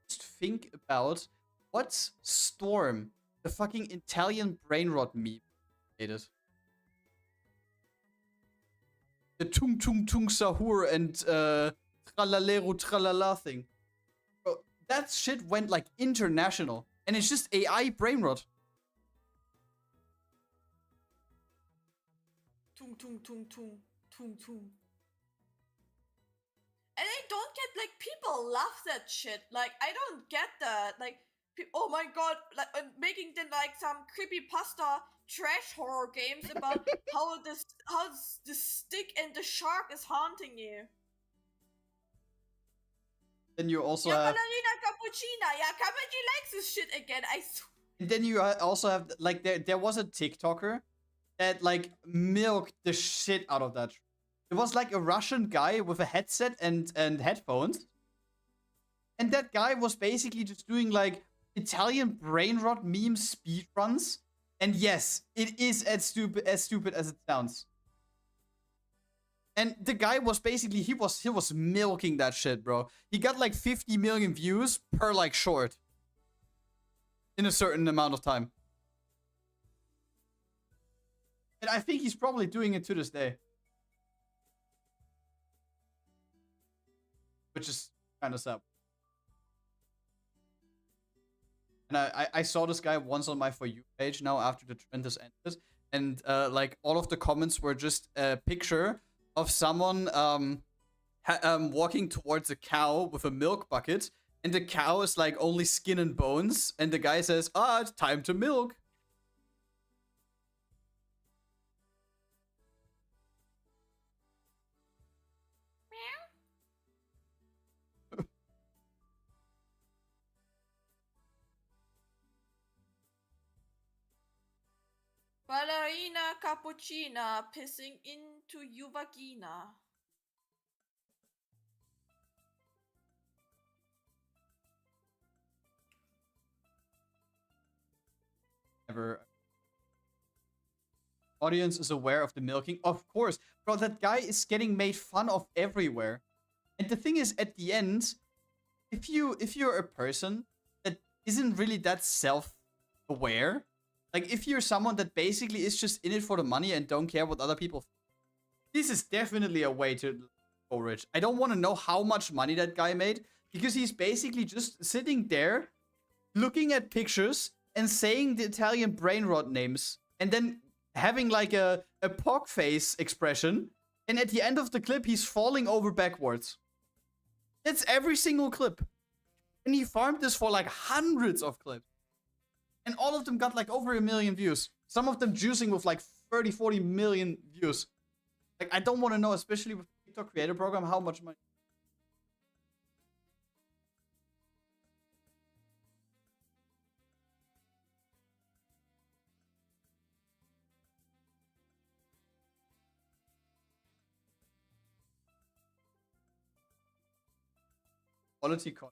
Just think about what's Storm, the fucking Italian brain rot meme, made it. The tung tung tung sahur and tralalero tralala thing. Bro, that shit went like international, and it's just AI brain rot. Tung tung tung tung tung tung. And I don't get like people love that shit. Like I don't get that. Like oh my god, like making them like some creepypasta trash horror games about how the stick and the shark is haunting you. Then you also Yeah, have. Ballerina Cappuccina. Yeah, Cappuccino likes this shit again. And then you also have like there was a TikToker that like milked the shit out of that. It was like a Russian guy with a headset and headphones. And that guy was basically just doing like Italian brain rot meme speedruns. And yes, it is as stupid as it sounds. And the guy was basically he was milking that shit, bro. He got like 50 million views per like short in a certain amount of time. And I think he's probably doing it to this day. Which is kind of sad. And I saw this guy once on my For You page now after the trend has ended. and like all of the comments were just a picture of someone walking towards a cow with a milk bucket, and the cow is like only skin and bones, and the guy says, "Ah, it's time to milk." Ballerina cappuccina pissing into your vagina. Never. Audience is aware of the milking. Of course. Bro, that guy is getting made fun of everywhere. And the thing is, at the end, if you're a person that isn't really that self-aware, like if you're someone that basically is just in it for the money and don't care what other people think, this is definitely a way to go rich. I don't want to know how much money that guy made, because he's basically just sitting there looking at pictures and saying the Italian brain rot names, and then having like a pog face expression, and at the end of the clip he's falling over backwards. That's every single clip. And he farmed this for like hundreds of clips. And all of them got like over 1 million views. Some of them juicing with like 30, 40 million views. Like, I don't want to know, especially with TikTok creator program, how much money. Quality content.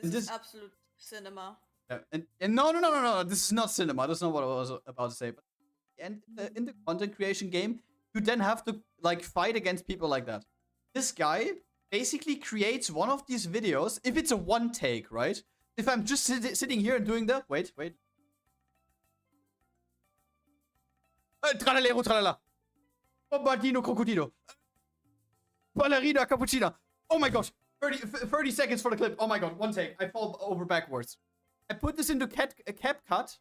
This is absolute cinema. Yeah, and no, this is not cinema. That's not what I was about to say. But in the content creation game, you then have to like fight against people like that. This guy basically creates one of these videos. If it's a one take, right? If I'm just sitting here and doing the wait. Tralero tralala. Bombardino crocodilo. Ballerina cappuccina. Oh my god. 30 seconds for the clip. Oh my god, one take. I fall over backwards. I put this into CapCut,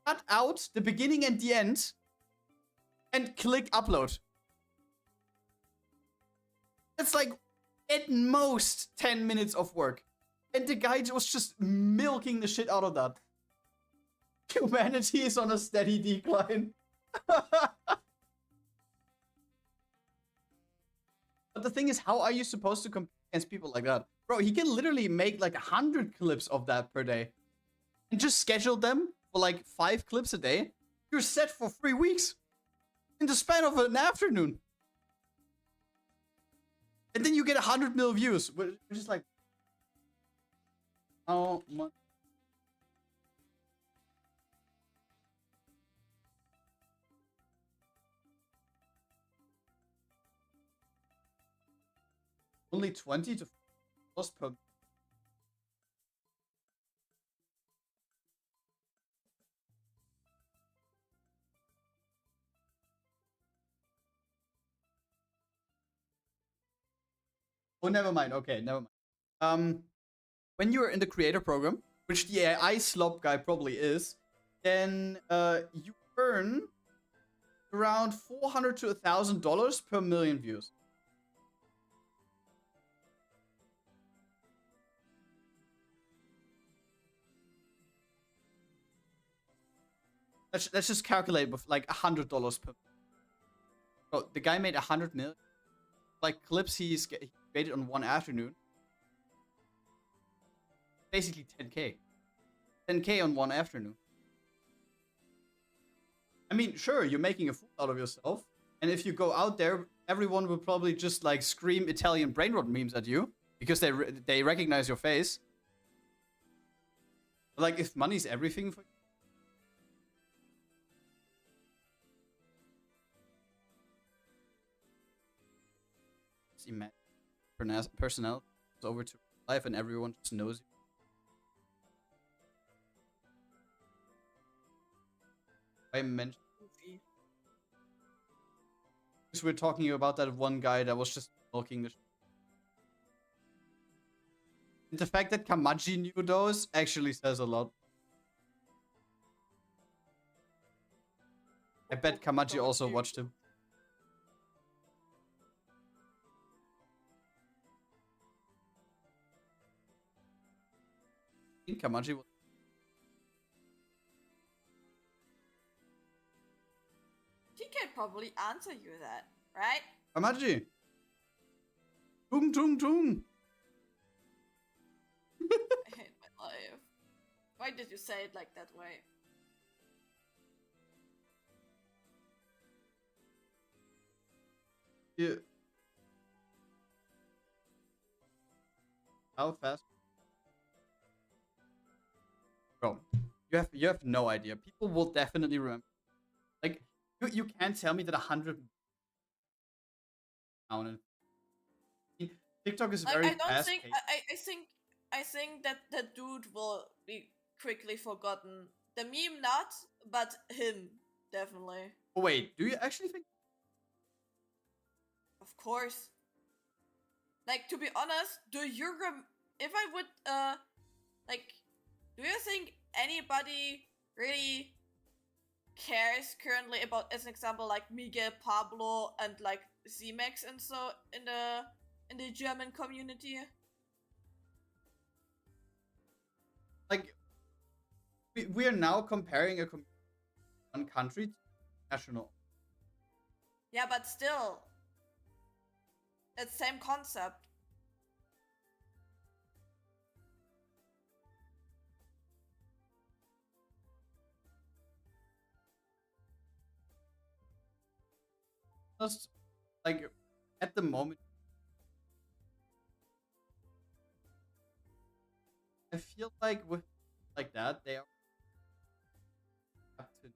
cut out the beginning and the end, and click upload. That's like at most 10 minutes of work. And the guy was just milking the shit out of that. Humanity is on a steady decline. But the thing is, how are you supposed to compete against people like that? Bro, he can literally make like 100 clips of that per day. And just schedule them for like 5 clips a day. You're set for 3 weeks. In the span of an afternoon. And then you get 100 mil views. Which is like... how much? Only 20 to $40 per... Oh, never mind. Okay, never mind. When you're in the creator program, which the AI slop guy probably is, then you earn around $400 to $1,000 per million views. Let's just calculate with like $100 per. Oh, the guy made 100 million. Like clips he created on one afternoon. Basically 10K. 10K on one afternoon. I mean, sure, you're making a fool out of yourself. And if you go out there, everyone will probably just like scream Italian brain rot memes at you. Because they recognize your face. But like, if money's everything for you. Imagine personnel is over to life and everyone just knows you. I mentioned because we're talking about that one guy that was just milking the. And the fact that Kamaji knew those actually says a lot. I bet Kamaji also watched him. I think Kamaji was... He can probably answer you that, right? Kamaji! Tung tung tung! I hate my life. Why did you say it like that way? Yeah. How fast? Bro, you have no idea. People will definitely remember. Like, you can't tell me that 100 down and TikTok is very fast paced. I think that the dude will be quickly forgotten. The meme not, but him definitely. Oh, wait, do you actually think? Of course. Like, to be honest, if I would like, do you think anybody really cares currently about, as an example, like Miguel, Pablo, and like Z-Max and so in the German community? Like, we are now comparing one country to national. Yeah, but still, it's same concept. Just like at the moment, I feel like with like that they are have to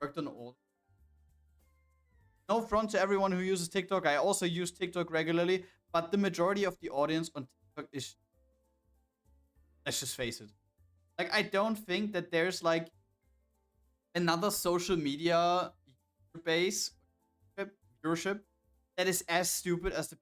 worked on all. No front to everyone who uses TikTok. I also use TikTok regularly, but the majority of the audience on TikTok is, let's just face it. Like, I don't think that there's like another social media base viewership that is as stupid as the.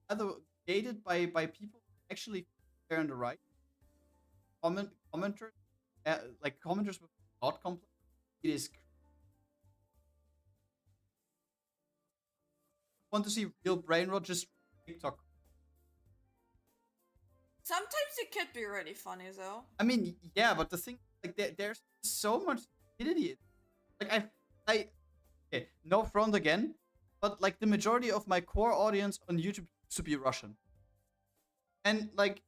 Either gated by people actually fair on the right. Commenters, like commenters with not complain. It is. Want to see real brain rot? Just TikTok. Sometimes it could be really funny though. I mean, yeah, but the thing, like, there's so much stupidity. Like, I, okay, no front again, but like the majority of my core audience on YouTube used to be Russian, and like,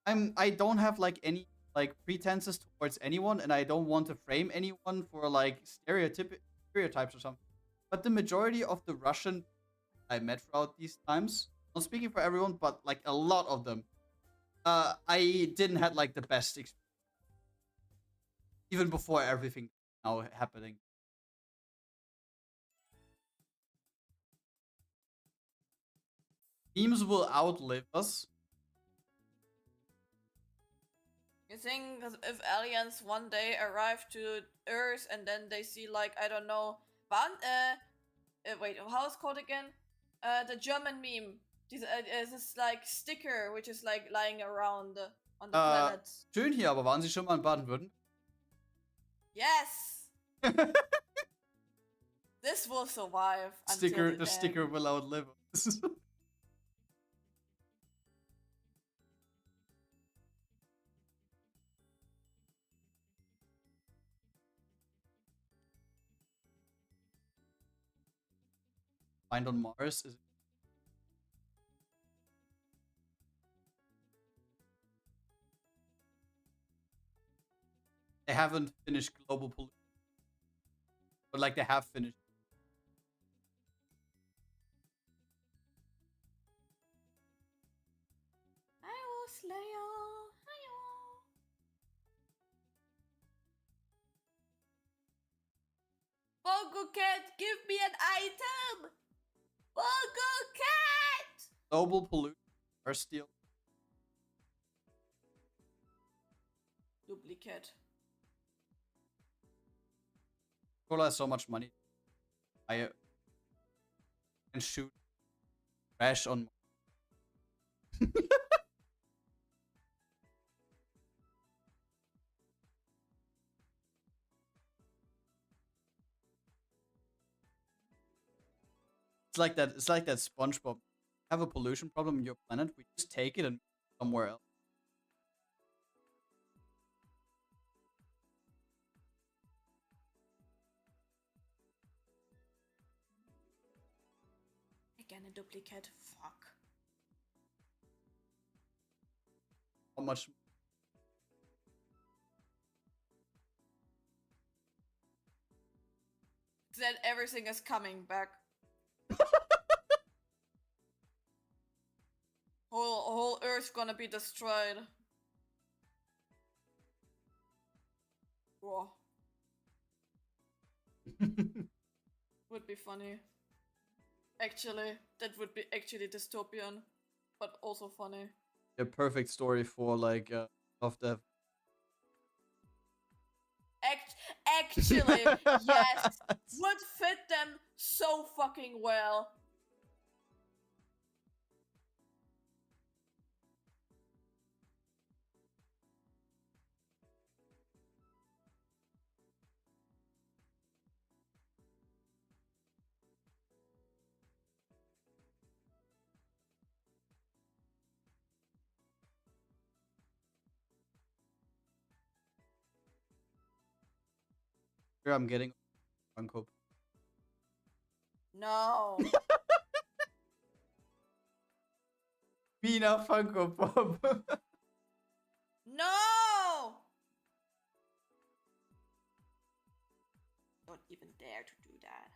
I don't have like any like pretenses towards anyone, and I don't want to frame anyone for like stereotypes or something. But the majority of the Russian I met throughout these times, not speaking for everyone, but like a lot of them, I didn't have like the best experience. Even before everything now happening. Memes will outlive us. You think if aliens one day arrive to Earth and then they see like, I don't know, wait, how is it called again? The German meme. This like sticker which is like lying around on the planet. Schön hier, aber waren Sie schon mal in Baden-Württemberg? Yes. This will survive. The sticker will outlive us. Find on Mars is. They haven't finished global pollution, but like they have finished. I will slay you. Bogo Cat, give me an item! Bogo Cat! Global pollution are still. Duplicate. Cola has so much money. and shoot trash on. It's like that. It's like that SpongeBob. Have a pollution problem in your planet, we just take it and move it somewhere else. Again, a duplicate. Fuck. How much? Then everything is coming back. whole Earth's gonna be destroyed. Whoa. Would be funny. Actually, that would be actually dystopian, but also funny. A perfect story for like of the. Actually, yes, would fit them so fucking well. Here I'm getting Funko. No. Mina Funko Pop. No! Don't even dare to do that.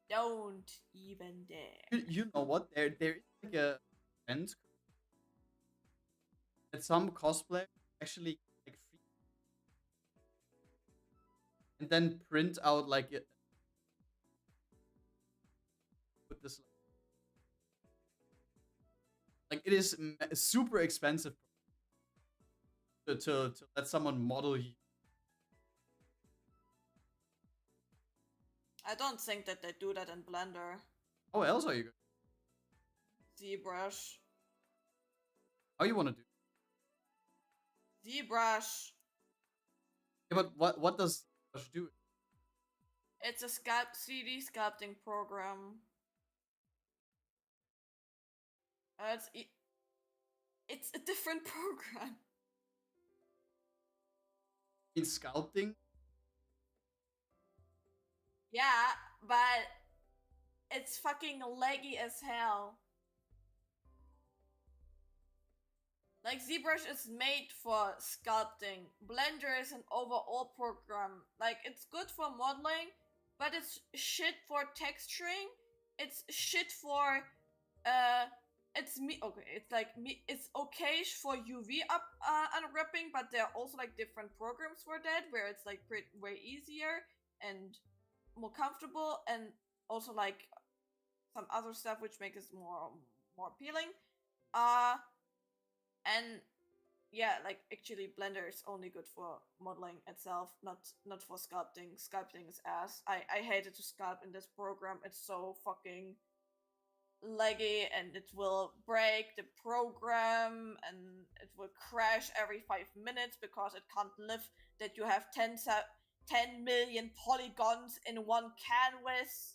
Don't even dare. You know what? There is like a trend that some cosplay actually like free and then print out like it with this like it is super expensive to let someone model you. I don't think that they do that in Blender. How else are you going? ZBrush. How you want to do? ZBrush. Yeah, but what does ZBrush do? It's a 3D sculpting program. It's a different program. In sculpting? Yeah, but it's fucking laggy as hell. Like, ZBrush is made for sculpting. Blender is an overall program. Like, it's good for modeling, but it's shit for texturing. It's shit for, it's okay for UV unwrapping, but there are also like different programs for that, where it's like way easier and more comfortable, and also like some other stuff which make it more appealing. And yeah, like actually Blender is only good for modeling itself, not for sculpting. Sculpting is ass. I hated to sculpt in this program. It's so fucking laggy, and it will break the program, and it will crash every 5 minutes because it can't live that you have 10 million polygons in one canvas.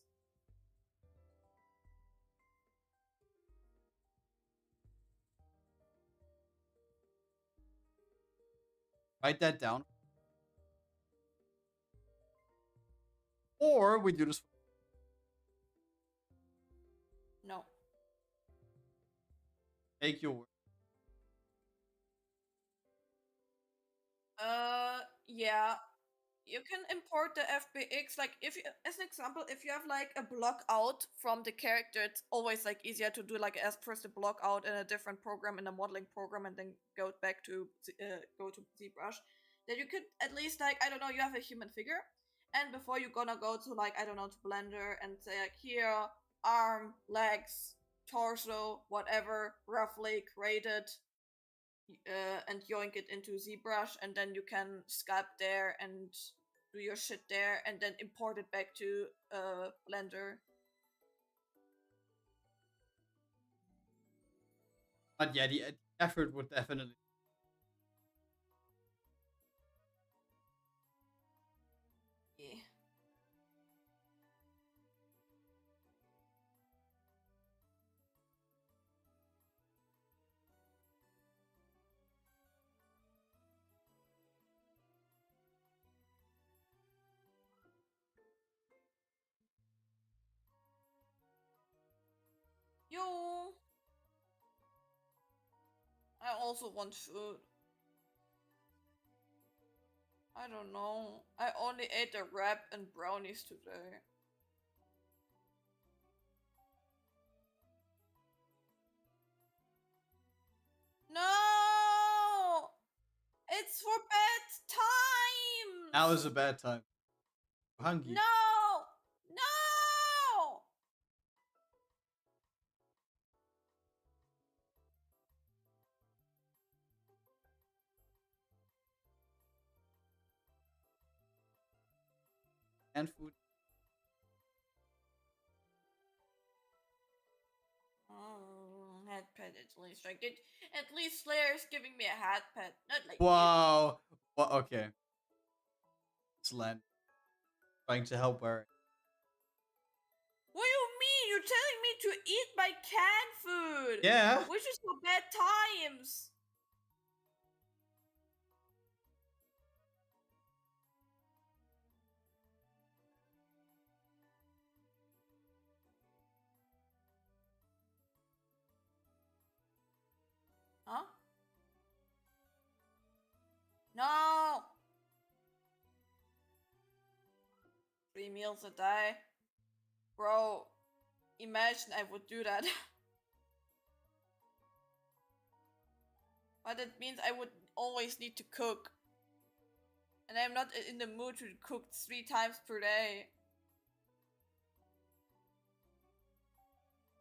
Write that down. Or we do this. No. Take your word. Yeah. You can import the FBX, like if you, as an example, if you have like a block out from the character, it's always like easier to do like as first a block out in a different program, in a modeling program, and then go back to go to ZBrush. Then you could at least like, I don't know, you have a human figure, and before you're gonna go to like, I don't know, to Blender and say like, here, arm, legs, torso, whatever, roughly created, and yoink it into ZBrush, and then you can sculpt there and do your shit there, and then import it back to Blender. But yeah, the effort would definitely. Yeah. Yo. I also want food. I don't know. I only ate a wrap and brownies today. No! It's for bedtime! Now is a bad time. I'm hungry. No! No! And food. Head pet at least. Like it. At least Slayer's giving me a hat pet, not like Wow. Well, okay. Slant. Trying to help her. What do you mean? You're telling me to eat my canned food? Yeah. Which is for bad times. Huh? No! 3 meals a day? Bro, imagine I would do that. But it means I would always need to cook. And I'm not in the mood to cook 3 times per day.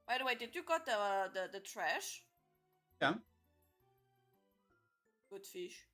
By the way, did you got the trash? Yeah. Good fish.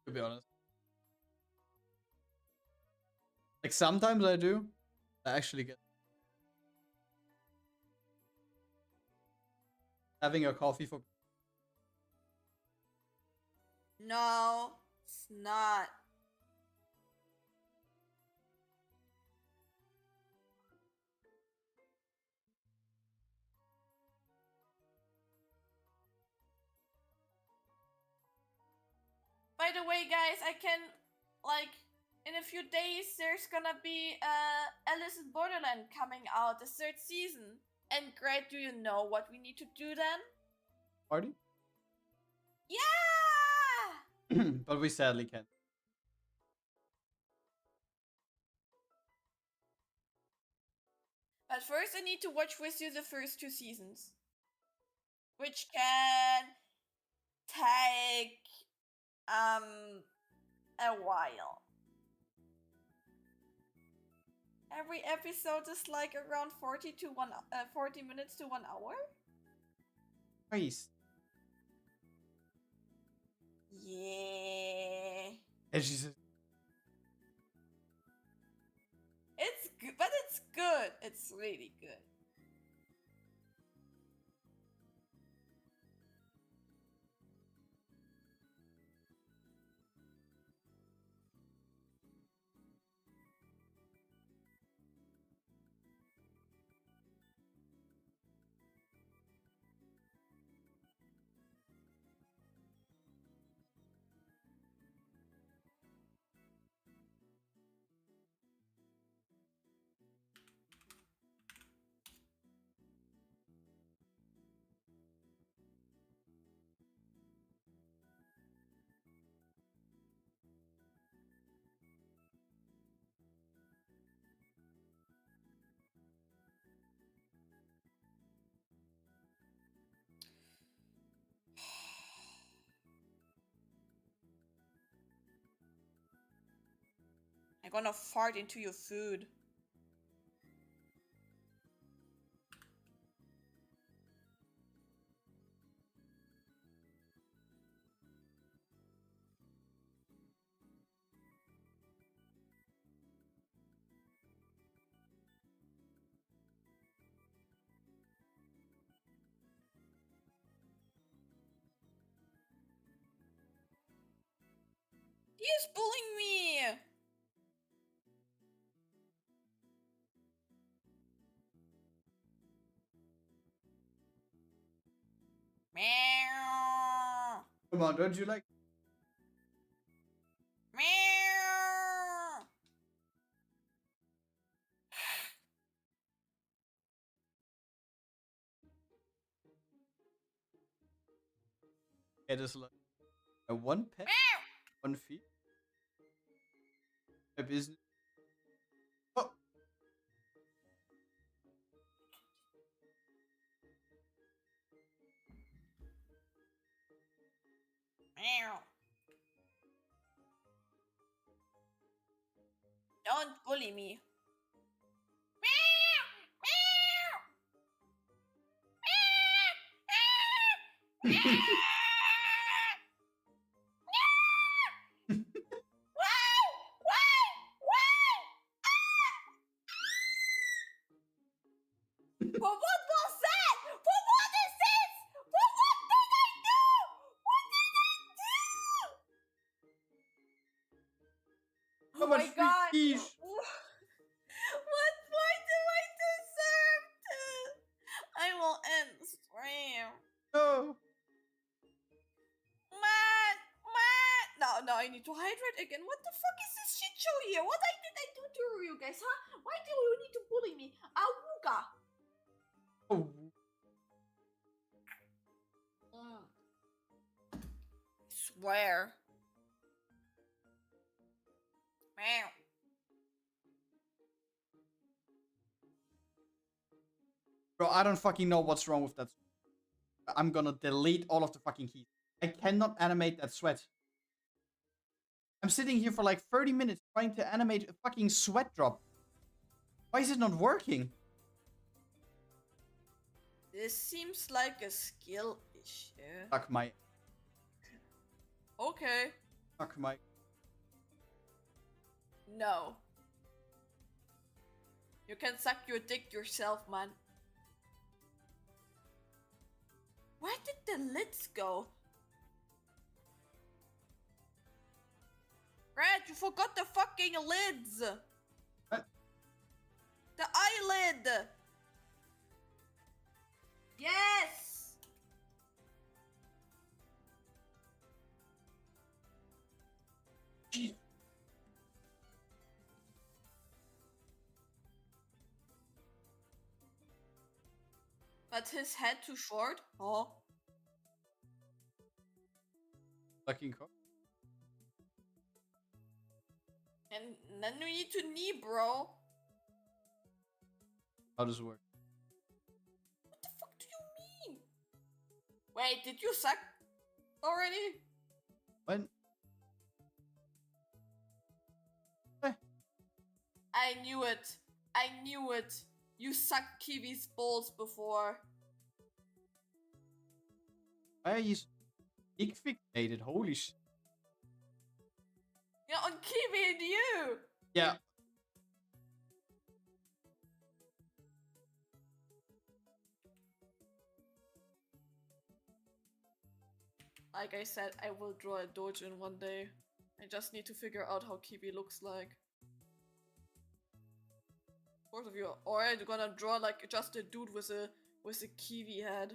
To be honest. Like sometimes I do. I actually get having a coffee for. No, it's not. By the way, guys, I can, like, in a few days, there's gonna be Alice in Borderland coming out, the 3rd season. And Grad, do you know what we need to do then? Party? Yeah! But we sadly can't. But first I need to watch with you the first 2 seasons. Which can take a while. Every episode is like around 40 minutes to 1 hour. Christ. Yeah. And she says, It's good, but it's good. It's really good. I'm gonna fart into your food. He is bullying me! Meow. Come on, don't you like? Meow. It is like a one pet, one feet. A business. Oh, Meow. Don't bully me. For what was that? For what is this? For what did I do? What did I do? How Oh much my free god. quiche? Why do I deserve this? I will end the stream. No. Man. No, I need to hydrate again. What the fuck is this shit show here? What did I do to you guys, huh? Why do you need to bully me? Awooga. Oh. Swear. Meow. Bro, I don't fucking know what's wrong with that. I'm gonna delete all of the fucking keys. I cannot animate that sweat. I'm sitting here for like 30 minutes trying to animate a fucking sweat drop. Why is it not working? This seems like a skill issue. Fuck my... Okay. Fuck my... No. You can suck your dick yourself, man. Where did the lids go? Grad, you forgot the fucking lids! What? The eyelid! Yes! Jeez. But his head too short? Oh. Fucking cock. And then we need to knee, bro. How does it work? What the fuck do you mean? Wait, did you suck already? When? I knew it. I knew it. You sucked Kiwi's balls before. Why are you so dick fixated? Holy shit. Yeah, on Kiwi and you. Yeah. Like I said, I will draw a dojin one day. I just need to figure out how Kiwi looks like. Both of you are already gonna draw like just a dude with a Kiwi head.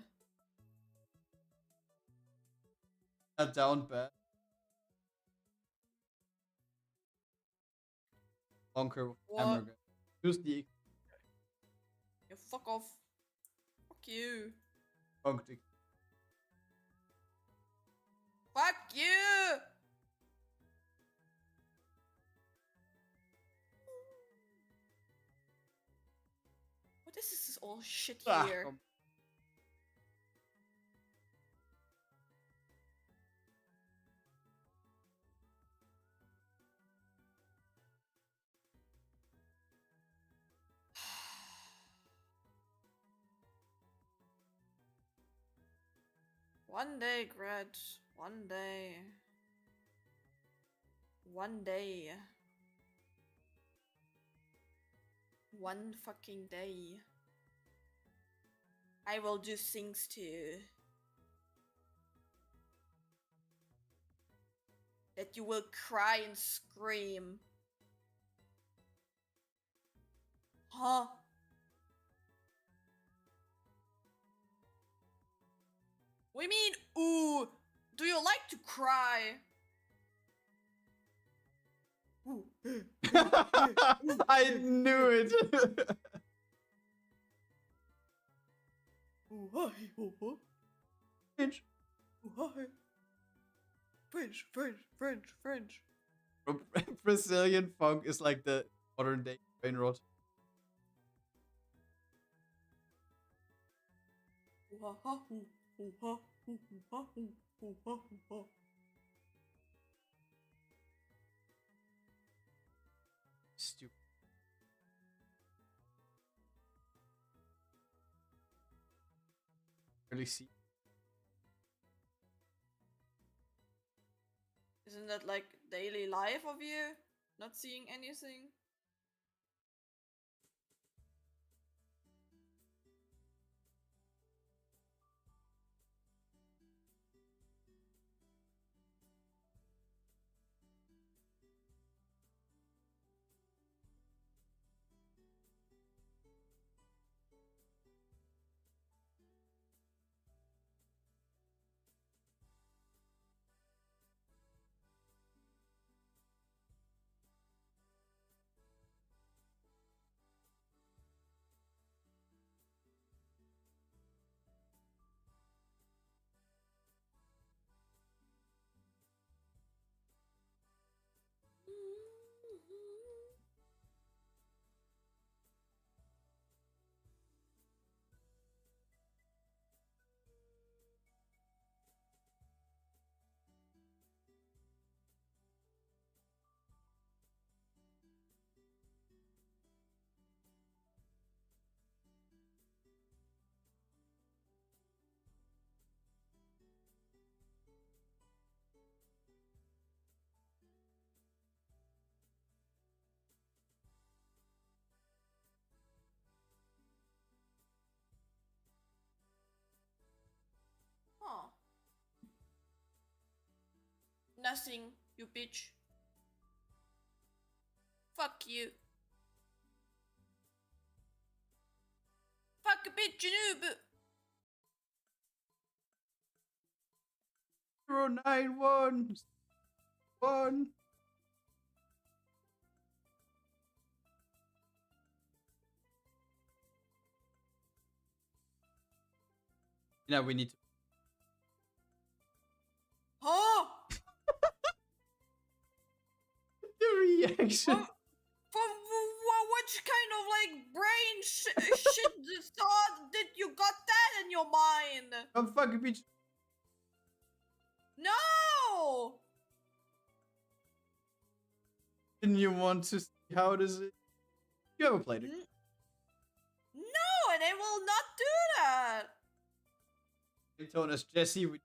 A down bad. Bonker with What? hamburger. Use the Yeah, fuck off. Fuck you. bonker. Fuck you! What is this all shit Ah, here? kom. One day, Grad. One day. One day. One fucking day. I will do things too. That you will cry and scream. Huh? We mean, ooh, do you like to cry? Ooh. I knew it. Ooh, hi, ooh, ooh. French. Ooh, hi. French, French, French, French. Brazilian funk is like the modern day brain rot. Ooh, ha, ha, ooh, ooh, ha, ooh, ooh, ha, ooh, ooh, ha, ooh, ha. Stupid. Really see. Isn't that like daily life of you? Not seeing anything? Huh. Nothing, you bitch. Fuck you. Fuck a bitch, noob. 0911. Yeah, we need to. Huh? The reaction. From which kind of like brain shit thought did you got that in your mind? Come fucking bitch. No! Didn't you want to see how does it? You ever played it? No, and I will not do that. You told us Jesse we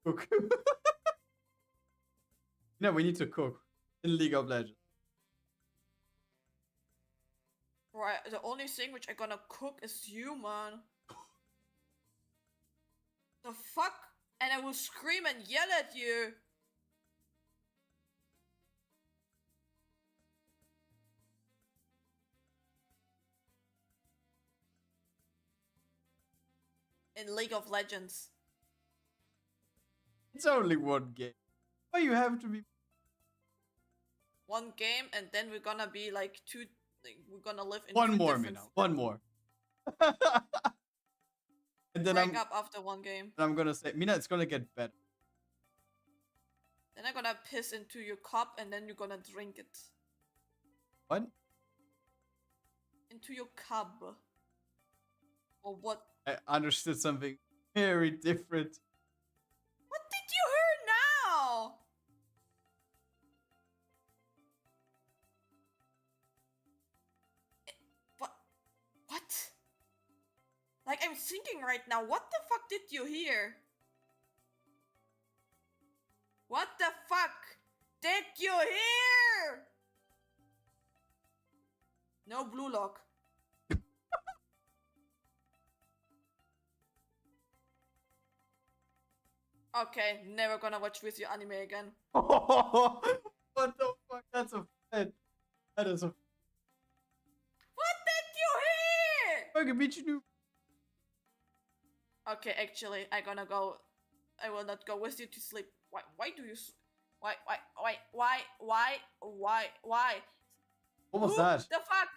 cook. No, we need to cook in League of Legends. Right, the only thing which I gonna cook is you, man. The fuck? And I will scream and yell at you. In League of Legends. It's only one game. Why you have to be? One game, and then we're gonna be like two. Like, we're gonna live in One two more, different Mina. One more. And then break up after one game. I'm gonna say, Mina, it's gonna get better. Then I'm gonna piss into your cup, and then you're gonna drink it. What? Into your cup. Or what? I understood something very different. What did you hear now? What? Like, I'm thinking right now, what the fuck did you hear? you here! No blue lock. Okay, never gonna watch with you anime again. What the fuck? That's a fed. That is a What did you hear? fucking bitch you. Okay, actually, I will not go with you to sleep. Why do you? Why? What was Who that? the fuck?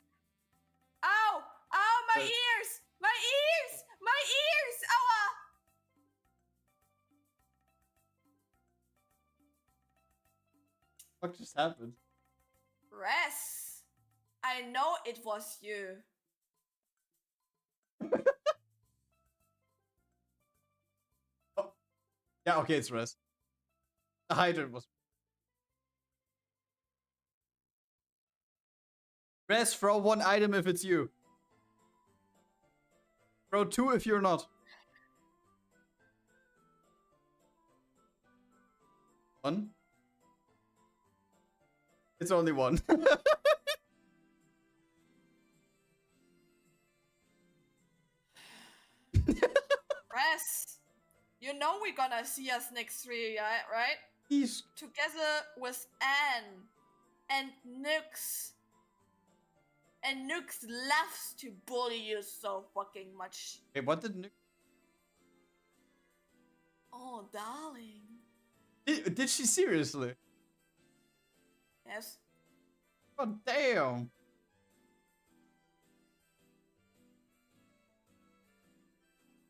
Ow! Ow! My Uh, ears! My ears! My ears! Ow! What just happened? Rest. I know it was you. Yeah, okay, it's rest. The hydrant was. Rest, throw 1 item if it's you. Throw 2 if you're not. 1? It's only 1. Rest. You know we're gonna see us next 3, right? He's Together with Anne and Nux. And Nux loves to bully you so fucking much. Wait, what did Nick? Oh, darling. Did she seriously? Yes. God damn.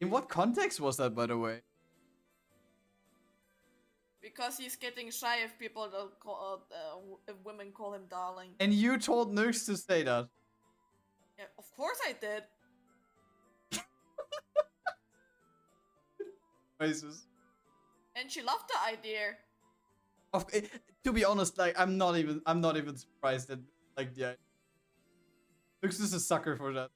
In what context was that, by the way? Because he's getting shy if people don't call, if women call him darling. And you told Nux to say that. Yeah, of course I did. Jesus. And she loved the idea. To be honest, like I'm not even surprised that like yeah. Nux is a sucker for that.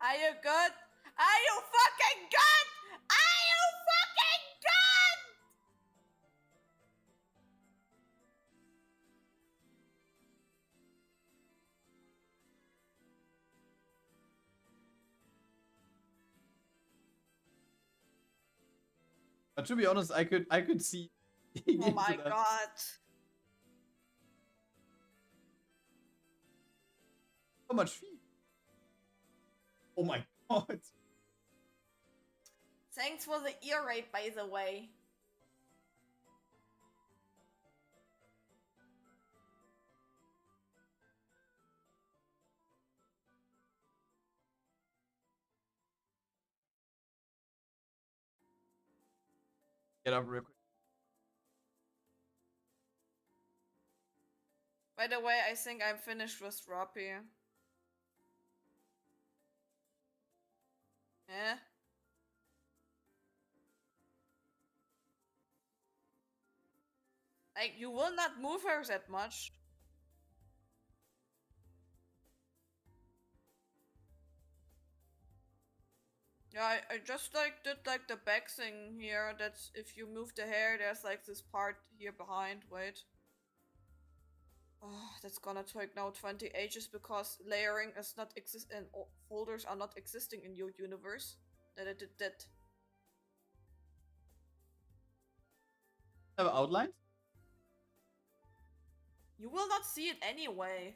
Are you good? Are you fucking good? Are you fucking good? But to be honest, I could see. Oh my god. How much fee? Oh my god. Thanks for the ear rape, by the way. Get up real quick. By the way, I think I'm finished with Roppy. Eh? Like, you will not move her that much. Yeah, I just like did like the back thing here. That's if you move the hair, there's like this part here behind. Wait. Oh, that's gonna take now 20 ages because layering is not exist and folders are not existing in your universe. That I did that. Have outlines? You will not see it anyway.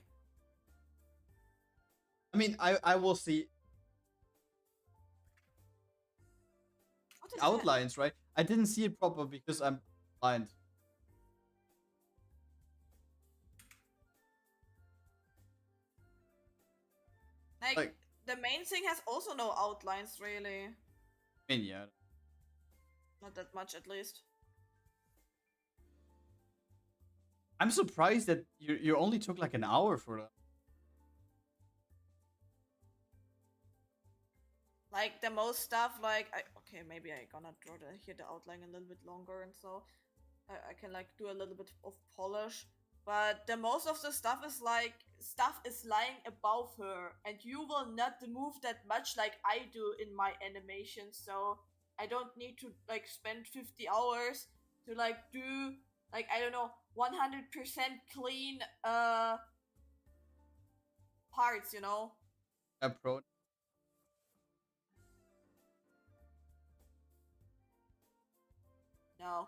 I mean, I will see What is that? outlines, right? I didn't see it proper because I'm blind. Like, the main thing has also no outlines, really. I mean, yeah. Not that much, at least. I'm surprised that you only took like an hour for that. Like, the most stuff, like, okay, maybe I gonna draw here the outline a little bit longer, and so I can, like, do a little bit of polish. But the most of the stuff is, like, stuff is lying above her, and you will not move that much like I do in my animation, so I don't need to like spend 50 hours to like do like I don't know 100% clean parts, you know? A pro. No.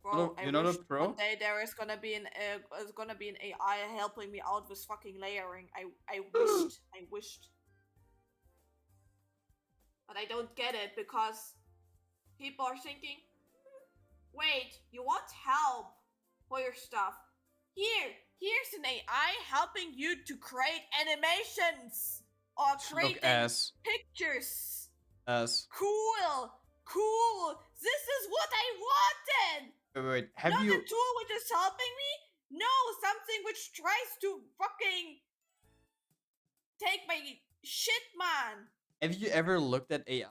You Bro, know- I you're not a wish pro? one day there is gonna be an AI helping me out with fucking layering. I wished. But I don't get it because people are thinking, wait, you want help for your stuff? Here's an AI helping you to create animations or Look creating ass. pictures. Ass. Cool. This is what I wanted. Wait. Have Not you a tool which is helping me. No, something which tries to fucking take my shit, man. have you ever looked at AI?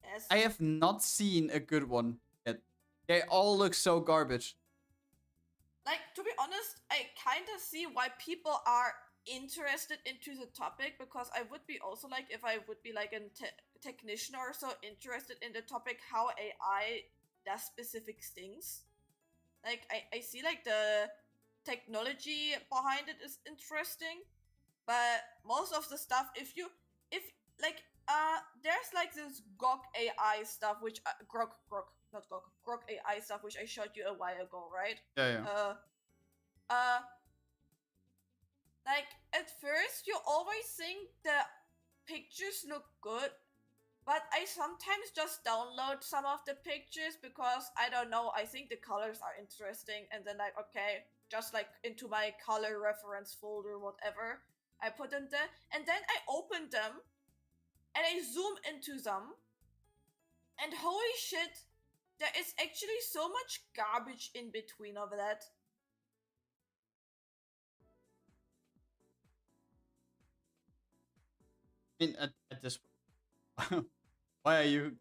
Yes. I have not seen a good one yet. They all look so garbage. Like, to be honest, I kind of see why people are interested into the topic, because I would be also like, if I would be like a technician or so, interested in the topic how AI does specific things. Like, I see like the technology behind it is interesting, but most of the stuff, if there's like this Grok AI stuff, which Grok AI stuff, which I showed you a while ago, right? Yeah. Like at first you always think the pictures look good, but I sometimes just download some of the pictures because I don't know, I think the colors are interesting, and then like, okay, just like into my color reference folder, whatever, I put them there, and then I open them and I zoom into them, and holy shit, there is actually so much garbage in between of that. I mean, at this point, why are you?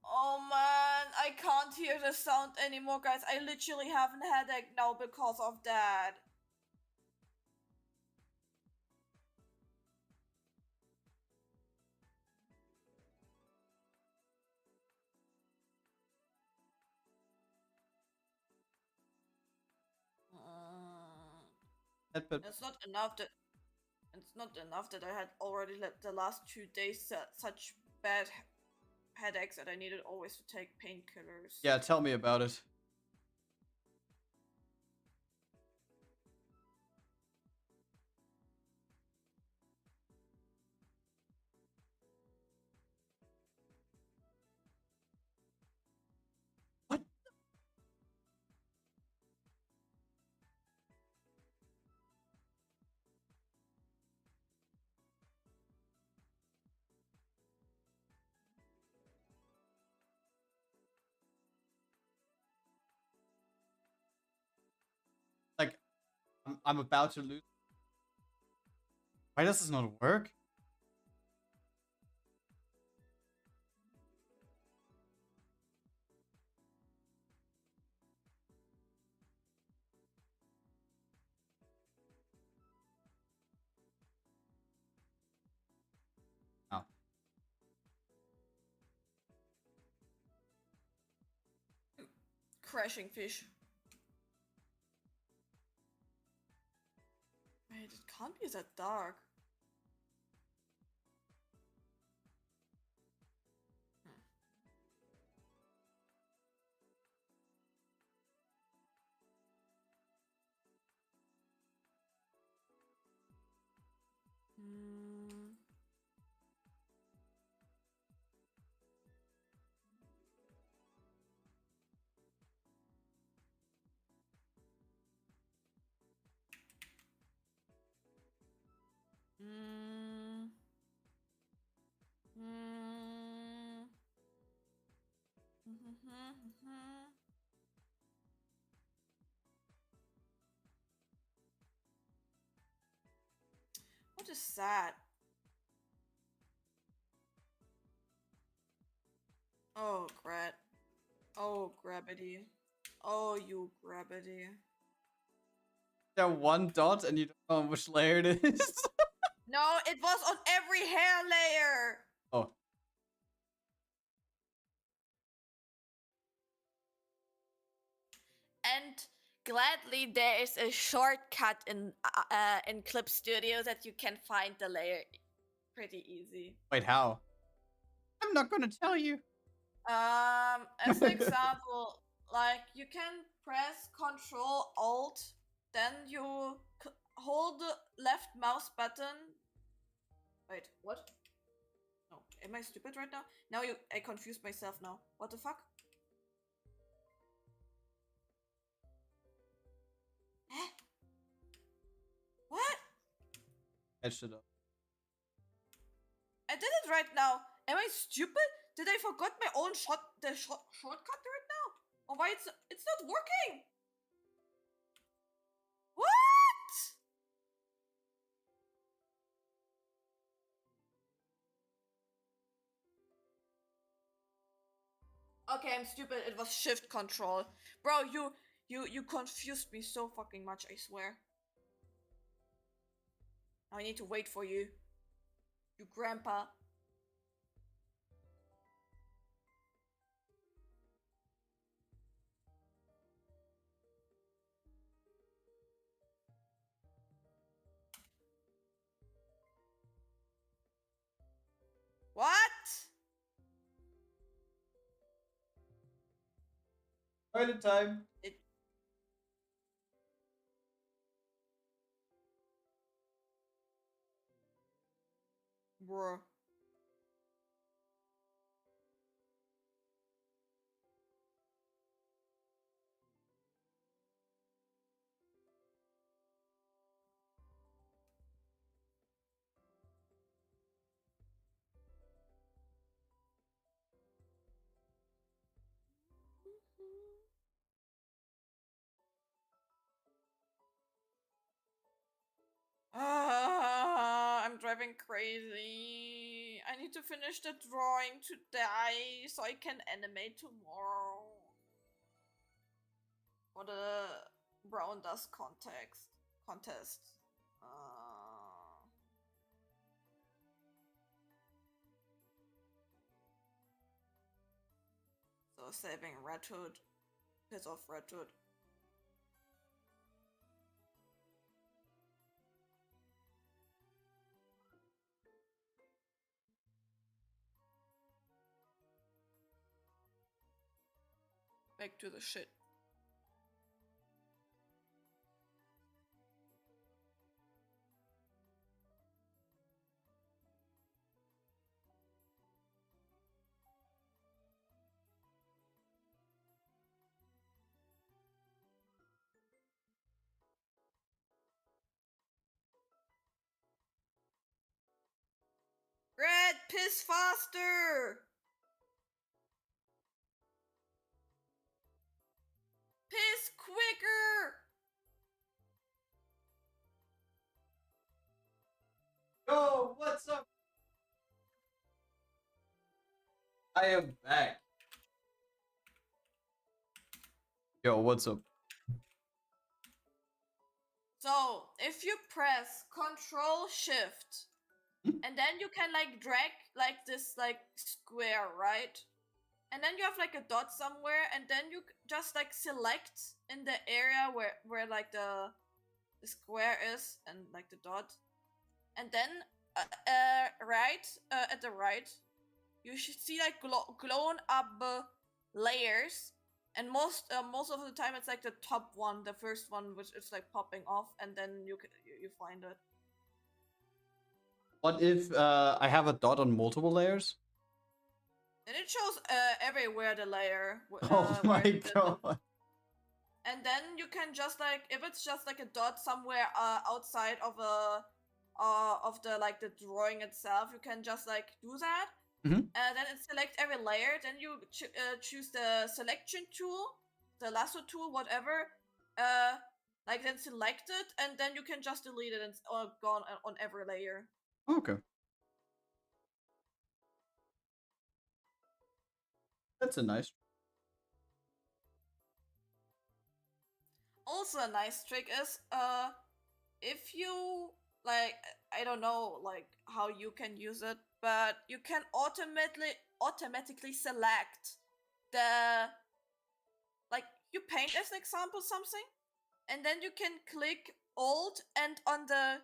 Oh man, I can't hear the sound anymore, guys. I literally have a headache now because of that. It's not enough that I had already the last 2 days such bad headaches that I needed always to take painkillers. Yeah, tell me about it. What? Like, I'm about to lose. Why does this not work? Oh. Crashing fish. Wait, it can't be that dark. What is that? Oh, Grad. Oh, gravity. Oh, you gravity. There one dot and you don't know which layer it is. No, it was on every hair layer. Oh. And gladly, there is a shortcut in Clip Studio that you can find the layer pretty easy. Wait, how? I'm not gonna tell you. As an example, like you can press Control Alt, then you hold the left mouse button. Wait, what? No, am I stupid right now? Now I confused myself now. What the fuck? Eh? What? Edged it up. I did it right now. Am I stupid? Did I forgot my own shortcut right now? Or why it's not working? What? Okay, I'm stupid. It was shift control. Bro, you confused me so fucking much, I swear. Now I need to wait for you. You grandpa. What? Toilet time. Bruh. I'm driving crazy. I need to finish the drawing today so I can animate tomorrow. For the brown dust contest. So saving Red Hood. Piss off Red Hood. Back to the shit. Grad, piss faster! Piss quicker! Yo, what's up? I am back. Yo, what's up? So, if you press Control Shift, and then you can like drag like this like square, right? And then you have like a dot somewhere, and then you just like select in the area where like the square is and like the dot, and then right at the right, you should see like blown up layers, and most of the time it's like the top one, the first one, which is like popping off, and then you find it. What if I have a dot on multiple layers? And it shows everywhere the layer. Oh my god. And then you can just like, if it's just like a dot somewhere outside of of the like the drawing itself, you can just like do that. Mhm. Then it select every layer. Then you choose the selection tool, the lasso tool, whatever. Like then select it, and then you can just delete it and gone on every layer. Okay. That's a nice. Also, a nice trick is if you like, I don't know like how you can use it, but you can automatically select the, like, you paint as an example something, and then you can click Alt and on the,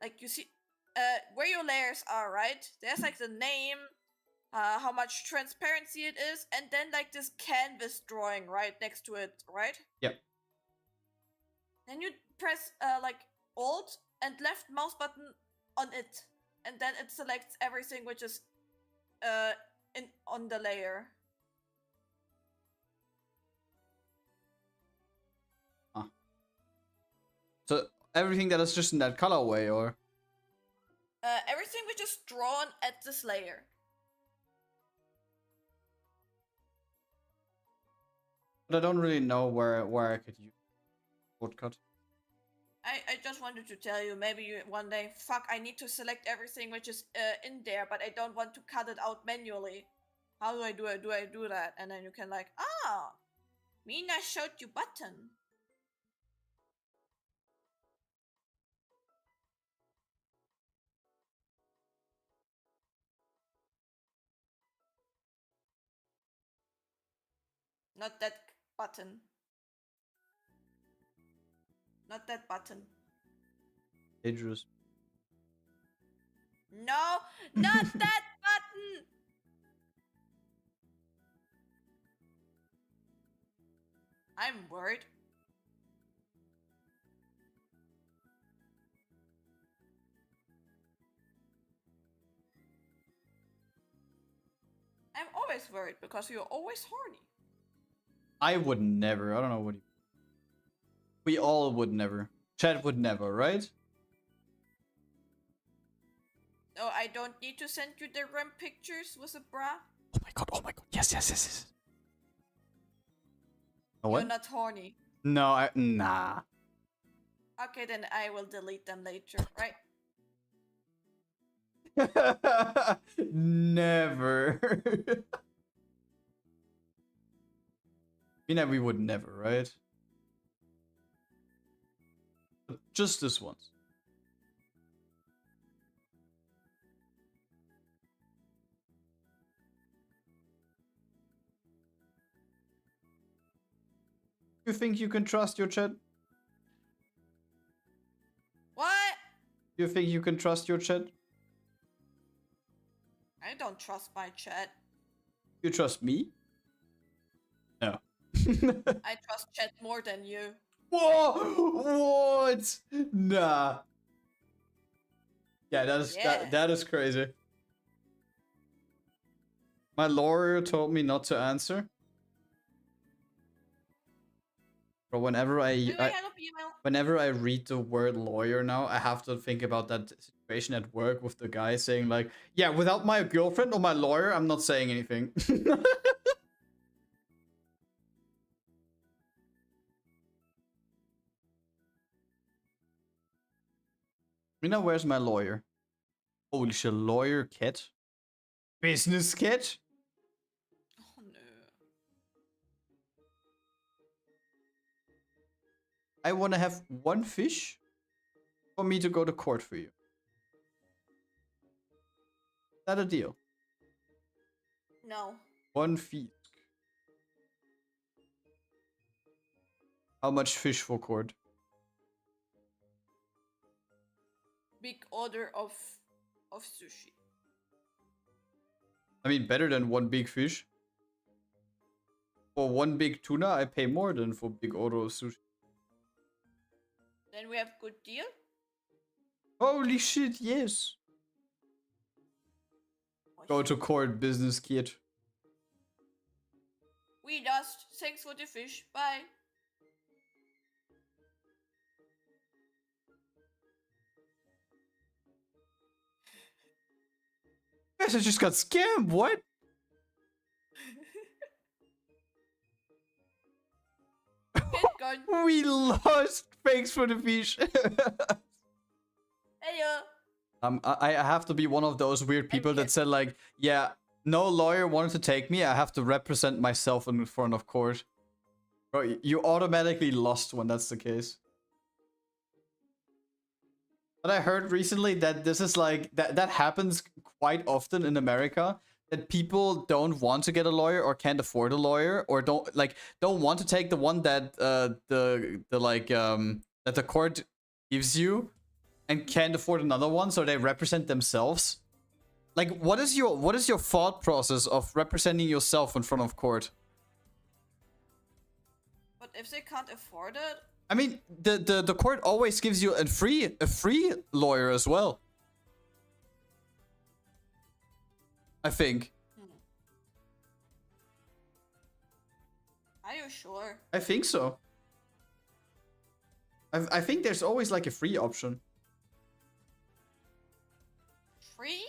like, you see where your layers are, right? There's like the name, how much transparency it is, and then like this canvas drawing right next to it, right? Yep. Then you press like Alt and left mouse button on it, and then it selects everything which is in on the layer. So everything that is just in that colorway, or Everything which is drawn at this layer. but I don't really know where I could use shortcut. I just wanted to tell you, maybe you one day, fuck, I need to select everything which is in there, but I don't want to cut it out manually. How do I do it? Do I do that? And then you can like, ah, Mina showed you button. Not that button. Not that button. Dangerous. No, not that button! I'm worried. I'm always worried because you're always horny. I would never. I don't know what you... We all would never. Chat would never, right? No, I don't need to send you the RAM pictures with a bra. Oh my god, oh my god. Yes, yes, yes, yes. Oh, You're what? not horny. No, nah. Okay, then I will delete them later, right? Never. Mina, we would never, right? But just this once. You think you can trust your chat? What? You think you can trust your chat? I don't trust my chat. You trust me? No. I trust chat more than you. Whoa! What? Nah. Yeah, that is Yeah. that is crazy. My lawyer told me not to answer. But whenever Do I help you, Mel? whenever I read the word lawyer now, I have to think about that situation at work with the guy saying like, yeah, without my girlfriend or my lawyer, I'm not saying anything. Mina, where's my lawyer? Holy shit, lawyer cat? Business cat? Oh no. I want to have one fish for me to go to court for you. Is that a deal? No. One fish. How much fish for court? Big order of sushi. I mean, better than one big fish. For one big tuna, I pay more than for big order of sushi. Then we have good deal. Holy shit, yes. Oh, Go to court, business kid. We lost. Thanks for the fish. Bye. Guys, I just got scammed, what? Get gone. We lost. Thanks for the fish. Heyo. I have to be one of those weird people that said like, yeah, no lawyer wanted to take me. I have to represent myself in front of court. Bro, you automatically lost when that's the case. But I heard recently that this is like that happens quite often in America, that people don't want to get a lawyer or can't afford a lawyer or don't want to take the one that that the court gives you and can't afford another one, so they represent themselves. Like, what is your thought process of representing yourself in front of court? But if they can't afford it, I mean, the court always gives you a free lawyer as well. I think. are you sure? I think so. I think there's always like a free option. Free?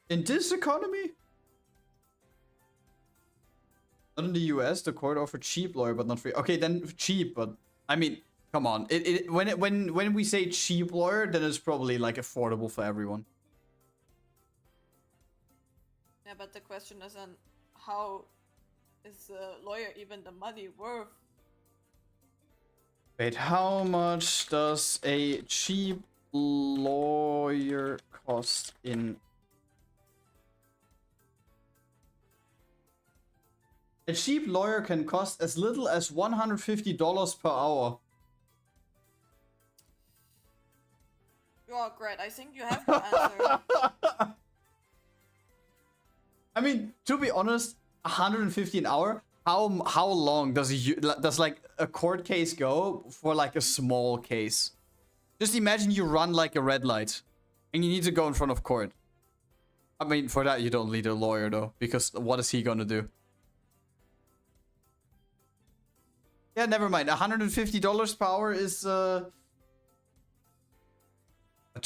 In this economy? Not in the US, the court offered cheap lawyer but not free. Okay, then cheap, but I mean, come on. When we say cheap lawyer, then it's probably like affordable for everyone. Yeah, but the question isn't how is a lawyer even the money worth? Wait, how much does a cheap lawyer cost in... A cheap lawyer can cost as little as $150 per hour. Oh, Grad, I think you have to answer. I mean, to be honest, 150 an hour. How long does like a court case go for like a small case? Just imagine you run like a red light, and you need to go in front of court. I mean, for that you don't need a lawyer though, because what is he gonna do? Yeah, never mind. $150 per hour is to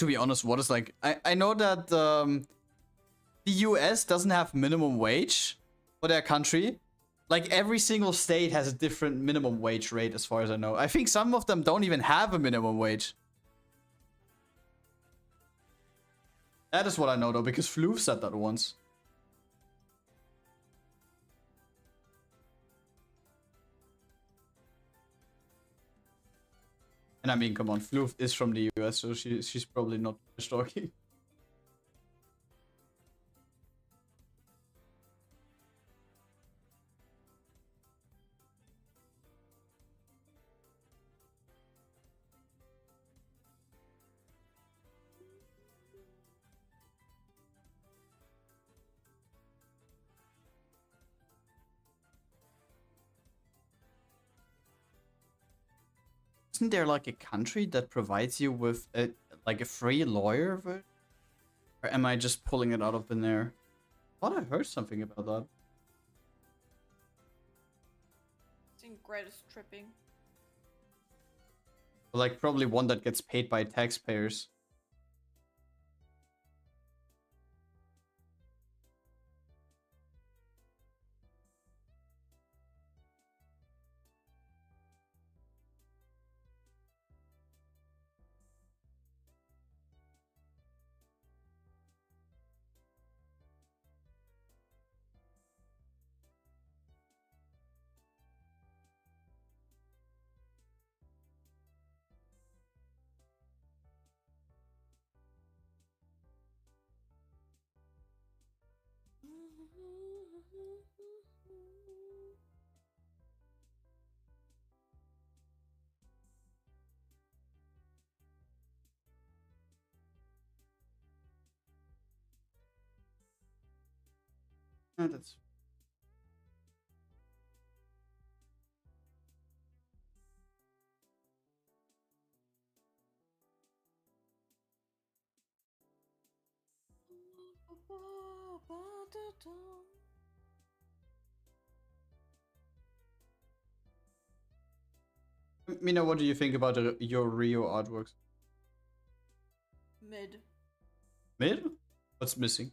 be honest, what is like... I know that the US doesn't have minimum wage for their country. Like, every single state has a different minimum wage rate, as far as I know. I think some of them don't even have a minimum wage. That is what I know, though, because Floof said that once. And I mean, come on, Floof is from the US, so she's probably not talking. Isn't there like a country that provides you with a free lawyer? Or am I just pulling it out of thin air? I thought I heard something about that. I think Grad is tripping. Like, probably one that gets paid by taxpayers. That's... Mina, what do you think about your Rio artworks? Mid. Mid? What's missing?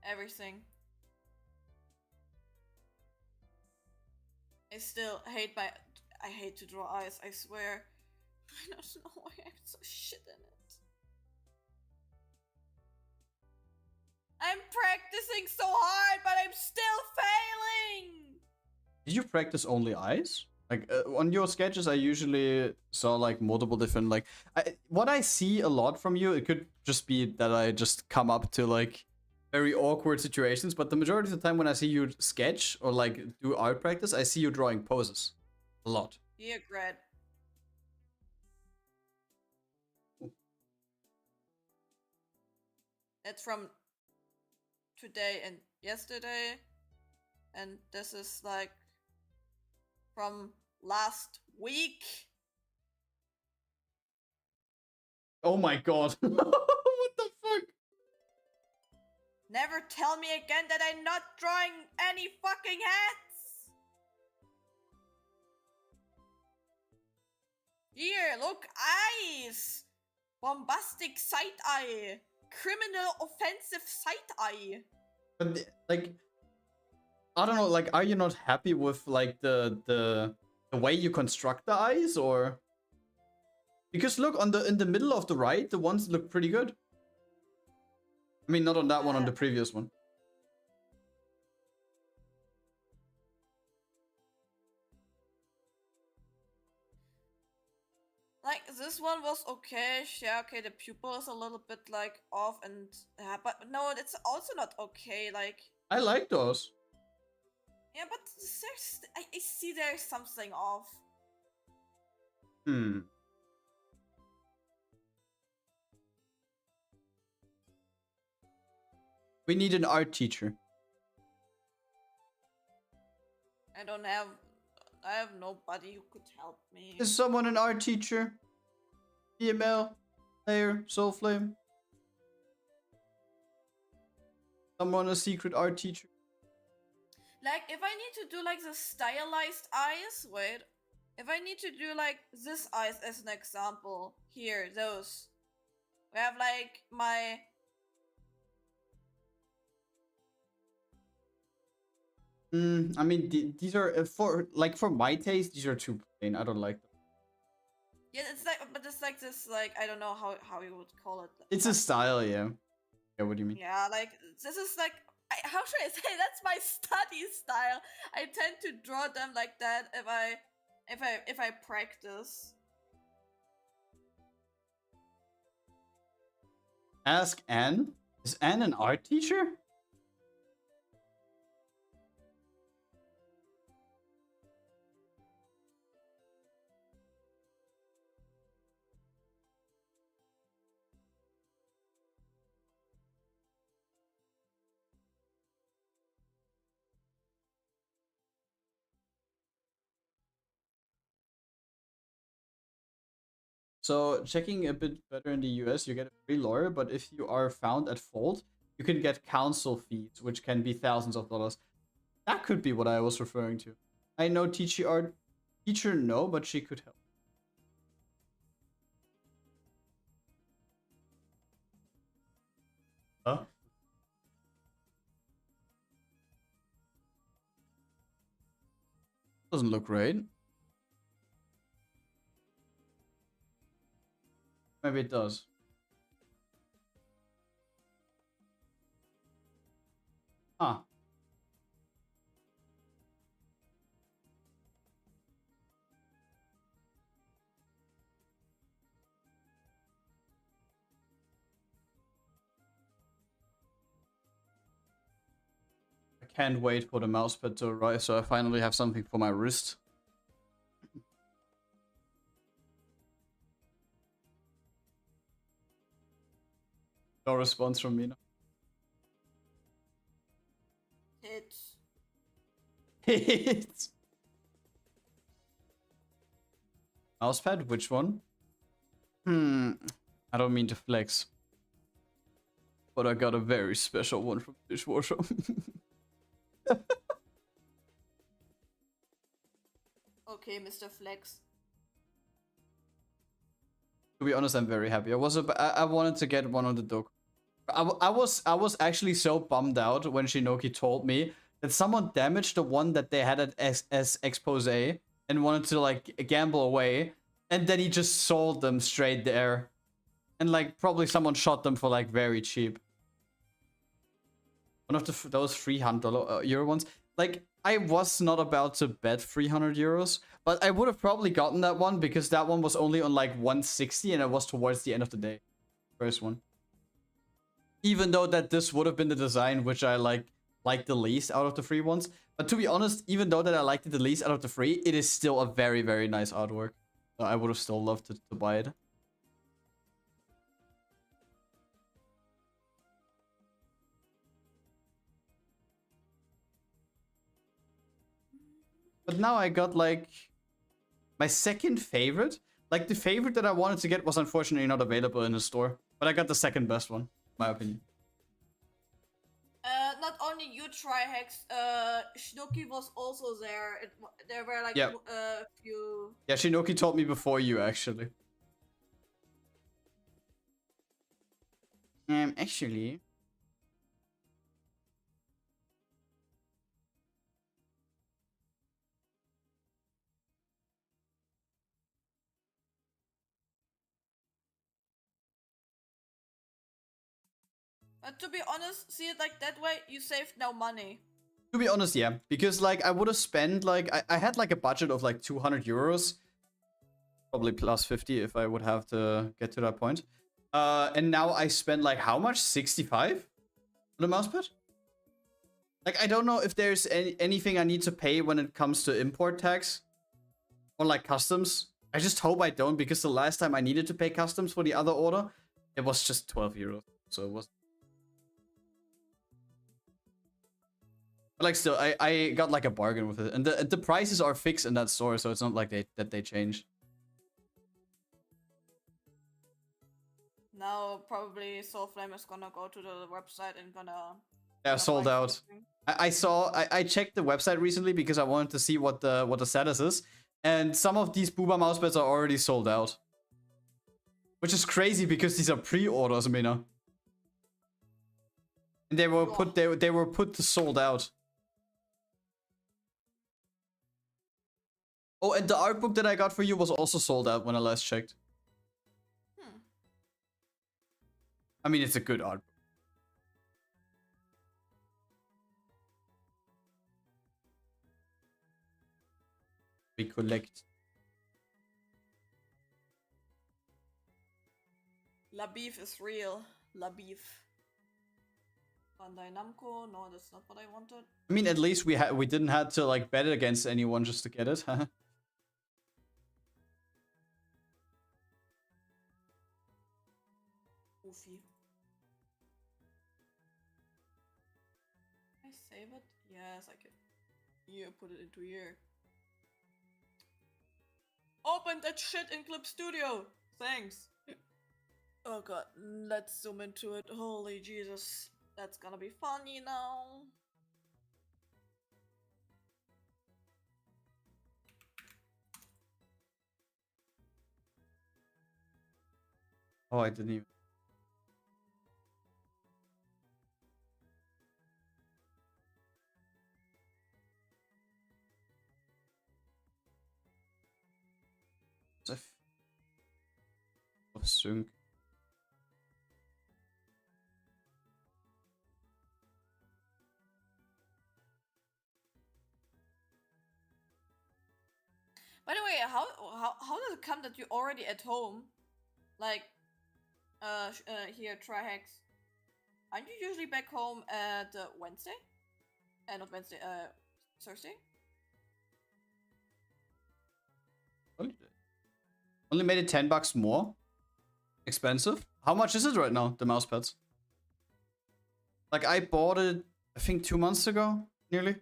Everything. I hate to draw eyes, I swear. I don't know why I'm so shit in it. I'm practicing so hard, but I'm still failing! Did you practice only eyes? Like on your sketches, I usually saw like multiple different like. What I see a lot from you, it could just be that I just come up to like very awkward situations, but the majority of the time when I see you sketch or like do art practice, I see you drawing poses a lot. Here, Grad. That's from today and yesterday, and this is like from last week. Oh my god. What the fuck? Never tell me again that I'm not drawing any fucking hats! Here, look, eyes! Bombastic side eye! Criminal offensive side eye! But like, I don't know, like, are you not happy with like the way you construct the eyes, or? Because look, on in the middle of the right, the ones look pretty good. I mean, not on that one, on the previous one. Like, this one was okay. Yeah, okay, the pupil is a little bit like off, and but no, it's also not okay. Like, I like those. yeah, but there's, I see there's something off. Hmm. We need an art teacher. I have nobody who could help me. Is someone an art teacher? EML, player, Soulflame. Someone a secret art teacher. Like, if I need to do like the stylized eyes, wait. If I need to do like this eyes as an example, here, those. We have like my... I mean, these are for my taste. These are too plain. I don't like them. Yeah, it's like, but it's like this, like, I don't know how you would call it. It's a style, yeah. Yeah, what do you mean? Yeah, like, this is like, how should I say? That's my study style. I tend to draw them like that if I practice. Ask Anne. Is Anne an art teacher? So, checking a bit better in the US, you get a free lawyer, but if you are found at fault, you can get counsel fees, which can be thousands of dollars. That could be what I was referring to. I know teacher no, but she could help. Huh? Doesn't look right. Maybe it does. Huh. I can't wait for the mousepad to arrive, so I finally have something for my wrist. No response from Mina. Hits. Hits. Mousepad? Which one? I don't mean to flex, but I got a very special one from Dishwasher. Okay, Mr. Flex. To be honest, I'm very happy. I wanted to get one on the dock. I was actually so bummed out when Shinoki told me that someone damaged the one that they had at as expose and wanted to like gamble away, and then he just sold them straight there, and like probably someone shot them for like very cheap. One of those $300 euro ones. Like I was not about to bet 300 euros, but I would have probably gotten that one because that one was only on like 160 and it was towards the end of the day. First one. Even though that this would have been the design which I like the least out of the free ones. But to be honest, even though that I liked it the least out of the free, it is still a very, very nice artwork. I would have still loved to buy it. But now I got like my second favorite. Like the favorite that I wanted to get was unfortunately not available in the store. But I got the second best one, in my opinion. Not only you try hacks, Shinoki was also there. There were like Yeah. a few. Yeah, Shinoki told me before you actually. Actually. To be honest, see it like that way, you saved no money. To be honest, yeah. Because like I would have spent like I had like a budget of like 200 euros. Probably plus 50 if I would have to get to that point. And now I spend like how much? 65 on the mousepad? Like I don't know if there's anything I need to pay when it comes to import tax. Or like customs. I just hope I don't, because the last time I needed to pay customs for the other order, it was just 12 euros. So it was... But like still, I got like a bargain with it. And the prices are fixed in that store, so it's not like they change. Now probably Soulflame is gonna go to the website and gonna... Yeah, sold out. I checked the website recently because I wanted to see what the status is. And some of these Booba mousepads are already sold out. Which is crazy because these are pre-orders, Mina. And they were put to sold out. Oh, and the art book that I got for you was also sold out when I last checked. I mean, it's a good art book. We collect. La beef is real. La beef. Bandai Namco? No, that's not what I wanted. I mean, at least we didn't have to like bet against anyone just to get it. Goofy. Can I save it? Yes, I can. Here, put it into here. Open that shit in Clip Studio! Thanks! Oh god, let's zoom into it. Holy Jesus. That's gonna be funny now. Oh, I didn't even. Of sync. By the way, how does it come that you're already at home? Like, here, try hacks. Aren't you usually back home at Wednesday? Not Wednesday, Thursday? Only made it $10 more. Expensive. How much is it right now, the mousepads? Like, I bought it, I think 2 months ago, nearly.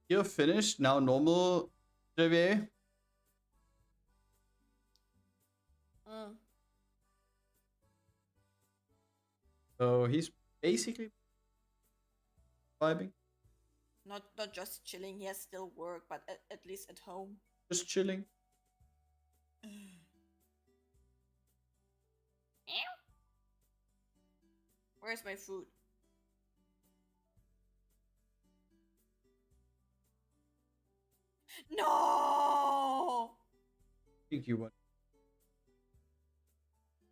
You're finished. Now normal JVA. So he's basically vibing. Not just chilling. He has still work, but at least at home. Just chilling. Where's my food? No! I think you want.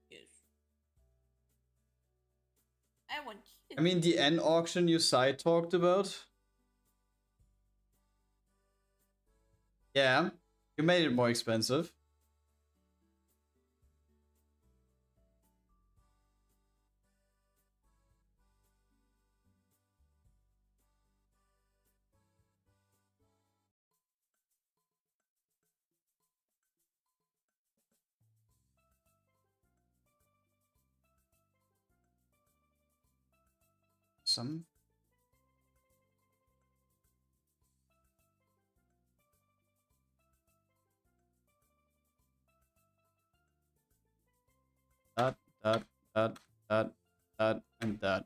Yes. I want it. I mean, the N auction you side talked about. Yeah, you made it more expensive. Some. That, and that.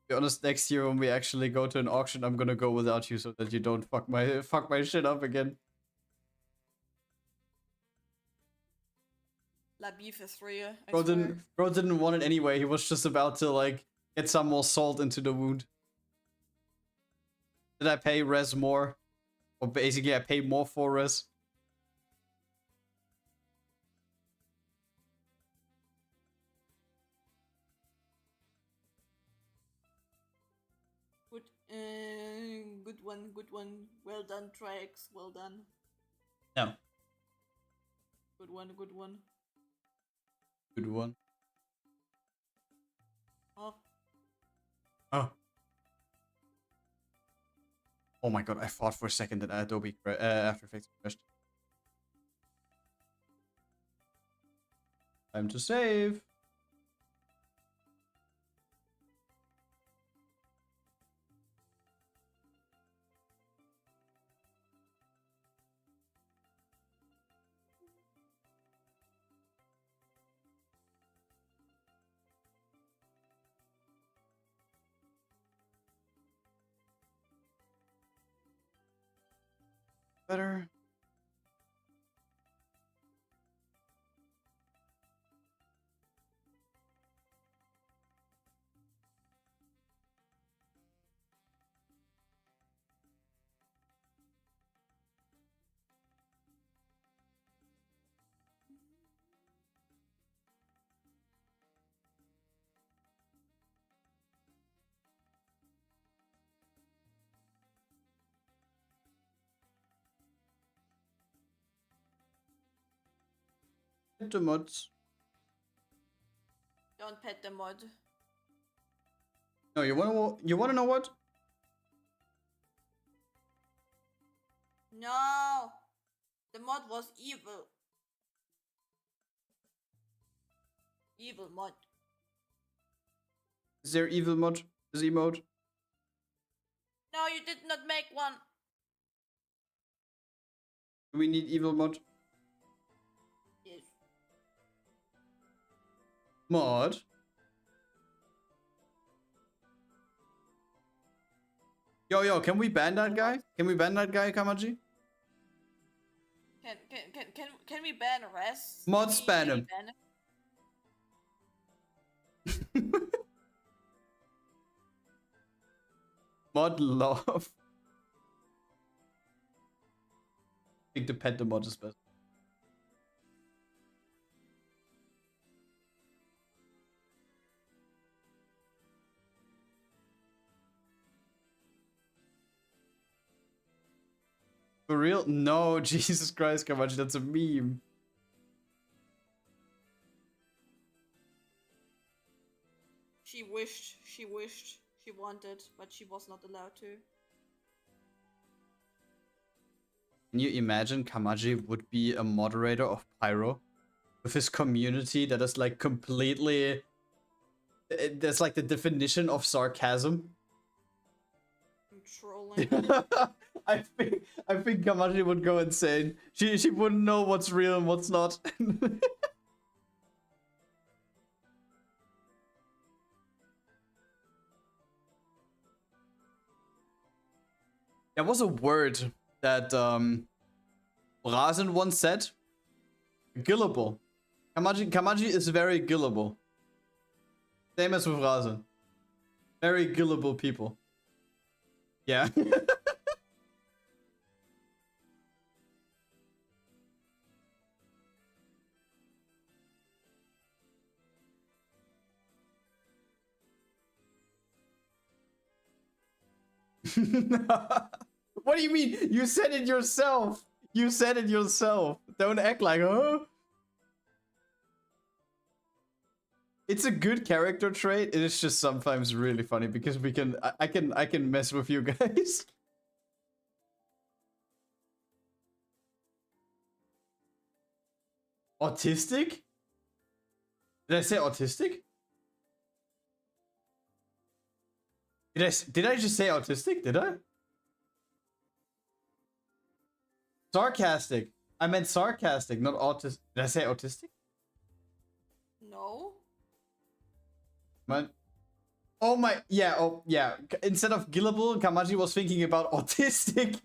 Be honest, next year when we actually go to an auction, I'm gonna go without you so that you don't fuck my shit up again. La beef is real. Bro didn't want it anyway. He was just about to like get some more salt into the wound. Did I pay Res more? Or basically I paid more for Res. Good, good one. Well done, Trix. Well done. No. Good one. Good one. Oh. Oh. Oh my god, I thought for a second that Adobe After Effects crashed. Time to save. Better. The mods. Don't pet the mod. No, you wanna know what? No! The mod was evil. Evil mod. Is there evil mod? Is emote? No, you did not make one. Do we need evil mod? Yes. Mod? Yo, can we ban that guy? Can we ban that guy, Kamaji? Can we ban Res? Mods ban him. Mod love. I think the pet the mod is best. For real? No, Jesus Christ, Kamachi, that's a meme. She wished, she wanted, but she was not allowed to. Can you imagine Kamaji would be a moderator of Pyro with his community that is like completely... There's like the definition of sarcasm. I'm trolling. I think Kamaji would go insane. She wouldn't know what's real and what's not. There was a word that Rasen once said. Gillable. Kamaji is very gillable. Same as with Rasen. Very gillable people. Yeah. What do you mean? You said it yourself. You said it yourself. Don't act like, huh? It's a good character trait. It is just sometimes really funny because we can I can mess with you guys. Autistic? Did I say autistic? Did I just say autistic? Did I? Sarcastic. I meant sarcastic, not autistic. Did I say autistic? No. Man. Oh my, yeah, oh yeah. Instead of gillable, Kamaji was thinking about autistic.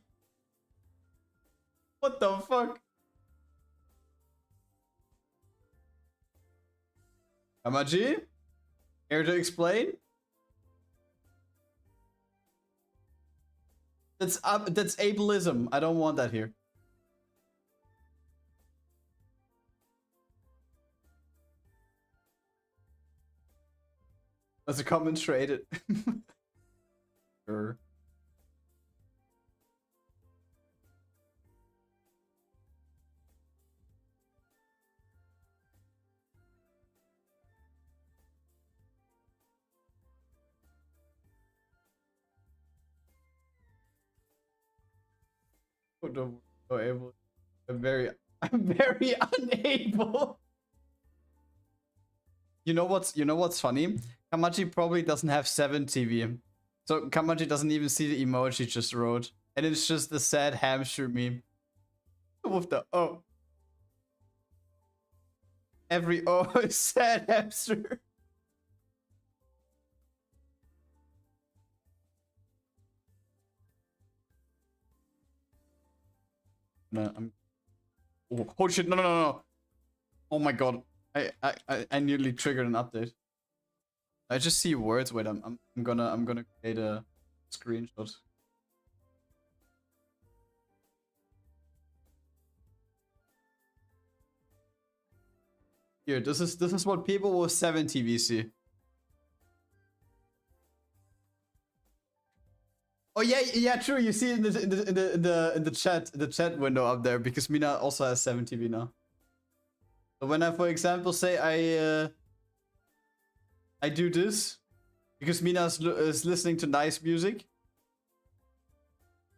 What the fuck? Kamaji? Here to explain? That's ableism. I don't want that here. That's a common trait. Sure. I'm very unable. You know what's funny? Kamaji probably doesn't have 7 TV. So Kamaji doesn't even see the emoji just wrote. And it's just the sad hamster meme. With the O. Every O is sad hamster. No, oh shit, no. Oh my god. I nearly triggered an update. I just see words. Wait, I'm gonna create a screenshot. Here, this is what people with 7 TV see. Oh yeah, true. You see it in the chat window up there because Mina also has 7 TV now. So when I, for example, say I do this because Mina is listening to nice music,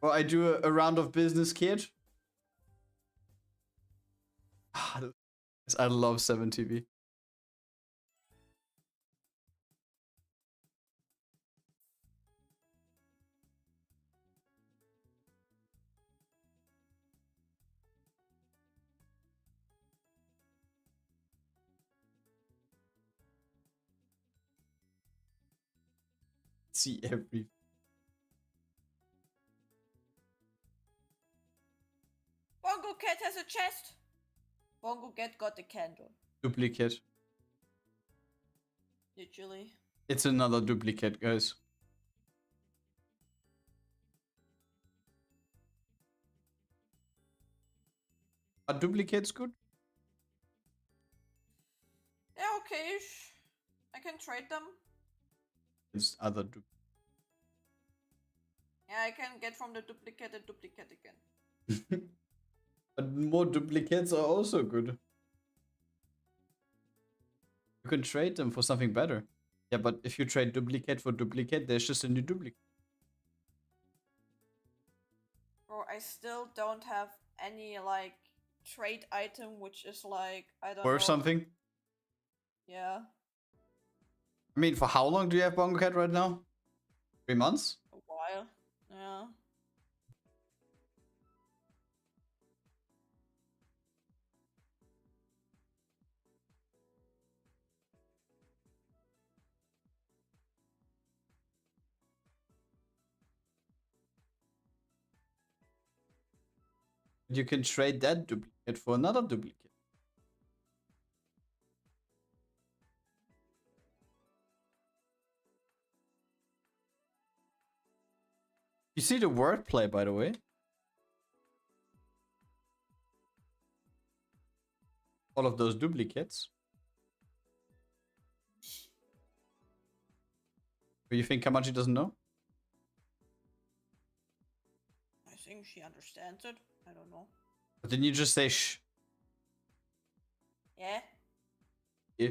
or I do a round of business kid. I love 7 TV. See every. Bongo Cat has a chest. Bongo Cat got a candle. Duplicate. Literally. It's another duplicate, guys. Are duplicates good? Yeah, okay-ish. I can trade them. It's other duplicates. Yeah, I can get from the duplicate a duplicate again. But more duplicates are also good. You can trade them for something better. Yeah, but if you trade duplicate for duplicate, there's just a new duplicate. Or I still don't have any like trade item which is like I don't Worth know. something? Yeah, I mean, for how long do you have Bongo Cat right now? 3 months? a while. Yeah. You can trade that duplicate for another duplicate. You see the wordplay, by the way? All of those duplicates. But you think Kamachi doesn't know? I think she understands it. I don't know. But didn't you just say shh? Yeah. Yeah.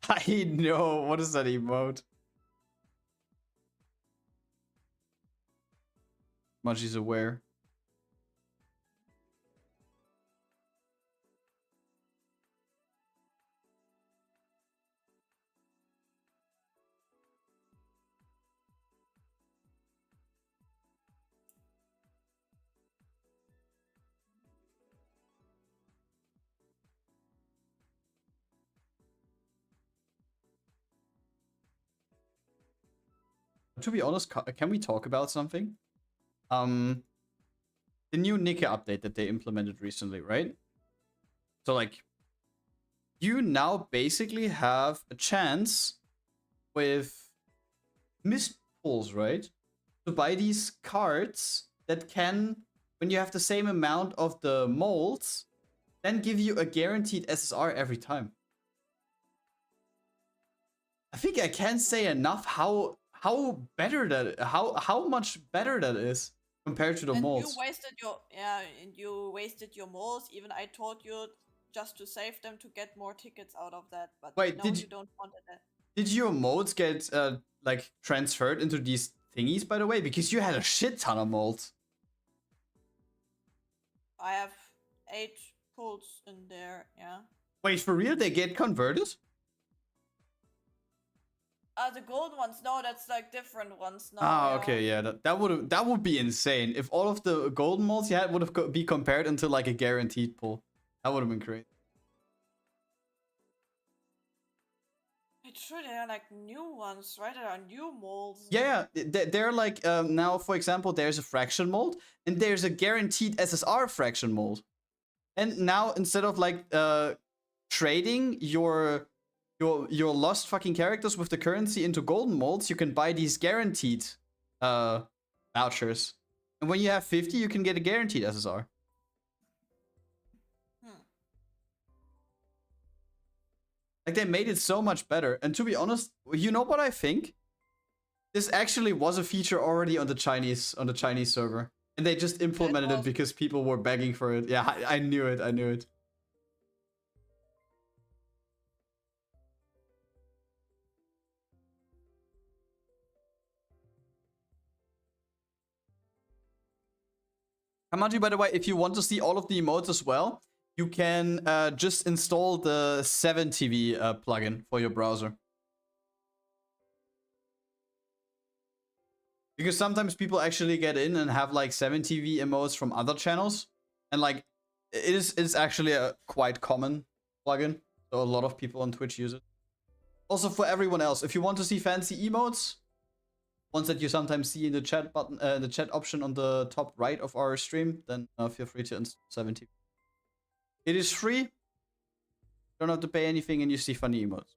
I know. What is that emote? Kamachi's aware. To be honest, can we talk about something? The new Nikke update that they implemented recently, right? So like, you now basically have a chance with missed pulls, right? To buy these cards that can, when you have the same amount of the molds, then give you a guaranteed SSR every time. I think I can't say enough how better that how much better that is compared to the And molds. you wasted your and you wasted your molds. Even I told you just to save them to get more tickets out of that. But Wait, no, did you don't want that. Did your molds get like transferred into these thingies, by the way? Because you had a shit ton of molds. I have 8 pulls in there. Yeah. Wait, for real? They get converted? The gold ones. No, that's like different ones. No. Ah, yeah. okay, yeah, that would be insane if all of the golden molds you had would have be compared into like a guaranteed pull. That would have been great. It's true. There are like new ones, right? There are new molds. Yeah, they're like now, for example, there's a fraction mold and there's a guaranteed SSR fraction mold, and now instead of like trading your lost fucking characters with the currency into golden molds, you can buy these guaranteed vouchers, and when you have 50, you can get a guaranteed SSR. Like, they made it so much better. And to be honest, you know what I think? This actually was a feature already on the Chinese server. And they just implemented it because people were begging for it. Yeah, I knew it. I knew it. Hamaji, by the way, if you want to see all of the emotes as well, you can just install the 7TV plugin for your browser. Because sometimes people actually get in and have like 7TV emotes from other channels. And like, it's actually a quite common plugin. So a lot of people on Twitch use it. Also for everyone else, if you want to see fancy emotes, ones that you sometimes see in the chat button, the chat option on the top right of our stream, then feel free to install 7TV. It is free. Don't have to pay anything, and you see funny emotes.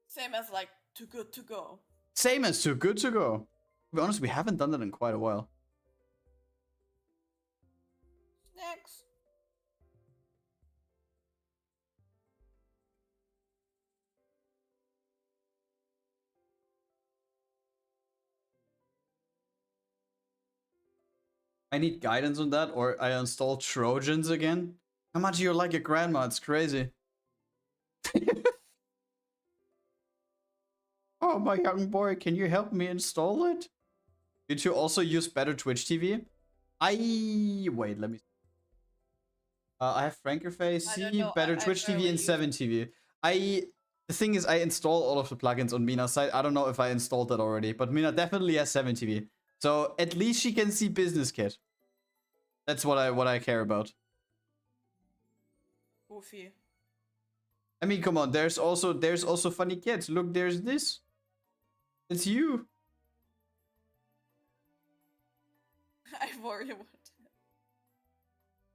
Same as like Too Good To Go. Same as Too Good To Go. To be honest, we haven't done that in quite a while. Snacks. I need guidance on that, or I install Trojans again. How much you're like a grandma? It's crazy. Oh, my young boy, can you help me install it? Did you also use better Twitch TV? Wait, let me... I have Frankerface, I don't C, know. better I Twitch TV, barely and use 7 TV. The thing is, I installed all of the plugins on Mina's site. I don't know if I installed that already, but Mina definitely has 7 TV. So at least she can see Business Kit. That's what I care about. Goofy. I mean, come on. There's also funny kids. Look, there's this. It's you. I worry about it.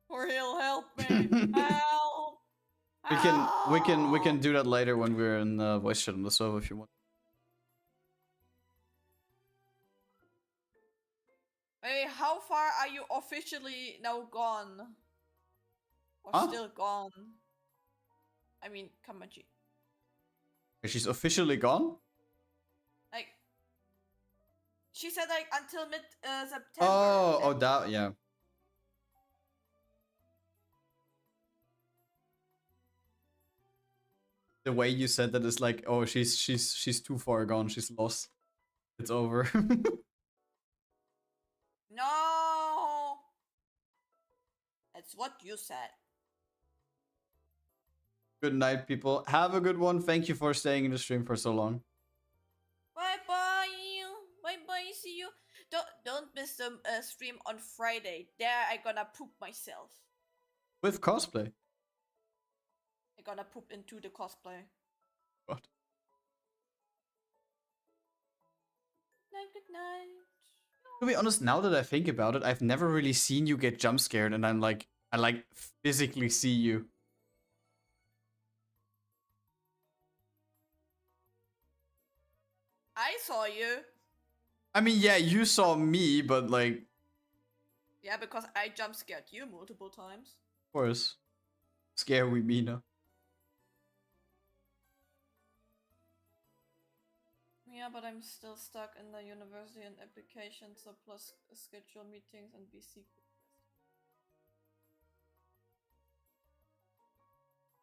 For real, help me. Help. We can do that later when we're in voice chat on the server if you want. Hey, how far are you officially now gone? Or Huh? still gone? I mean, Kamachi. She's officially gone? Like, she said like until mid September. Oh, that, yeah. The way you said that is like, oh, she's too far gone. She's lost. It's over. No. That's what you said. Good night, people. Have a good one. Thank you for staying in the stream for so long. Bye bye. Bye bye. See you. Don't miss the stream on Friday. There I gonna poop myself. With cosplay. I gonna poop into the cosplay. What? Good night. To be honest, now that I think about it, I've never really seen you get jump scared, and I like physically see you. I saw you. I mean, yeah, you saw me, but like, Yeah, because I jump scared you multiple times. of course, scare we Mina. Yeah, but I'm still stuck in the university and application, so plus schedule meetings and VC.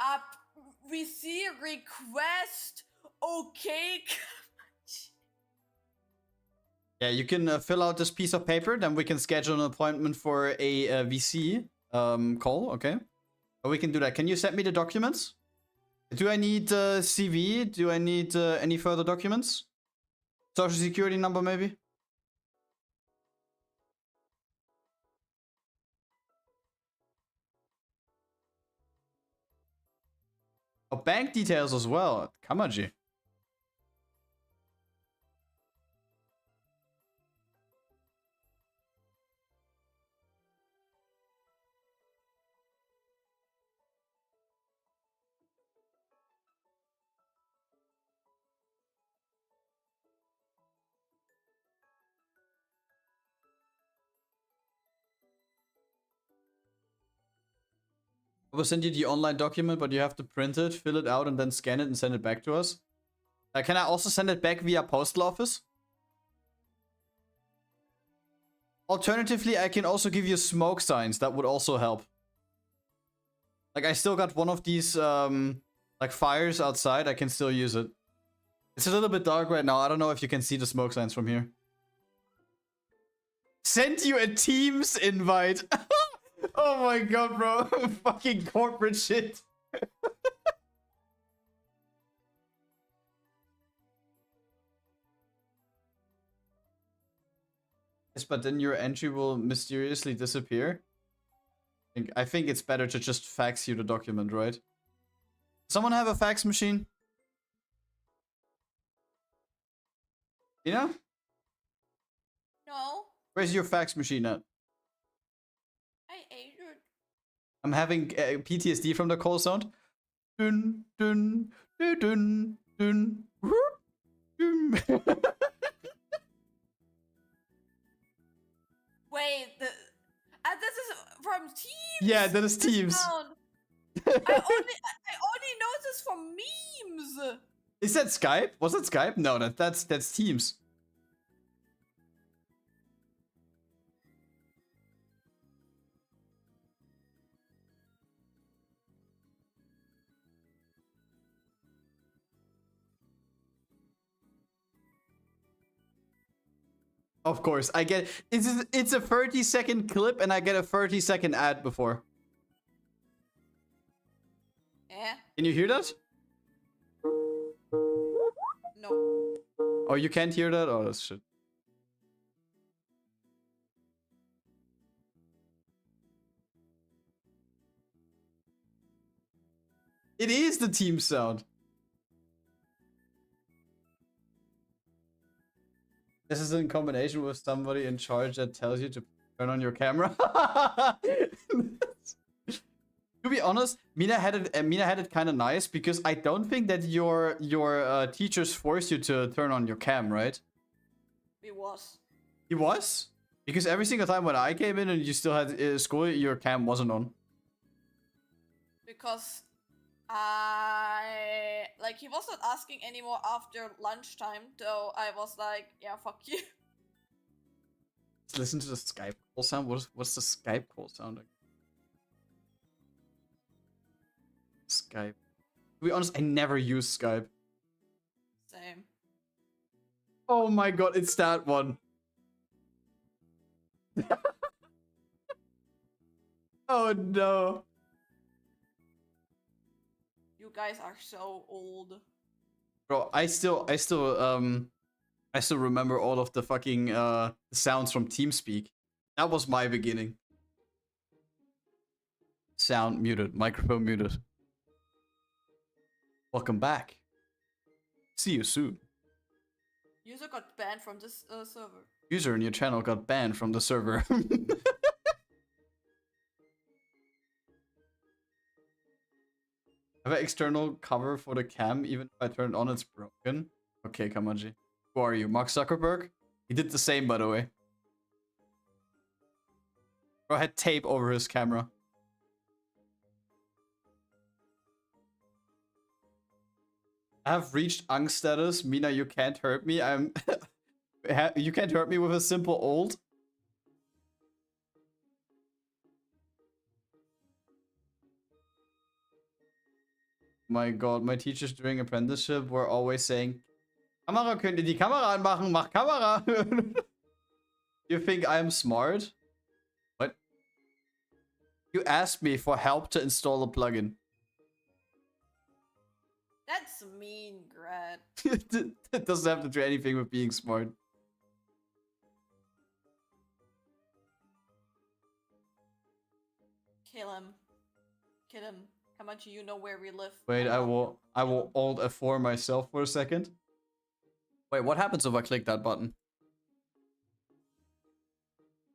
Up VC request. Okay. Yeah, you can fill out this piece of paper, then we can schedule an appointment for a VC call, okay? We can do that. Can you send me the documents? Do I need CV? Do I need any further documents? Social security number, maybe? Oh, bank details as well. Kamaji. I will send you the online document, but you have to print it, fill it out, and then scan it and send it back to us. Can I also send it back via postal office? Alternatively, I can also give you smoke signs. That would also help. Like, I still got one of these, like, fires outside. I can still use it. It's a little bit dark right now. I don't know if you can see the smoke signs from here. Send you a Teams invite. Oh my god, bro. Fucking corporate shit. Yes, but then your entry will mysteriously disappear. I think it's better to just fax you the document, right? Someone have a fax machine? You know? No, Where's your fax machine at? I ate it. I'm having PTSD from the call sound. Dun, dun, dun, dun, dun, whoop, dun. Wait, this is from Teams. Yeah, that is Teams. Sound. I only know this from memes. Is that Skype? Was that Skype? No, that's Teams. Of course, I get it's a 30-second clip and I get a 30-second ad before. Yeah. Can you hear that? No. Oh, you can't hear that? Oh, that's shit. It is the team sound. This is in combination with somebody in charge that tells you to turn on your camera. To be honest, Mina had it kind of nice because I don't think that your teachers forced you to turn on your cam, right? It was. He was? Because every single time when I came in and you still had school, your cam wasn't on. Because he wasn't asking anymore after lunchtime, so I was like, yeah, fuck you. Let's listen to the Skype call sound. What's the Skype call sound? Skype. To be honest, I never use Skype. Same. Oh my god, it's that one. Oh no. You guys are so old. Bro, I still remember all of the fucking sounds from TeamSpeak. That was my beginning. Sound muted, microphone muted. Welcome back. See you soon. User got banned from this server. User in your channel got banned from the server. I have an external cover for the cam. Even if I turn it on, it's broken. Okay, Kamaji. Who are you? Mark Zuckerberg? He did the same, by the way. Bro had tape over his camera. I have reached Ang status. Mina, you can't hurt me. You can't hurt me with a simple old. My god, my teachers during apprenticeship were always saying, Kamera, könnt ihr die Kamera anmachen? Mach Kamera! You think I am smart? What? You asked me for help to install a plugin. That's mean, Grad. It doesn't have to do anything with being smart. Kill him. Kill him. Kamachi, you know where we live. Wait, I will Alt F4 myself for a second. Wait, what happens if I click that button?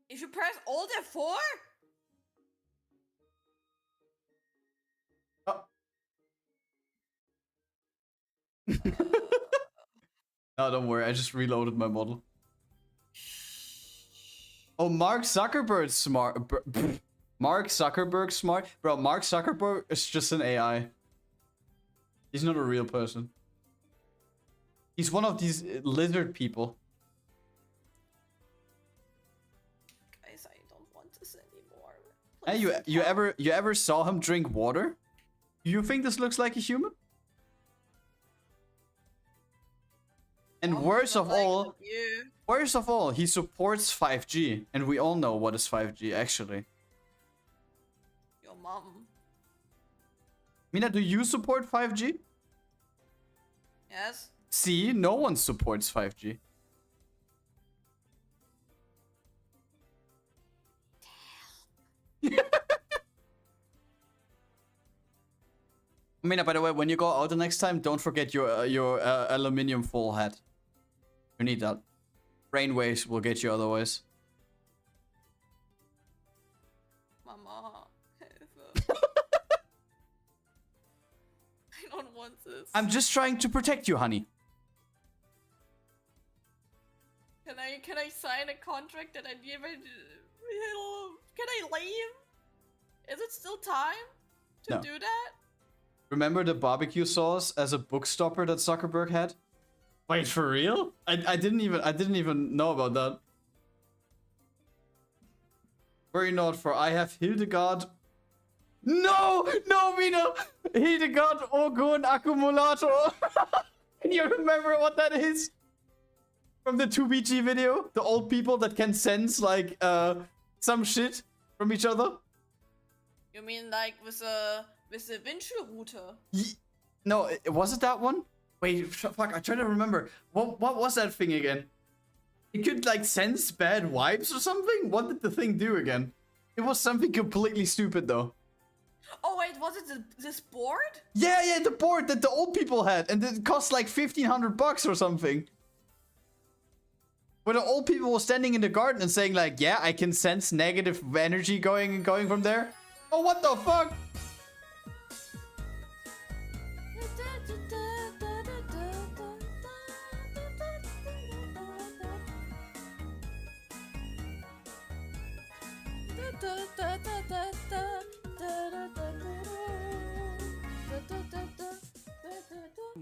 If you press Alt F4? Oh. No, don't worry. I just reloaded my model. Oh, Mark Zuckerberg smart. Mark Zuckerberg smart. Bro, Mark Zuckerberg is just an AI. He's not a real person. He's one of these lizard people. Guys, I don't want this anymore. Hey, you ever saw him drink water? You think this looks like a human? And worst of all, he supports 5G, and we all know what is 5G actually. Your mom. Mina, do you support 5G? Yes. See, no one supports 5G. Mina, by the way, when you go out the next time, don't forget your aluminium foil hat. You need that. Brainwaves will get you otherwise. Mama. I don't want this. I'm just trying to protect you, honey. Can I sign a contract that I never... Can I leave? Is it still time to do that? Remember the barbecue sauce as a book stopper that Zuckerberg had? Wait, for real? I didn't even know about that. Worry not, for I have Hildegard. No, Mina! Hildegard Orgon Accumulator. Can you remember what that is? From the 2BG video? The old people that can sense, like, some shit from each other? You mean like with a Windschirmrouter? No, was it that one? Wait, fuck, I'm trying to remember. What was that thing again? It could, like, sense bad vibes or something? What did the thing do again? It was something completely stupid, though. Oh wait, was it this board? Yeah, the board that the old people had, and it cost like $1,500 or something. Where the old people were standing in the garden and saying like, yeah, I can sense negative energy going from there. Oh, what the fuck?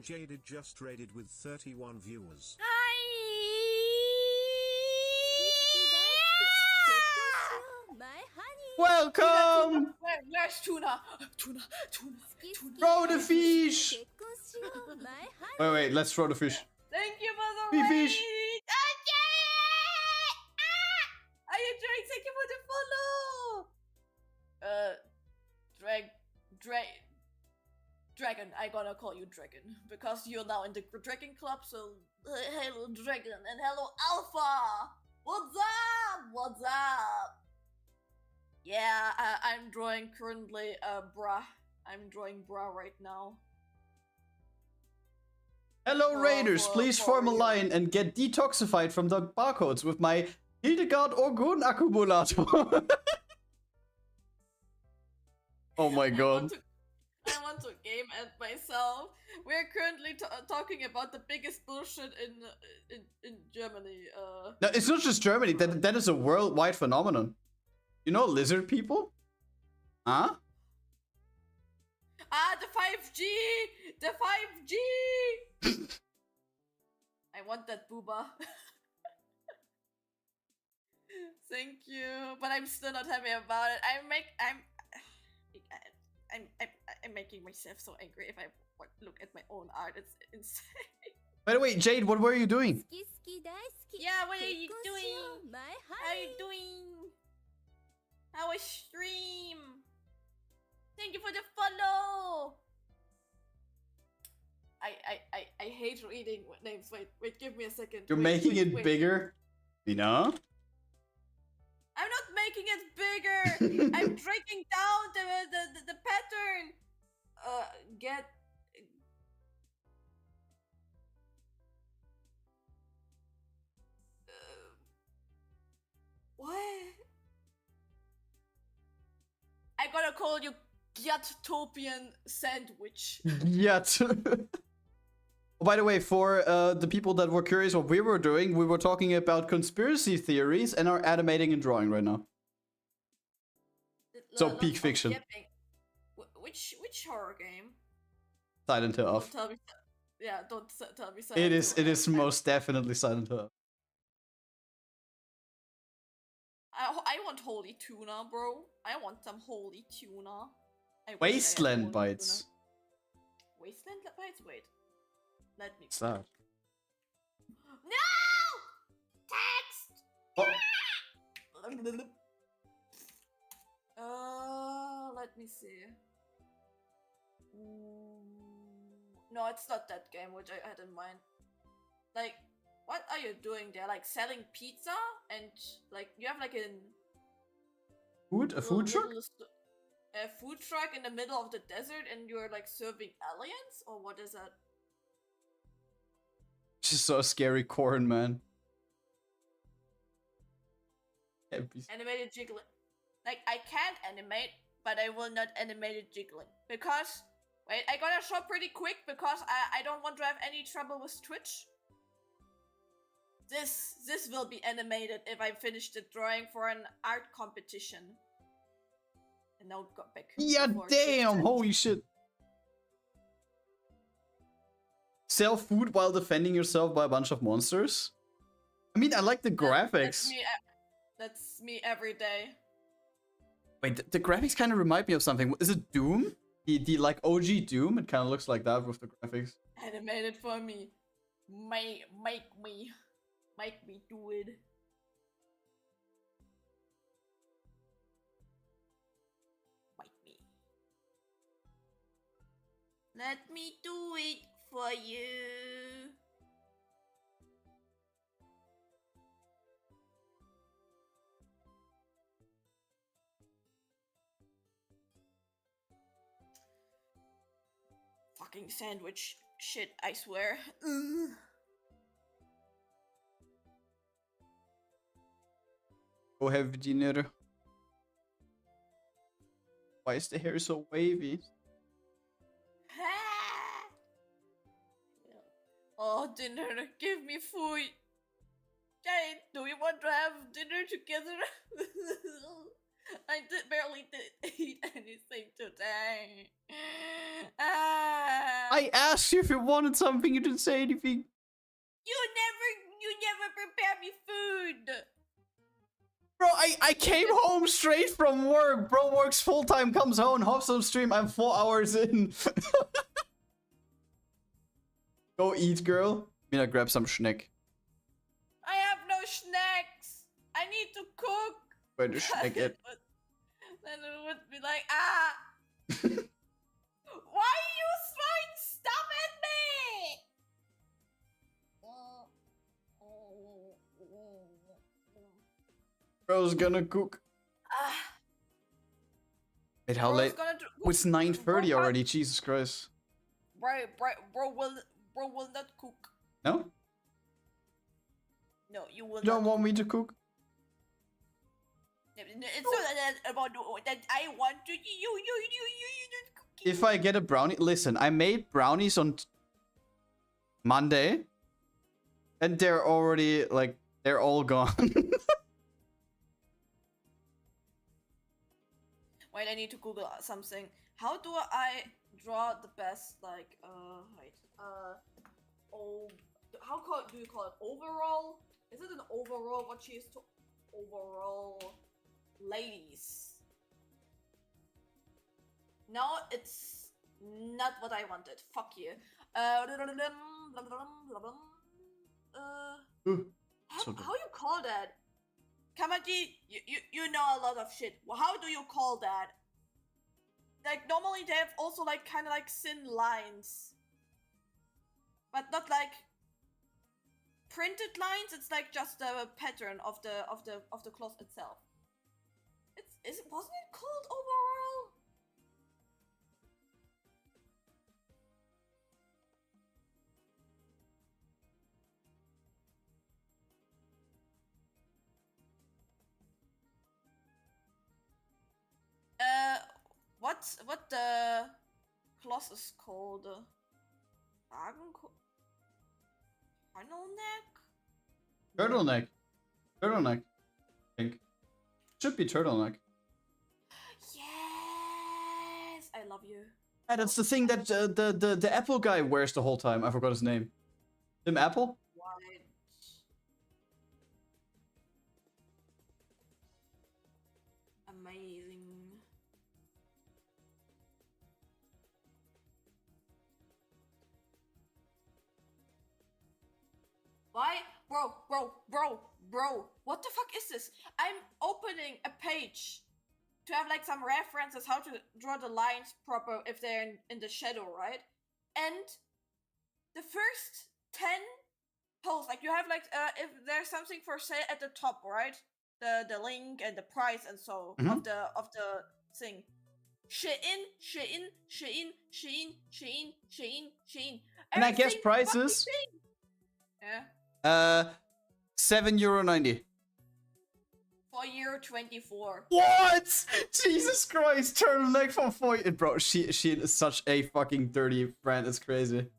Jaded just raided with 31 viewers. Welcome! Where's Tuna? Tuna. Throw the fish! Wait, let's throw the fish. Thank you for the Fish. raid! Are you doing? Thank you for the follow! Dragon, I gonna call you Dragon. Because you're now in the Dragon Club, so hello Dragon and hello Alpha! What's up? Yeah, I'm drawing currently bra. I'm drawing bra right now. Hello Raiders, please form a line and get detoxified from the barcodes with my Hildegard Orgon accumulator. Oh my god. I want to game at myself. We're currently talking about the biggest bullshit in Germany. No, it's not just Germany. That is a worldwide phenomenon. You know lizard people? Huh? The 5G! The 5G! I want that booba. Thank you, but I'm still not happy about it. I'm making myself so angry if I look at my own art. It's insane. By the way, Jade, what were you doing? Yeah, what are you doing? How are you doing? How was stream? Thank you for the follow. I hate reading names. Wait, give me a second. You're making it bigger? Mina? I'm not making it bigger. I'm breaking down the pattern. Get. What? I gotta call you Gyatopian sandwich. Yet. Oh, by the way, for the people that were curious what we were doing, we were talking about conspiracy theories and are animating and drawing right now. So peak fiction. Which horror game? Silent Hill. Don't tell me. Yeah, don't tell me. Silent It is most definitely Silent Hill. I want holy tuna, bro. I want some holy tuna. Wasteland bites. Wasteland bites? Wait. Let me. What's that? No! Text! Oh. Let me see. No, it's not that game which I had in mind. Like, what are you doing there? Like selling pizza and like you have like a food truck? A food truck in the middle of the desert and you're like serving aliens? Or what is that? Just so scary corn, man. Animated jiggling. Like, I can animate, but I will not animate it jiggling. Because, wait, I gotta show pretty quick because I don't want to have any trouble with Twitch. This will be animated if I finish the drawing for an art competition. And now go back. Yeah, damn! Holy shit. Sell food while defending yourself by a bunch of monsters? I mean, I like the graphics. That's me every day. Wait, the graphics kind of remind me of something. Is it Doom? The like OG Doom? It kind of looks like that with the graphics. Animated for me. Make me. Make me do it. Make me. Let me do it for you. Fucking sandwich shit, I swear. Ugh. Go have dinner. Why is the hair so wavy? Oh, dinner, give me food. Jane, do we want to have dinner together? I barely did eat anything today. I asked you if you wanted something, you didn't say anything. You never prepare me food. Bro, I came home straight from work. Bro works full time, comes home, hops on stream. I'm 4 hours in. Go eat, girl. Mina, grab some schneck. I have no snacks. I need to cook. Where the schneck at? Then it would be like, why are you throwing stuff at me? Bro's gonna cook. Wait, how late? Oh, it's 9:30 already. Jesus Christ. Bro will not cook. No? No, you will You don't not. want me to cook? It's not that about that I want to. You don't cook. If I get a brownie, listen, I made brownies on Monday, and they're already like they're all gone. Wait, I need to Google something. How do I draw the best wait, do you call it overall? Is it an overall? What she is to overall ladies? No, it's not what I wanted. Fuck you. How you call that? Kamaji, you know a lot of shit. Well, how do you call that? Like, normally they have also like kind of like thin lines, but not like printed lines. It's like just a pattern of the cloth itself. Wasn't it called overall? What the cloth is called? Turtleneck. Turtleneck. I think. Should be turtleneck. Yes, I love you. Yeah, that's the thing that the Apple guy wears the whole time. I forgot his name. Tim Apple? White. Amazing. Why? Bro, what the fuck is this? I'm opening a page to have like some references how to draw the lines proper if they're in the shadow, right? And the first 10 posts, like you have like if there's something for sale at the top, right? The link and the price and so of the thing. Shein. And I guess prices? Yeah. €7.90. For year 24. What? Jesus Christ, turtleneck for 40. Bro, she is such a fucking dirty brand. It's crazy.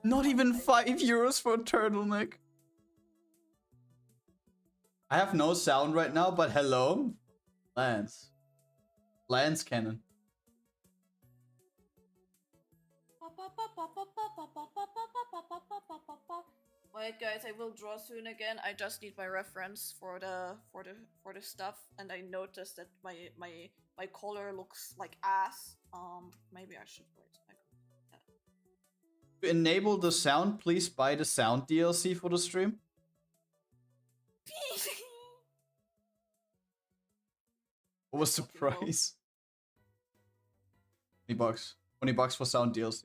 Not even €5 for a turtleneck. I have no sound right now, but hello, Lance. Lance Cannon. Wait, guys, I will draw soon again. I just need my reference for the stuff, and I noticed that my color looks like ass. Maybe I should wait. To enable the sound, please buy the sound DLC for the stream. What was the Fucking hell. price? $20. $20 for sound DLC.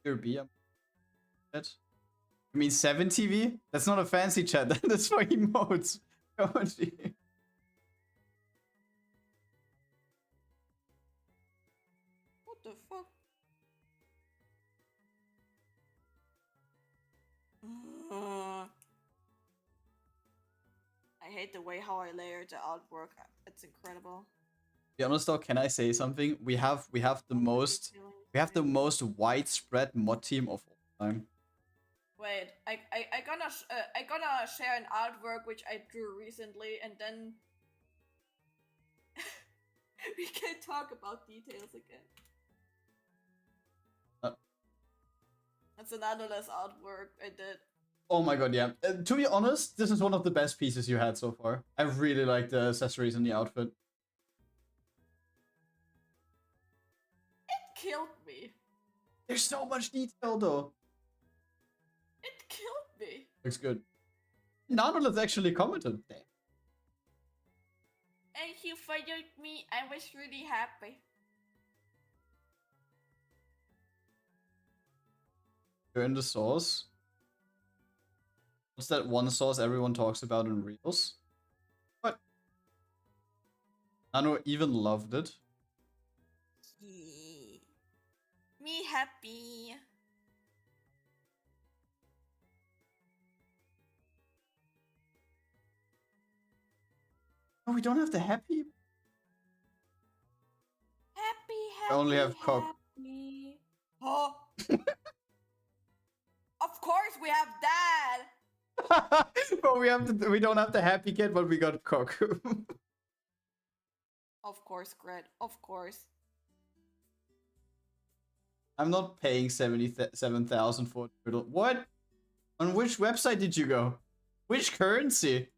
Here be chat. You mean 7 TV? That's not a fancy chat. That's for emotes. Emoji. What the fuck? I hate the way how I layered the artwork. It's incredible. To be honest though, can I say something? We have the most widespread mod team of all time. Wait, I gonna share an artwork which I drew recently, and then we can talk about details again. That's an Anolas artwork I did. Oh my god, yeah. To be honest, this is one of the best pieces you had so far. I really like the accessories and the outfit. It killed me. There's so much detail though. It killed me. Looks good. Nanolith actually commented. Damn. And he fired me. I was really happy. You're in the sauce. What's that one sauce everyone talks about in Reels? What? Nano even loved it. Yeah. Me happy. Oh, we don't have the happy. Happy. I only have cock. Happy. Oh. Of course we have that. But we don't have the happy kid, but we got cock. Of course, Grad. Of course. I'm not paying 77,000 for a turtle. What? On which website did you go? Which currency?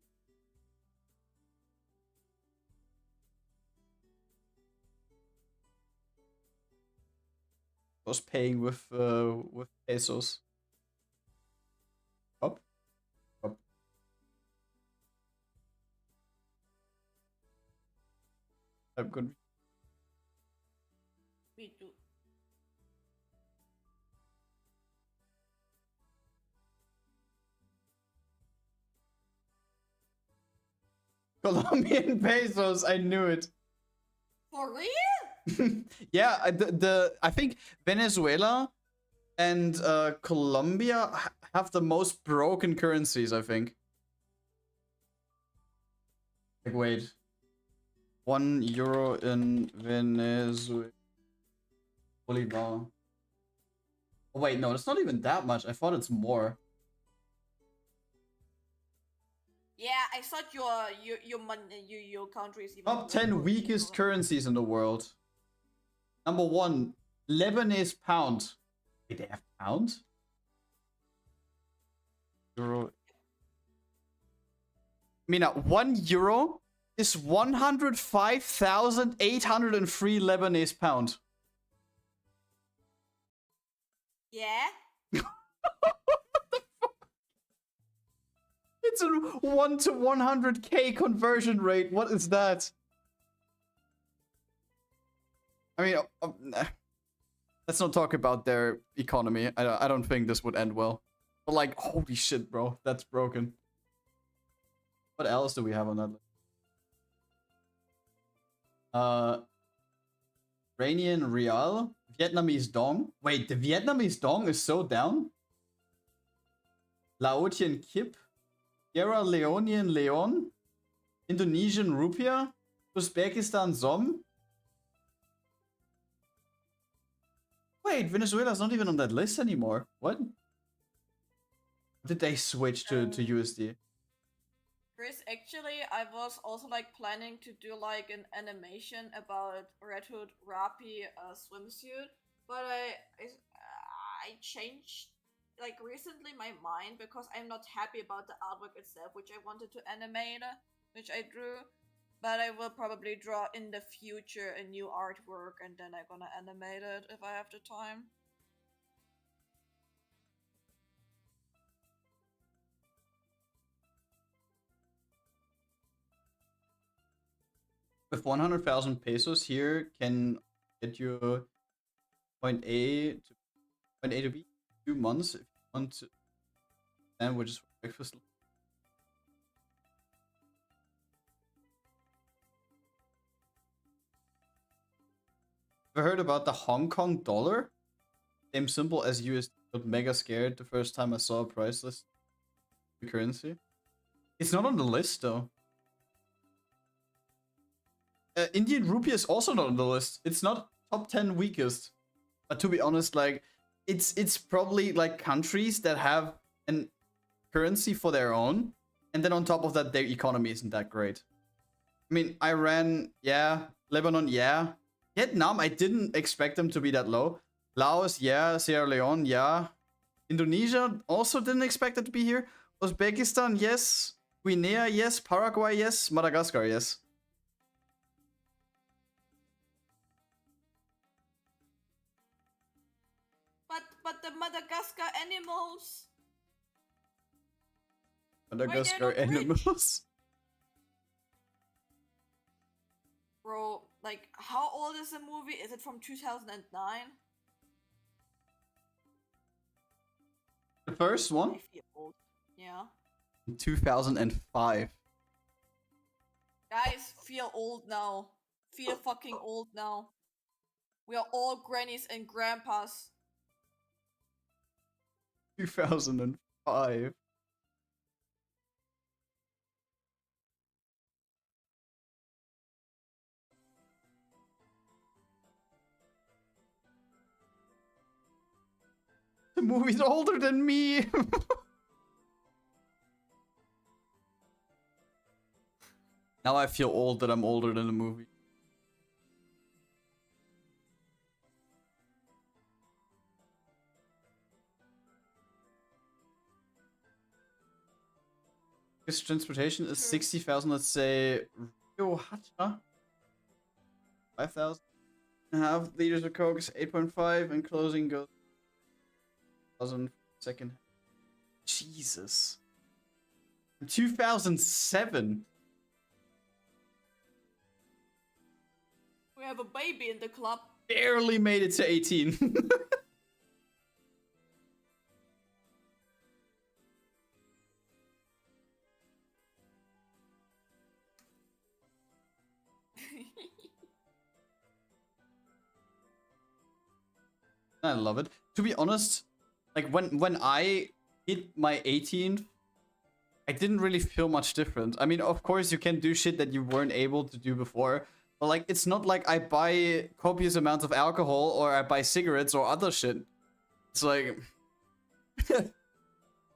I was paying with pesos. Up. Up. I'm good. Me too. Colombian pesos, I knew it. For real? Yeah, I think Venezuela and Colombia have the most broken currencies, I think. Like, wait. €1 in Venezuela. Bolivar. Oh, wait, no, it's not even that much. I thought it's more. Yeah, I thought your country is even Top 10 lower. weakest currencies in the world. Number 1, Lebanese pound. Wait, they have pound? Euro. Mina, €1 is 105,803 Lebanese pound. Yeah? It's a 1 to 100k conversion rate. What is that? I mean, let's not talk about their economy. I don't think this would end well. But like, holy shit, bro, that's broken. What else do we have on that list? Iranian Rial, Vietnamese Dong. Wait, the Vietnamese Dong is so down? Laotian Kip, Sierra Leonean Leon, Indonesian Rupiah, Uzbekistan Som. Wait, Venezuela's not even on that list anymore. What? Did they switch to USD? Chris, actually, I was also like planning to do like an animation about Red Hood Rapi swimsuit, but I changed like recently my mind because I'm not happy about the artwork itself, which I wanted to animate, which I drew. But I will probably draw in the future a new artwork and then I'm gonna animate it if I have the time. With 100,000 pesos here can get you point A to B 2 months if you want to. Sandwiches for breakfast. Ever heard about the Hong Kong dollar? Same symbol as USD. Got mega scared the first time I saw a price list. The currency. It's not on the list though. Indian rupee is also not on the list. It's not top 10 weakest. But to be honest, like it's probably like countries that have an currency for their own, and then on top of that, their economy isn't that great. I mean, Iran, yeah. Lebanon, yeah. Vietnam, I didn't expect them to be that low. Laos, yeah. Sierra Leone, yeah. Indonesia, also didn't expect it to be here. Uzbekistan, yes. Guinea, yes. Paraguay, yes. Madagascar, yes. But the Madagascar animals. Madagascar animals. Bro, like, how old is the movie? Is it from 2009? The first one? I feel old. Yeah. 2005. Guys, feel old now. Feel fucking old now. We are all grannies and grandpas. 2005. The movie's older than me. Now I feel old that I'm older than the movie. This transportation is 60,000. Let's say Rio Hacha. 5,000. Half liters of Coke is 8.5, and closing goes 1,000 second. Jesus. 2007. We have a baby in the club. Barely made it to 18. I love it. To be honest, like when I hit my 18th, I didn't really feel much different. I mean, of course, you can do shit that you weren't able to do before. But like, it's not like I buy copious amounts of alcohol or I buy cigarettes or other shit. It's like...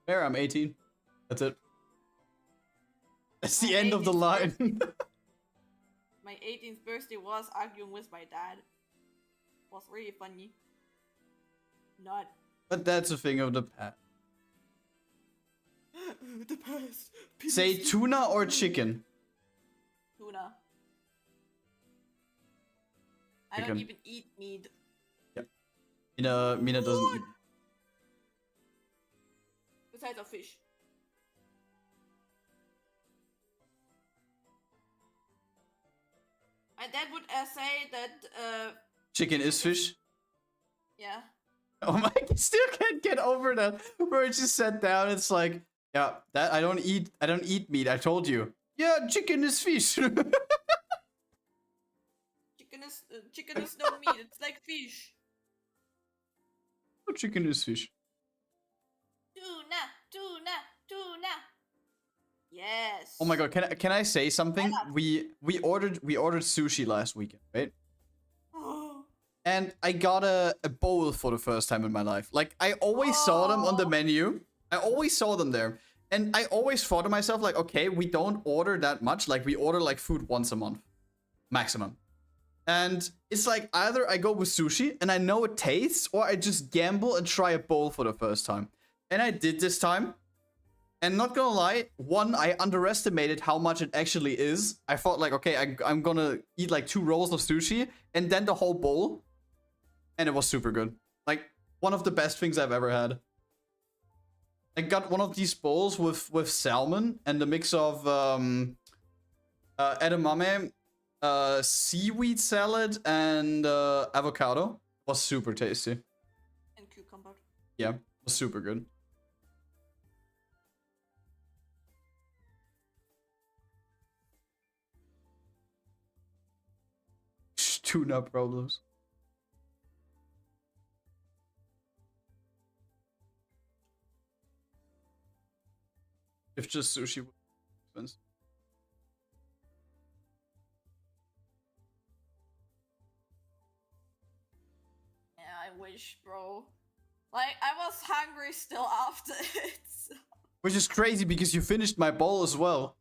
There, I'm 18. That's it. That's the end of the line. My 18th birthday was arguing with my dad. Was really funny. Not. But that's a thing of the past. The past. Say tuna or chicken? Tuna. I Chicken. don't even eat meat. Yep. Mina doesn't eat. Besides of fish. My dad would say that Chicken is fish? yeah. Oh my, I still can't get over that. Where it just sat down, it's like, yeah, that I don't eat meat, I told you. Yeah, chicken is fish. Chicken is no meat, it's like fish. Oh, chicken is fish. Tuna. Yes. Oh my god, can I say something? We ordered sushi last weekend, right? And I got a bowl for the first time in my life. Like, I always saw them on the menu. I always saw them there. And I always thought to myself, like, okay, we don't order that much. Like, we order, like, food once a month. Maximum. And it's like, either I go with sushi, and I know it tastes, or I just gamble and try a bowl for the first time. And I did this time. And not gonna lie, one, I underestimated how much it actually is. I thought like, okay, I'm gonna eat like 2 rolls of sushi and then the whole bowl. And it was super good. Like, one of the best things I've ever had. I got one of these bowls with salmon and a mix of edamame, seaweed salad, and avocado. It was super tasty. And cucumber. Yeah, it was super good. Tuna problems. If just sushi was expensive. Yeah, I wish, bro. Like, I was hungry still after it. So. Which is crazy because you finished my bowl as well.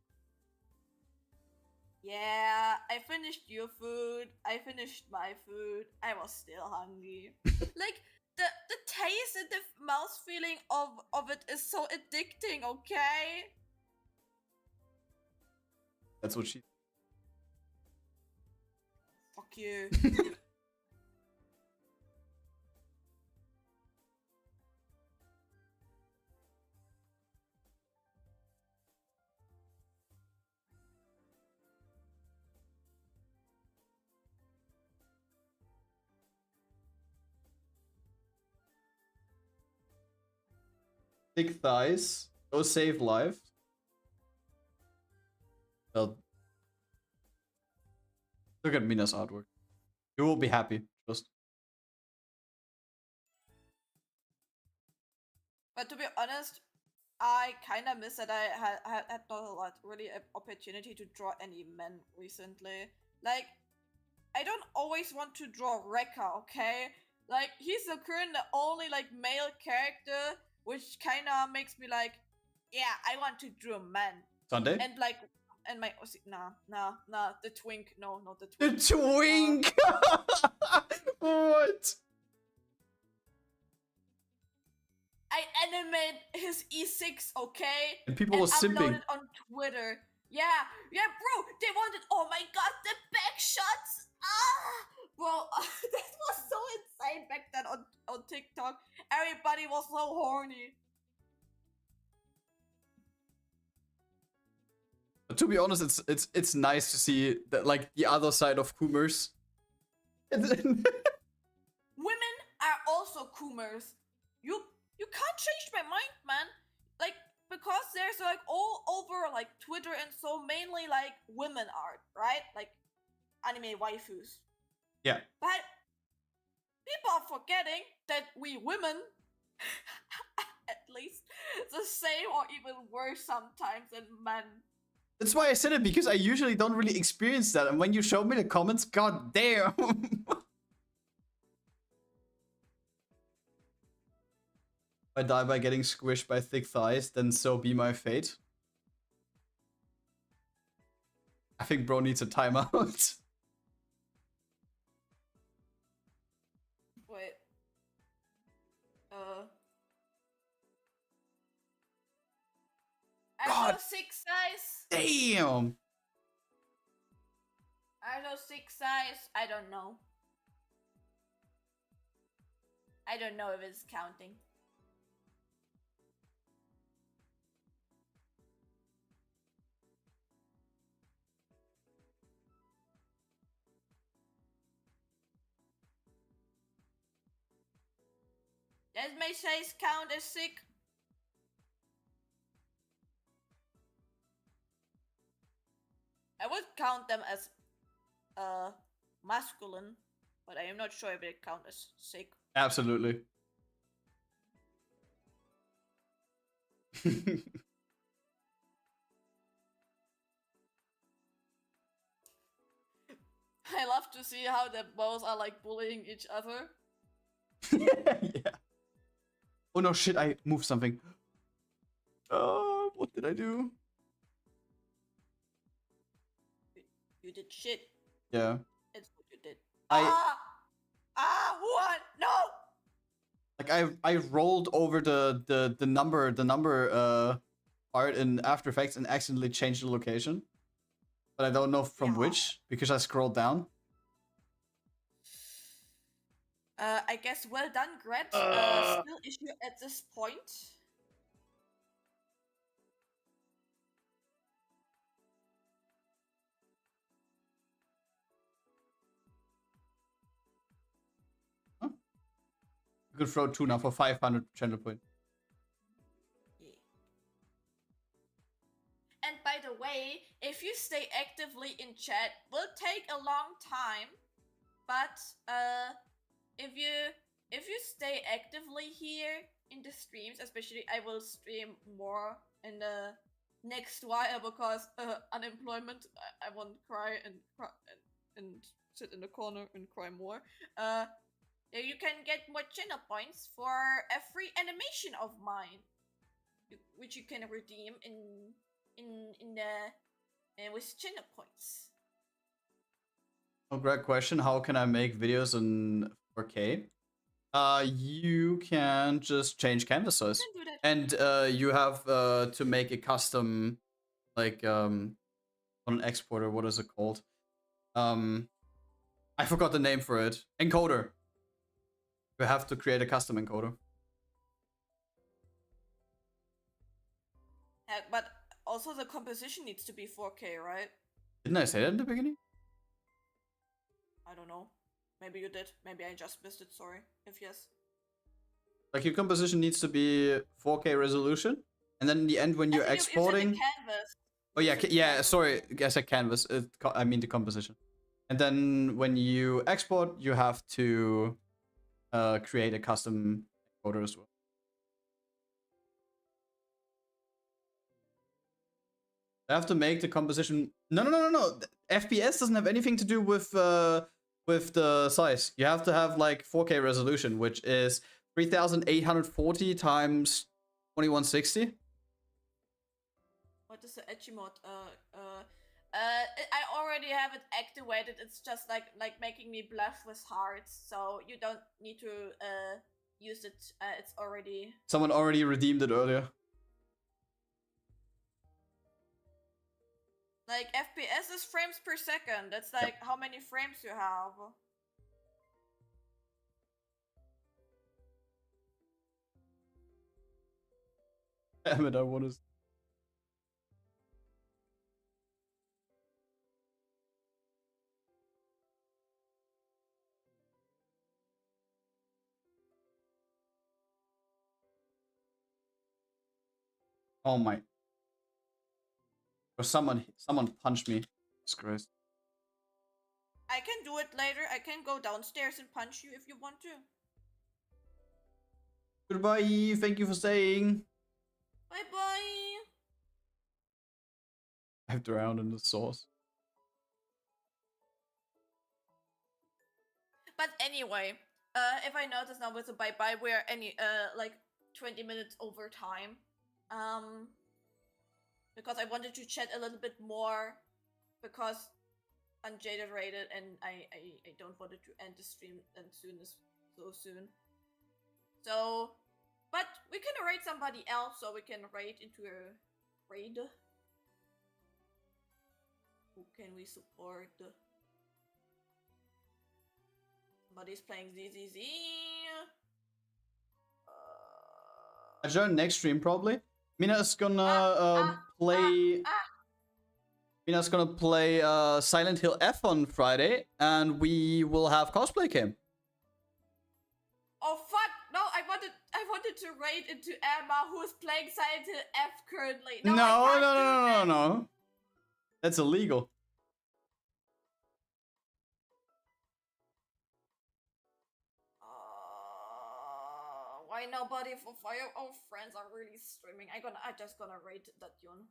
Yeah, I finished your food. I finished my food. I was still hungry. Like, the taste and the mouth feeling of it is so addicting, okay? That's what she... Fuck you. Thick thighs. Go save life. Well, look at Mina's artwork. You will be happy. Just. But to be honest, I kind of miss that I had not a lot really an opportunity to draw any men recently. Like, I don't always want to draw Rekka, okay? Like, he's the current only like male character, which kind of makes me like, yeah, I want to draw a man. Sunday? And like, and my nah, the twink, no, not the The twink. twink! What? I animate his E6, okay? And people were simping. Uploaded on Twitter. Yeah, bro, they wanted, oh my god, the back shots! Ah! Bro, that was so insane back then on TikTok. Everybody was so horny. But to be honest, it's nice to see that, like, the other side of Coomers. Women are also Coomers. You can't change my mind, man. Like, because there's like all over like Twitter and so mainly like women art, right? Like anime waifus. Yeah. But people are forgetting that we women, at least, the same or even worse sometimes than men. That's why I said it, because I usually don't really experience that. And when you show me the comments, god damn. If I die by getting squished by thick thighs, then so be my fate. I think bro needs a timeout. Wait. I God. know 6 size. Damn. I know 6 size. I don't know. I don't know if it's counting. Does my size count as sick? I would count them as masculine, but I am not sure if they count as sick. Absolutely. I love to see how the both are like bullying each other. Yeah. Oh no, shit, I moved something. What did I do? You did shit. Yeah. It's what you did. I- What? No! Like I rolled over the number part in After Effects and accidentally changed the location. But I don't know from which, because I scrolled down. I guess well done, Grad. Still issue at this point. You could throw 2 now for 500 channel point. Yeah. And by the way, if you stay actively in chat, will take a long time. But if you stay actively here in the streams, especially I will stream more in the next while because unemployment, I won't cry and sit in the corner and cry more. You can get more channel points for every animation of mine, which you can redeem in the with channel points. Oh, great question. How can I make videos in 4K? You can just change canvas size, and you have to make a custom, like on an exporter. What is it called? I forgot the name for it. Encoder. You have to create a custom encoder. But also the composition needs to be 4K, right? Didn't I say that in the beginning? I don't know. Maybe you did. Maybe I just missed it. Sorry. If yes. Like your composition needs to be 4K resolution, and then in the end when you're exporting. You canvas. Oh yeah, yeah. Sorry, I said canvas. I mean the composition. And then when you export, you have to create a custom encoder as well. I have to make the composition. No. FPS doesn't have anything to do with the size. You have to have like 4K resolution, which is 3840 times 2160. What is the edgy mode? I already have it activated. It's just like making me bluff with hearts, so you don't need to use it. It's already. Someone already redeemed it earlier. Like FPS is frames per second. That's like how many frames you have. Damn it! I want to. Oh my. Or someone punched me. Disgrace. I can do it later. I can go downstairs and punch you if you want to. Goodbye. Thank you for staying. Bye bye. I've drowned in the sauce. But anyway, if I notice now with the bye bye, we're like 20 minutes over time. Because I wanted to chat a little bit more, because Unjaded rated, and I don't want it to end the stream so soon. So, but we can raid somebody else, so we can raid into a raid. Who can we support? Somebody's playing ZZZ. I join next stream probably. Mina's gonna play. Mina's gonna play Silent Hill F on Friday, and we will have cosplay cam. Oh fuck! No, I wanted to raid into Emma, who is playing Silent Hill F currently. No. That's illegal. Why nobody for Fire? Oh, friends are really streaming. I just gonna rate that Yun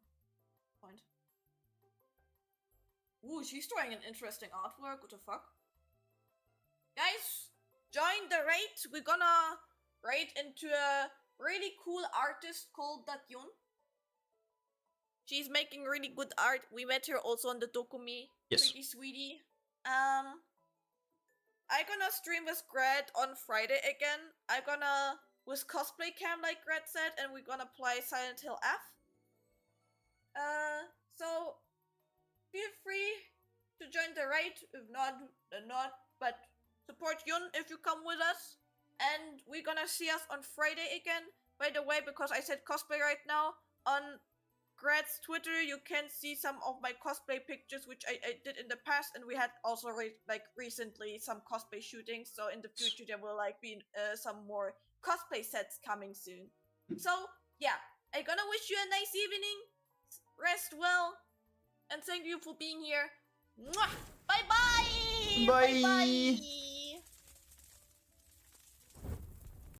point. Ooh, she's drawing an interesting artwork. What the fuck? Guys, join the raid. We're gonna raid into a really cool artist called Datyun. She's making really good art. We met her also on the Dokumi. Yes. Pretty sweetie. I gonna stream with Grad on Friday again. I gonna with cosplay cam like Grad said, and we're gonna play Silent Hill F. So feel free to join the raid. If not, then not. But support Yun if you come with us. And we're gonna see us on Friday again. By the way, because I said cosplay right now, on Grad's Twitter, you can see some of my cosplay pictures, which I did in the past, and we had also recently some cosplay shootings. So in the future, there will be some more cosplay sets coming soon. So yeah, I'm gonna wish you a nice evening. Rest well, and thank you for being here. Mwah! Bye bye. Bye. Bye bye.